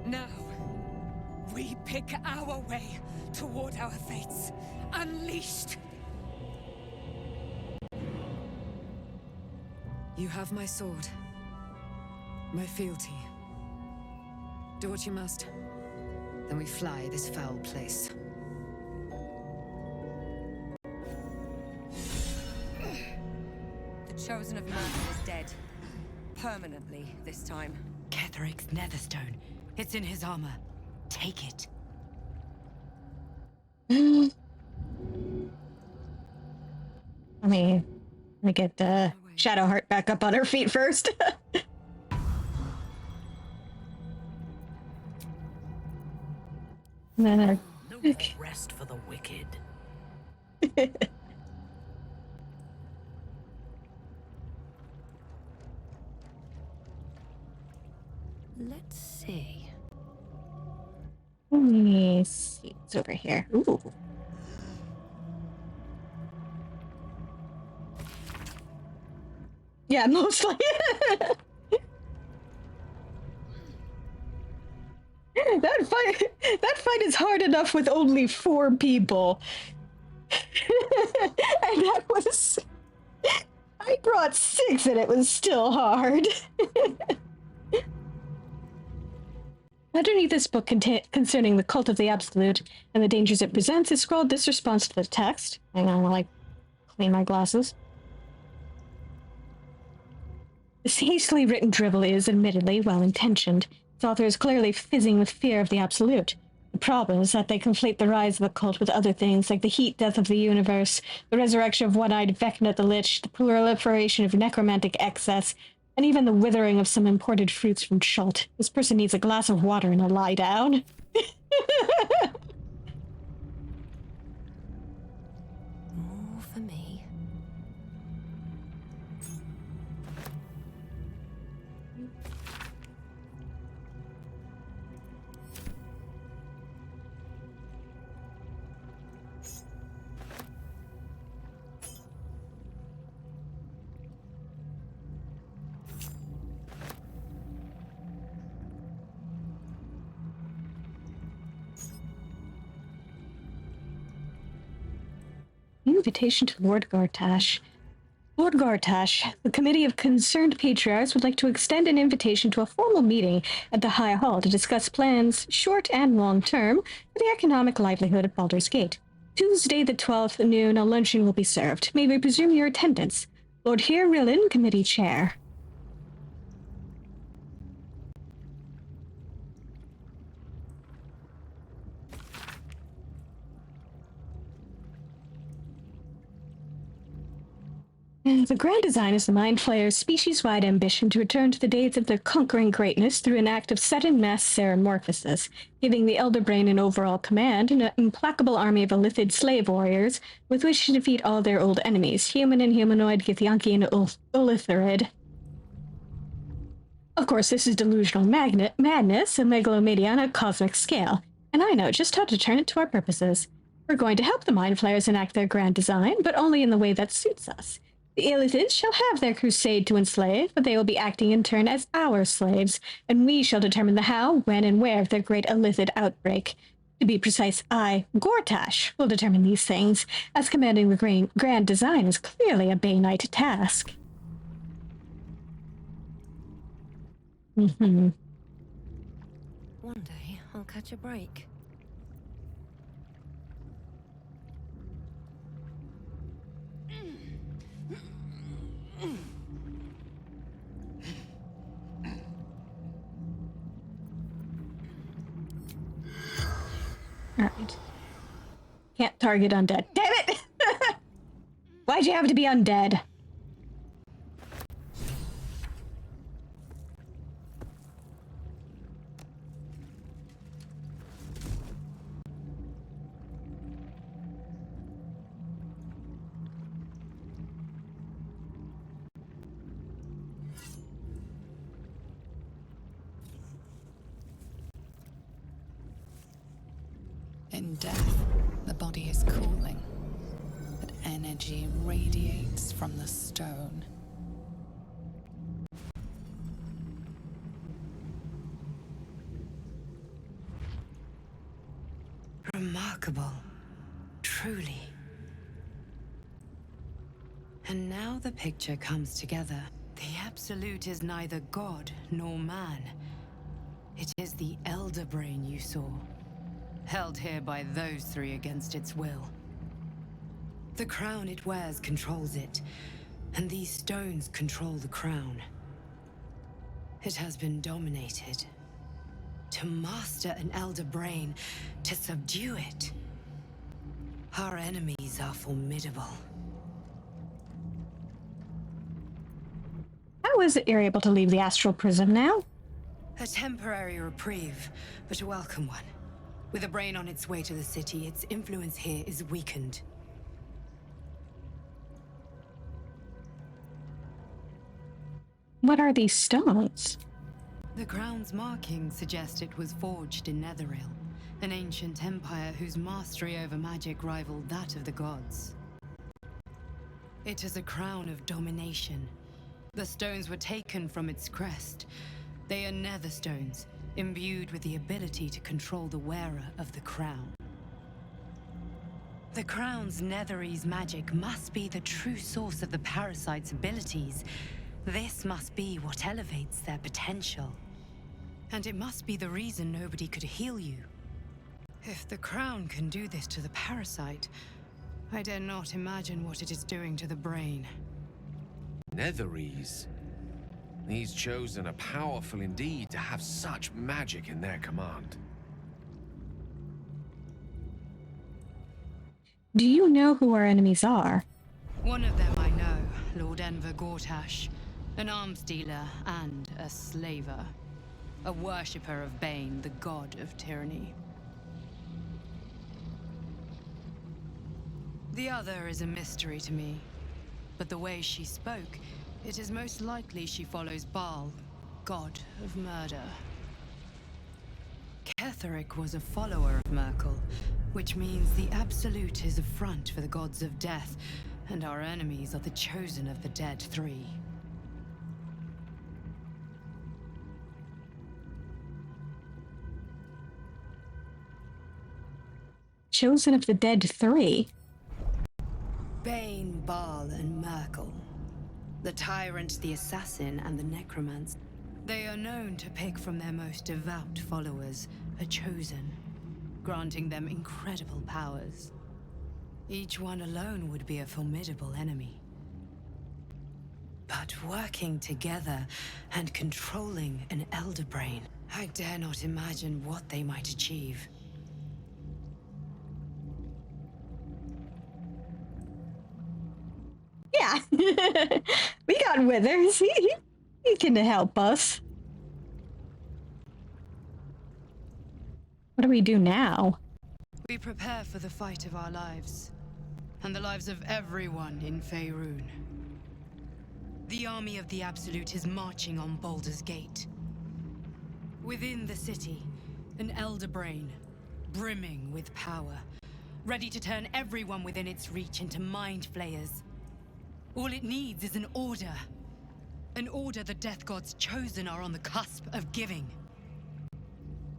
Now, we pick our way toward our fates. Unleashed! You have my sword. My fealty. Do what you must. Then we fly this foul place. The Chosen of Murder is dead. Permanently, this time. Ketheric's Netherstone. It's in his armor. Take it. Let me get Shadowheart back up on her feet first. And then No more rest for the wicked. Let's see. Let me see. It's over here. Ooh. Yeah, mostly. That fight is hard enough with only 4 people. And that was... I brought 6 and it was still hard. Underneath this book concerning the cult of the Absolute and the dangers it presents is scrawled this response to the text. Hang on while I clean my glasses. This hastily written dribble is, admittedly, well-intentioned. Its author is clearly fizzing with fear of the Absolute. The problem is that they conflate the rise of the cult with other things, like the heat death of the universe, the resurrection of one-eyed Vecna the Lich, the proliferation of necromantic excess, and even the withering of some imported fruits from Schult. This person needs a glass of water and a lie down. More for me. Invitation to Lord Gartash. Lord Gartash, the Committee of Concerned Patriarchs would like to extend an invitation to a formal meeting at the High Hall to discuss plans, short and long term, for the economic livelihood of Baldur's Gate. Tuesday the 12th at noon, a luncheon will be served. May we presume your attendance? Lord Rillen, Committee Chair. The grand design is the Mind Flayer's species-wide ambition to return to the days of their conquering greatness through an act of sudden mass seromorphosis, giving the Elder Brain an overall command and an implacable army of Illithid slave warriors with which to defeat all their old enemies, human and humanoid, Githyanki and Illithirid. Of course, this is delusional madness, a megalomania on a cosmic scale, and I know just how to turn it to our purposes. We're going to help the Mind Flayers enact their grand design, but only in the way that suits us. The Illithids shall have their crusade to enslave, but they will be acting in turn as our slaves, and we shall determine the how, when, and where of their great Illithid outbreak. To be precise, I, Gortash, will determine these things, as commanding the grand design is clearly a Bainite task. One day, I'll catch a break. Alright. Can't target undead. Damn it! Why'd you have to be undead? In death, the body is cooling, but energy radiates from the stone. Remarkable. Truly. And now the picture comes together. The Absolute is neither god nor man. It is the Elder Brain you saw. held here by those three against its will. The crown it wears controls it, and these stones control the crown. It has been dominated. To master an elder brain, to subdue it. Our enemies are formidable. How is it you're able to leave the astral prism now? A temporary reprieve, but a welcome one. With a brain on its way to the city, its influence here is weakened. What are these stones? The crown's markings suggest it was forged in Netheril, an ancient empire whose mastery over magic rivaled that of the gods. It is a crown of domination. The stones were taken from its crest. They are nether stones, imbued with the ability to control the wearer of the crown. The crown's Netherese magic must be the true source of the parasite's abilities. This must be what elevates their potential. And it must be the reason nobody could heal you. If the crown can do this to the parasite, I dare not imagine what it is doing to the brain. Netherese. These Chosen are powerful indeed to have such magic in their command. Do you know who our enemies are? One of them I know, Lord Enver Gortash, an arms dealer and a slaver. A worshipper of Bane, the god of tyranny. The other is a mystery to me, but the way she spoke, it is most likely she follows Baal, god of murder. Ketheric was a follower of Merkel, which means the Absolute is a front for the gods of death, and our enemies are the chosen of the Dead Three. Chosen of the Dead Three? Bane, Baal, and Merkel. The tyrant, the assassin, and the necromancer. They are known to pick from their most devout followers a chosen, granting them incredible powers. Each one alone would be a formidable enemy. But working together and controlling an elder brain, I dare not imagine what they might achieve. Yeah. We got Withers. He can help us. What do we do now? We prepare for the fight of our lives, and the lives of everyone in Faerun. The army of the Absolute is marching on Baldur's Gate. Within the city, an elder brain, brimming with power, ready to turn everyone within its reach into mind flayers. All it needs is an order. An order the Death God's chosen are on the cusp of giving.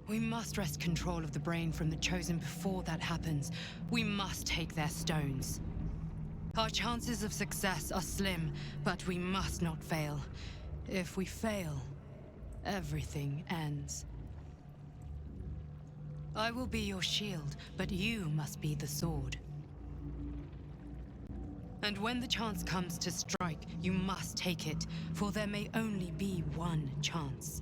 We must wrest control of the brain from the chosen before that happens. We must take their stones. Our chances of success are slim, but we must not fail. If we fail, everything ends. I will be your shield, but you must be the sword. And when the chance comes to strike, you must take it, for there may only be one chance.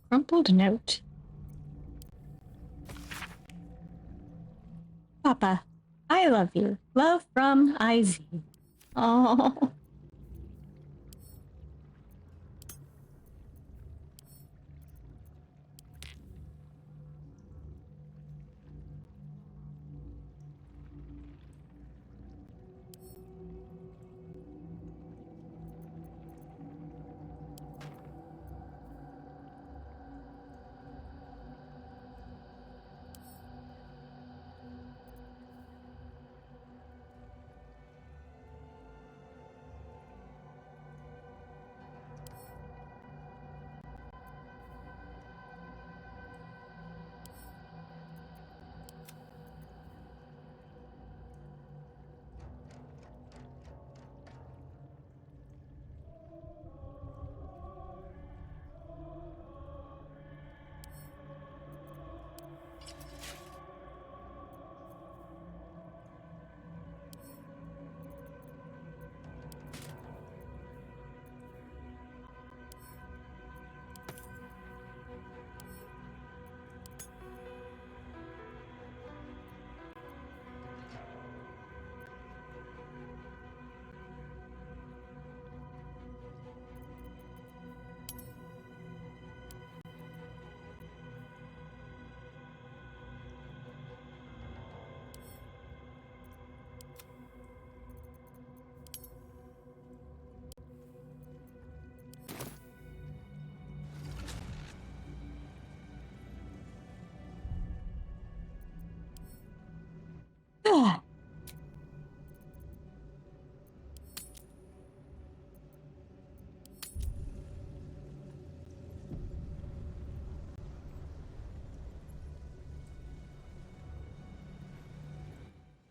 Crumpled note. Papa, I love you. Love from IZ. Oh.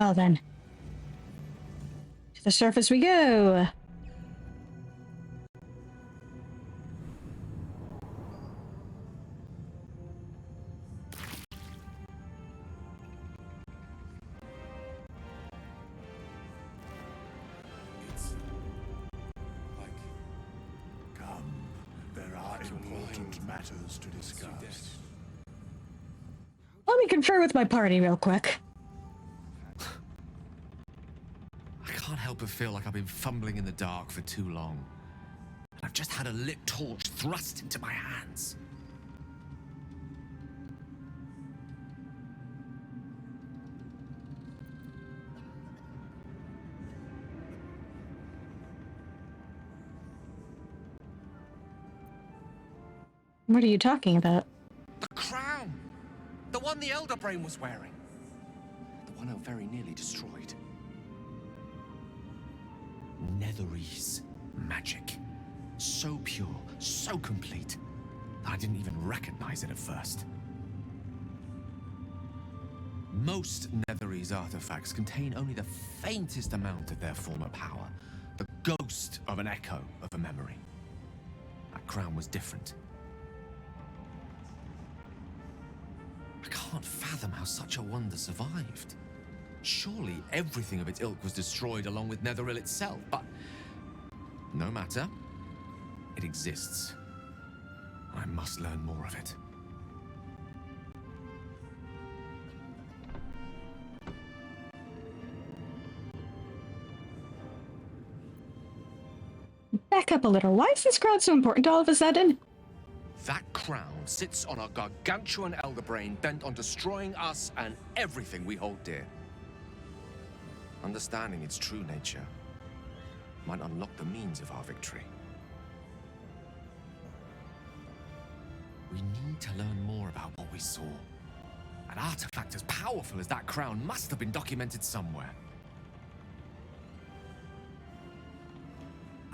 Well then. To the surface we go. Come, there are important matters to discuss. Let me confer with my party real quick. I can't help but feel like I've been fumbling in the dark for too long. And I've just had a lit torch thrust into my hands. What are you talking about? The crown! The one the Elder Brain was wearing. The one I very nearly destroyed. Netherese magic. So pure, so complete, that I didn't even recognize it at first. Most Netherese artifacts contain only the faintest amount of their former power. The ghost of an echo of a memory. That crown was different. I can't fathom how such a wonder survived. Surely everything of its ilk was destroyed along with Netheril itself, but no matter. It exists. I must learn more of it. Back up a little. Why is this crowd so important all of a sudden? That crown sits on a gargantuan elder brain bent on destroying us and everything we hold dear. Understanding its true nature might unlock the means of our victory. We need to learn more about what we saw. An artifact as powerful as that crown must have been documented somewhere.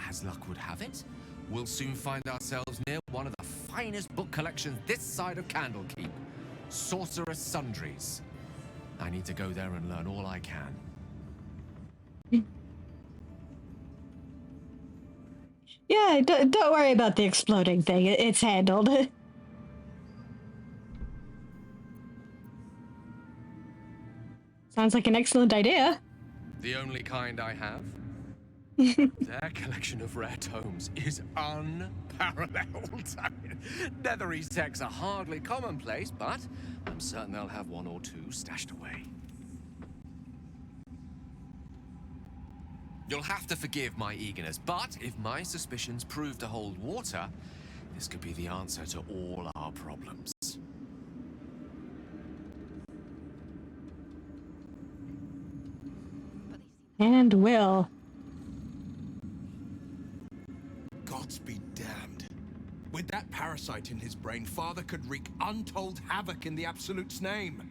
As luck would have it, we'll soon find ourselves near one of the finest book collections this side of Candlekeep. Sorcerous Sundries. I need to go there and learn all I can. Yeah, don't worry about the exploding thing. It's handled. Sounds like an excellent idea. The only kind I have. Their collection of rare tomes is unparalleled. I mean, Netherese texts are hardly commonplace, but I'm certain they'll have one or two stashed away. You'll have to forgive my eagerness, but if my suspicions prove to hold water, this could be the answer to all our problems. And will. Gods be damned. With that parasite in his brain, Father could wreak untold havoc in the Absolute's name.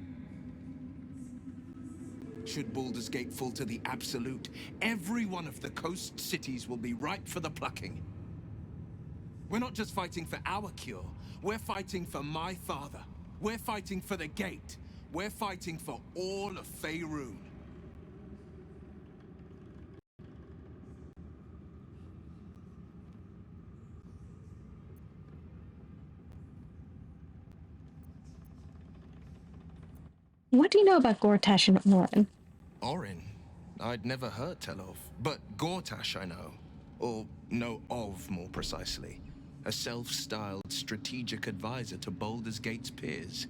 Should Baldur's Gate fall to the Absolute, every one of the coast cities will be ripe for the plucking. We're not just fighting for our cure, we're fighting for my father. We're fighting for the Gate. We're fighting for all of Faerun. What do you know about Gortash and Orin? Orin? I'd never heard tell of. But Gortash I know. Or know of, more precisely. A self-styled strategic advisor to Baldur's Gate's peers.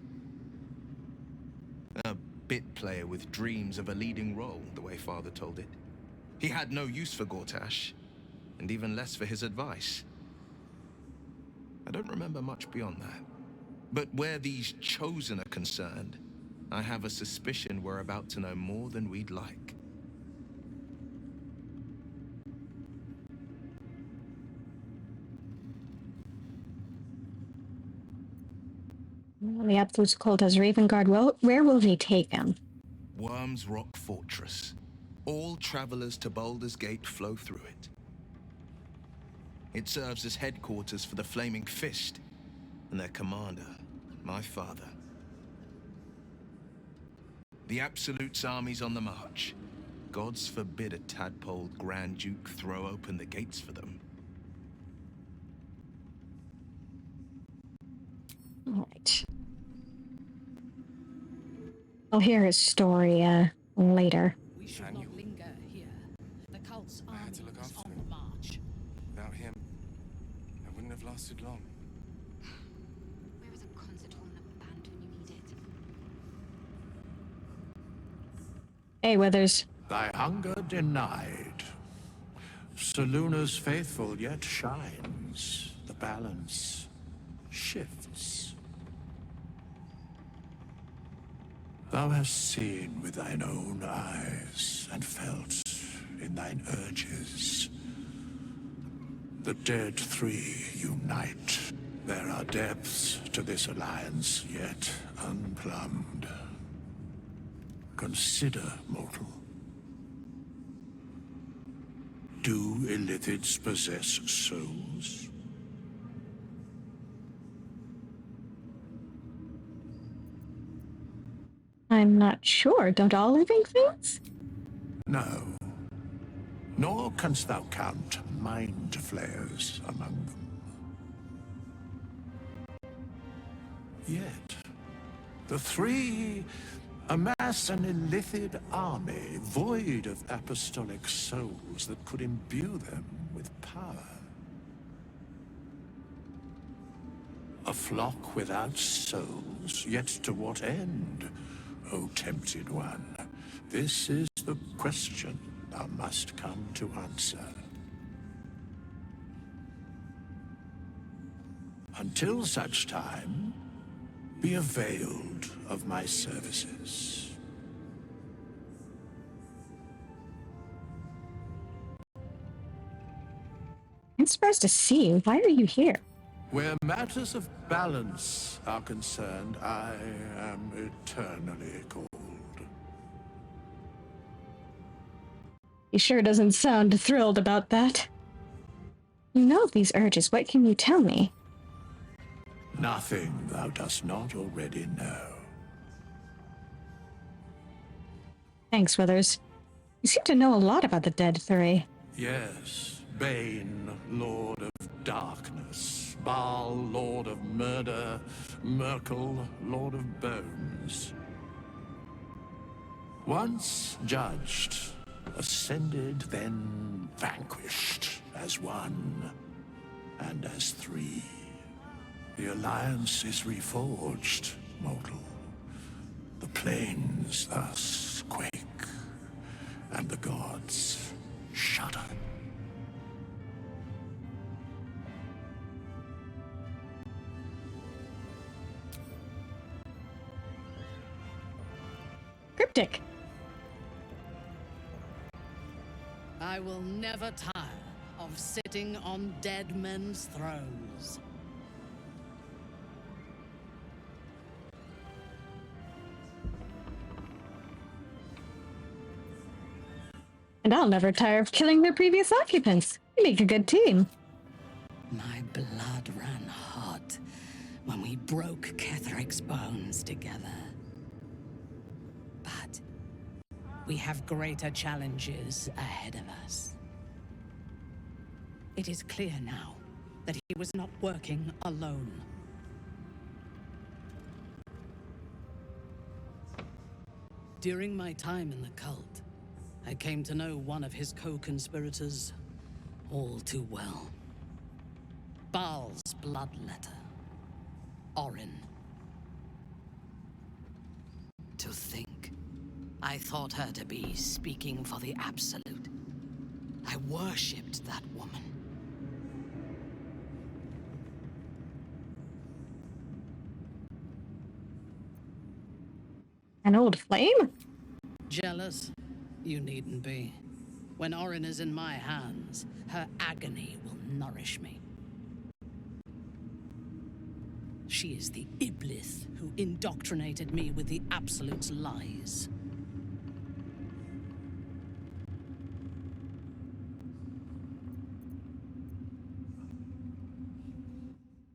A bit player with dreams of a leading role, the way Father told it. He had no use for Gortash, and even less for his advice. I don't remember much beyond that. But where these Chosen are concerned, I have a suspicion we're about to know more than we'd like. Well, the Absolute's cult has Ravengard. Well, where will they take him? Worm's Rock Fortress. All travelers to Baldur's Gate flow through it. It serves as headquarters for the Flaming Fist, and their commander, my father. The Absolute's army's on the march. Gods forbid a tadpole Grand Duke throw open the gates for them. All right. I'll hear his story later. We should not linger here. The cult's army to look is after on him. the march. Without him, I wouldn't have lasted long. Where is a concert hall and a band when you need it? Hey, Withers. Thy hunger denied. Seluna's faithful yet shines. The balance shifts. Thou hast seen with thine own eyes and felt in thine urges. The dead three unite. There are depths to this alliance yet unplumbed. Consider, mortal. Do illithids possess souls? I'm not sure. Don't all living things? No. Nor canst thou count mind flayers among them. Yet, the three amass an illithid army void of apostolic souls that could imbue them with power. A flock without souls, yet to what end, O tempted one? This is the question thou must come to answer. Until such time, be availed of my services. I'm surprised to see you. Why are you here? Where matters of balance are concerned, I am eternally cold. He sure doesn't sound thrilled about that. You know these urges. What can you tell me? Nothing thou dost not already know. Thanks, Withers. You seem to know a lot about the dead three. Yes, Bane, Lord of Darkness, Baal, Lord of Murder, Merkel, Lord of Bones. Once judged, ascended, then vanquished as one and as three. The alliance is reforged, mortal. The plains thus quake, and the gods shudder. Cryptic. I will never tire of sitting on dead men's thrones. And I'll never tire of killing their previous occupants. We make a good team. My blood ran hot when we broke Ketheric's bones together. But we have greater challenges ahead of us. It is clear now that he was not working alone. During my time in the cult, I came to know one of his co-conspirators all too well. Baal's bloodletter, Orin. To think, I thought her to be speaking for the Absolute. I worshipped that woman. An old flame? Jealous? You needn't be. When Orin is in my hands, her agony will nourish me. She is the Iblis who indoctrinated me with the Absolute's lies.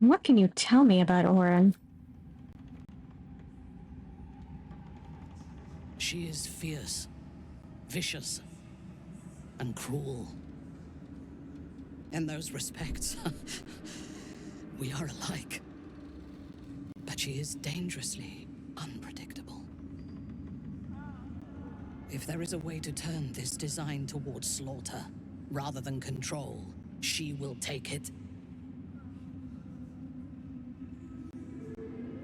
What can you tell me about Orin? She fierce, vicious, and cruel. In those respects, we are alike. But she is dangerously unpredictable. If there is a way to turn this design towards slaughter, rather than control, she will take it.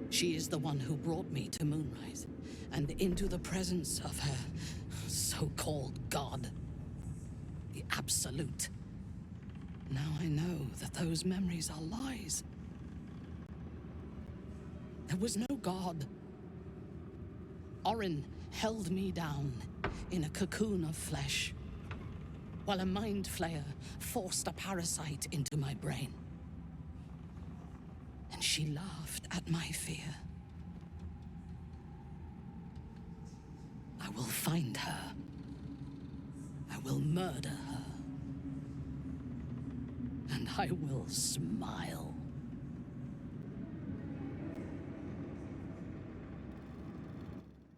She is the one who brought me to Moonrise, and into the presence of her so-called god. The Absolute. Now I know that those memories are lies. There was no god. Orin held me down in a cocoon of flesh, while a mind flayer forced a parasite into my brain. And she laughed at my fear. I will find her. I will murder her. And I will smile.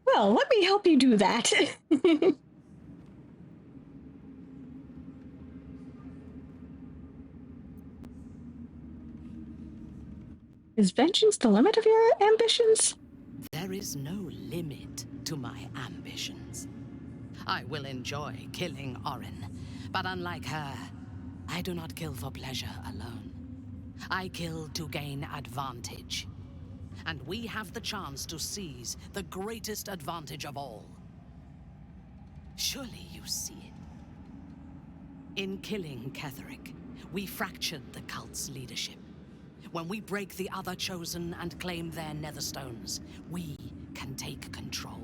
Well, let me help you do that. Is vengeance the limit of your ambitions? There is no limit to my ambitions. I will enjoy killing Orin, but unlike her, I do not kill for pleasure alone. I kill to gain advantage. And we have the chance to seize the greatest advantage of all. Surely you see it. In killing Ketheric, we fractured the cult's leadership. When we break the other Chosen and claim their netherstones, we can take control.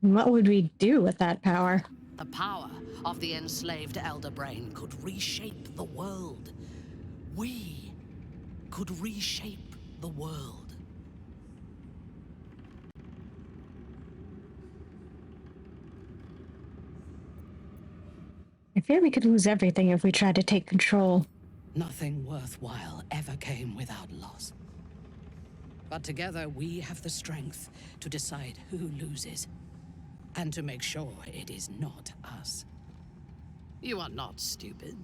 What would we do with that power? The power of the enslaved Elder Brain could reshape the world. We could reshape the world. I fear we could lose everything if we tried to take control. Nothing worthwhile ever came without loss. But together we have the strength to decide who loses, and to make sure it is not us. You are not stupid.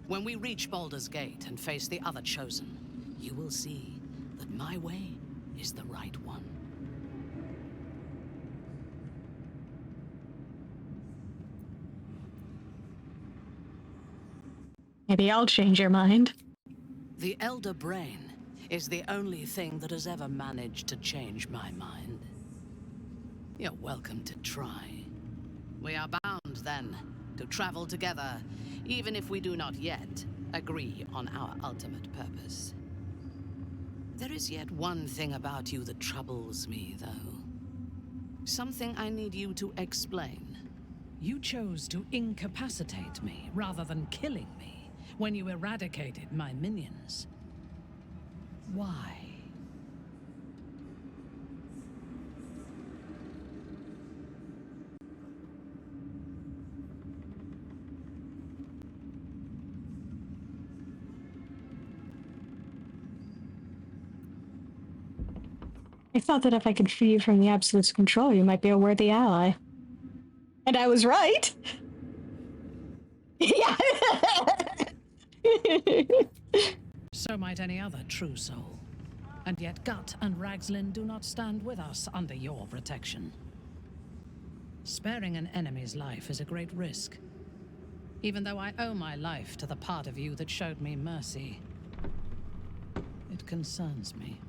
When we reach Baldur's Gate and face the other Chosen, you will see that my way is the right one. Maybe I'll change your mind. The Elder Brain is the only thing that has ever managed to change my mind. You're welcome to try. We are bound, then, to travel together, even if we do not yet agree on our ultimate purpose. There is yet one thing about you that troubles me, though. Something I need you to explain. You chose to incapacitate me rather than killing me when you eradicated my minions. Why? I thought that if I could free you from the Absolute's control, you might be a worthy ally. And I was right! Yeah! So might any other true soul. And yet Gut and Ragslin do not stand with us under your protection. Sparing an enemy's life is a great risk. Even though I owe my life to the part of you that showed me mercy, it concerns me.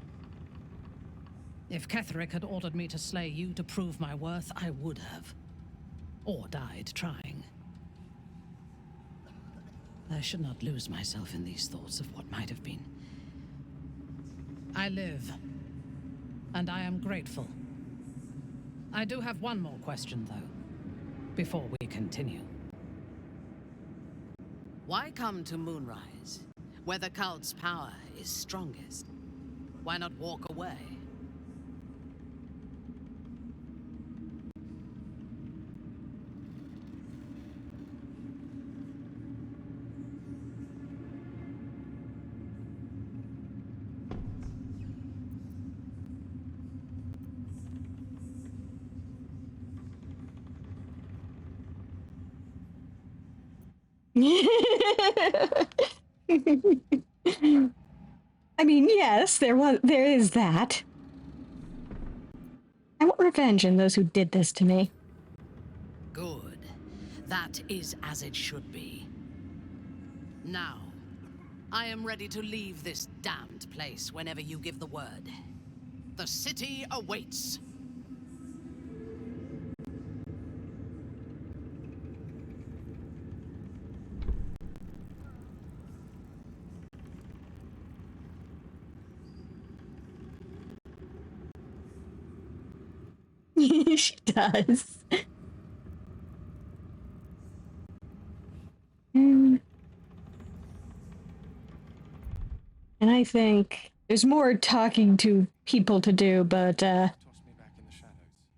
If Ketheric had ordered me to slay you to prove my worth, I would have. Or died trying. I should not lose myself in these thoughts of what might have been. I live, and I am grateful. I do have one more question, though, before we continue. Why come to Moonrise, where the cult's power is strongest? Why not walk away? I mean, yes, there is that. I want revenge on those who did this to me. Good. That is as it should be. Now, I am ready to leave this damned place whenever you give the word. The city awaits. She does. And I think there's more talking to people to do, but I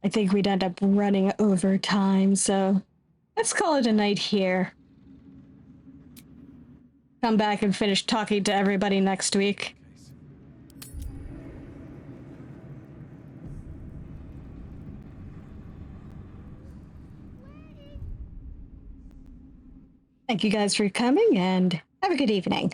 think we'd end up running over time, so let's call it a night here. Come back and finish talking to everybody next week. Thank you guys for coming, and have a good evening.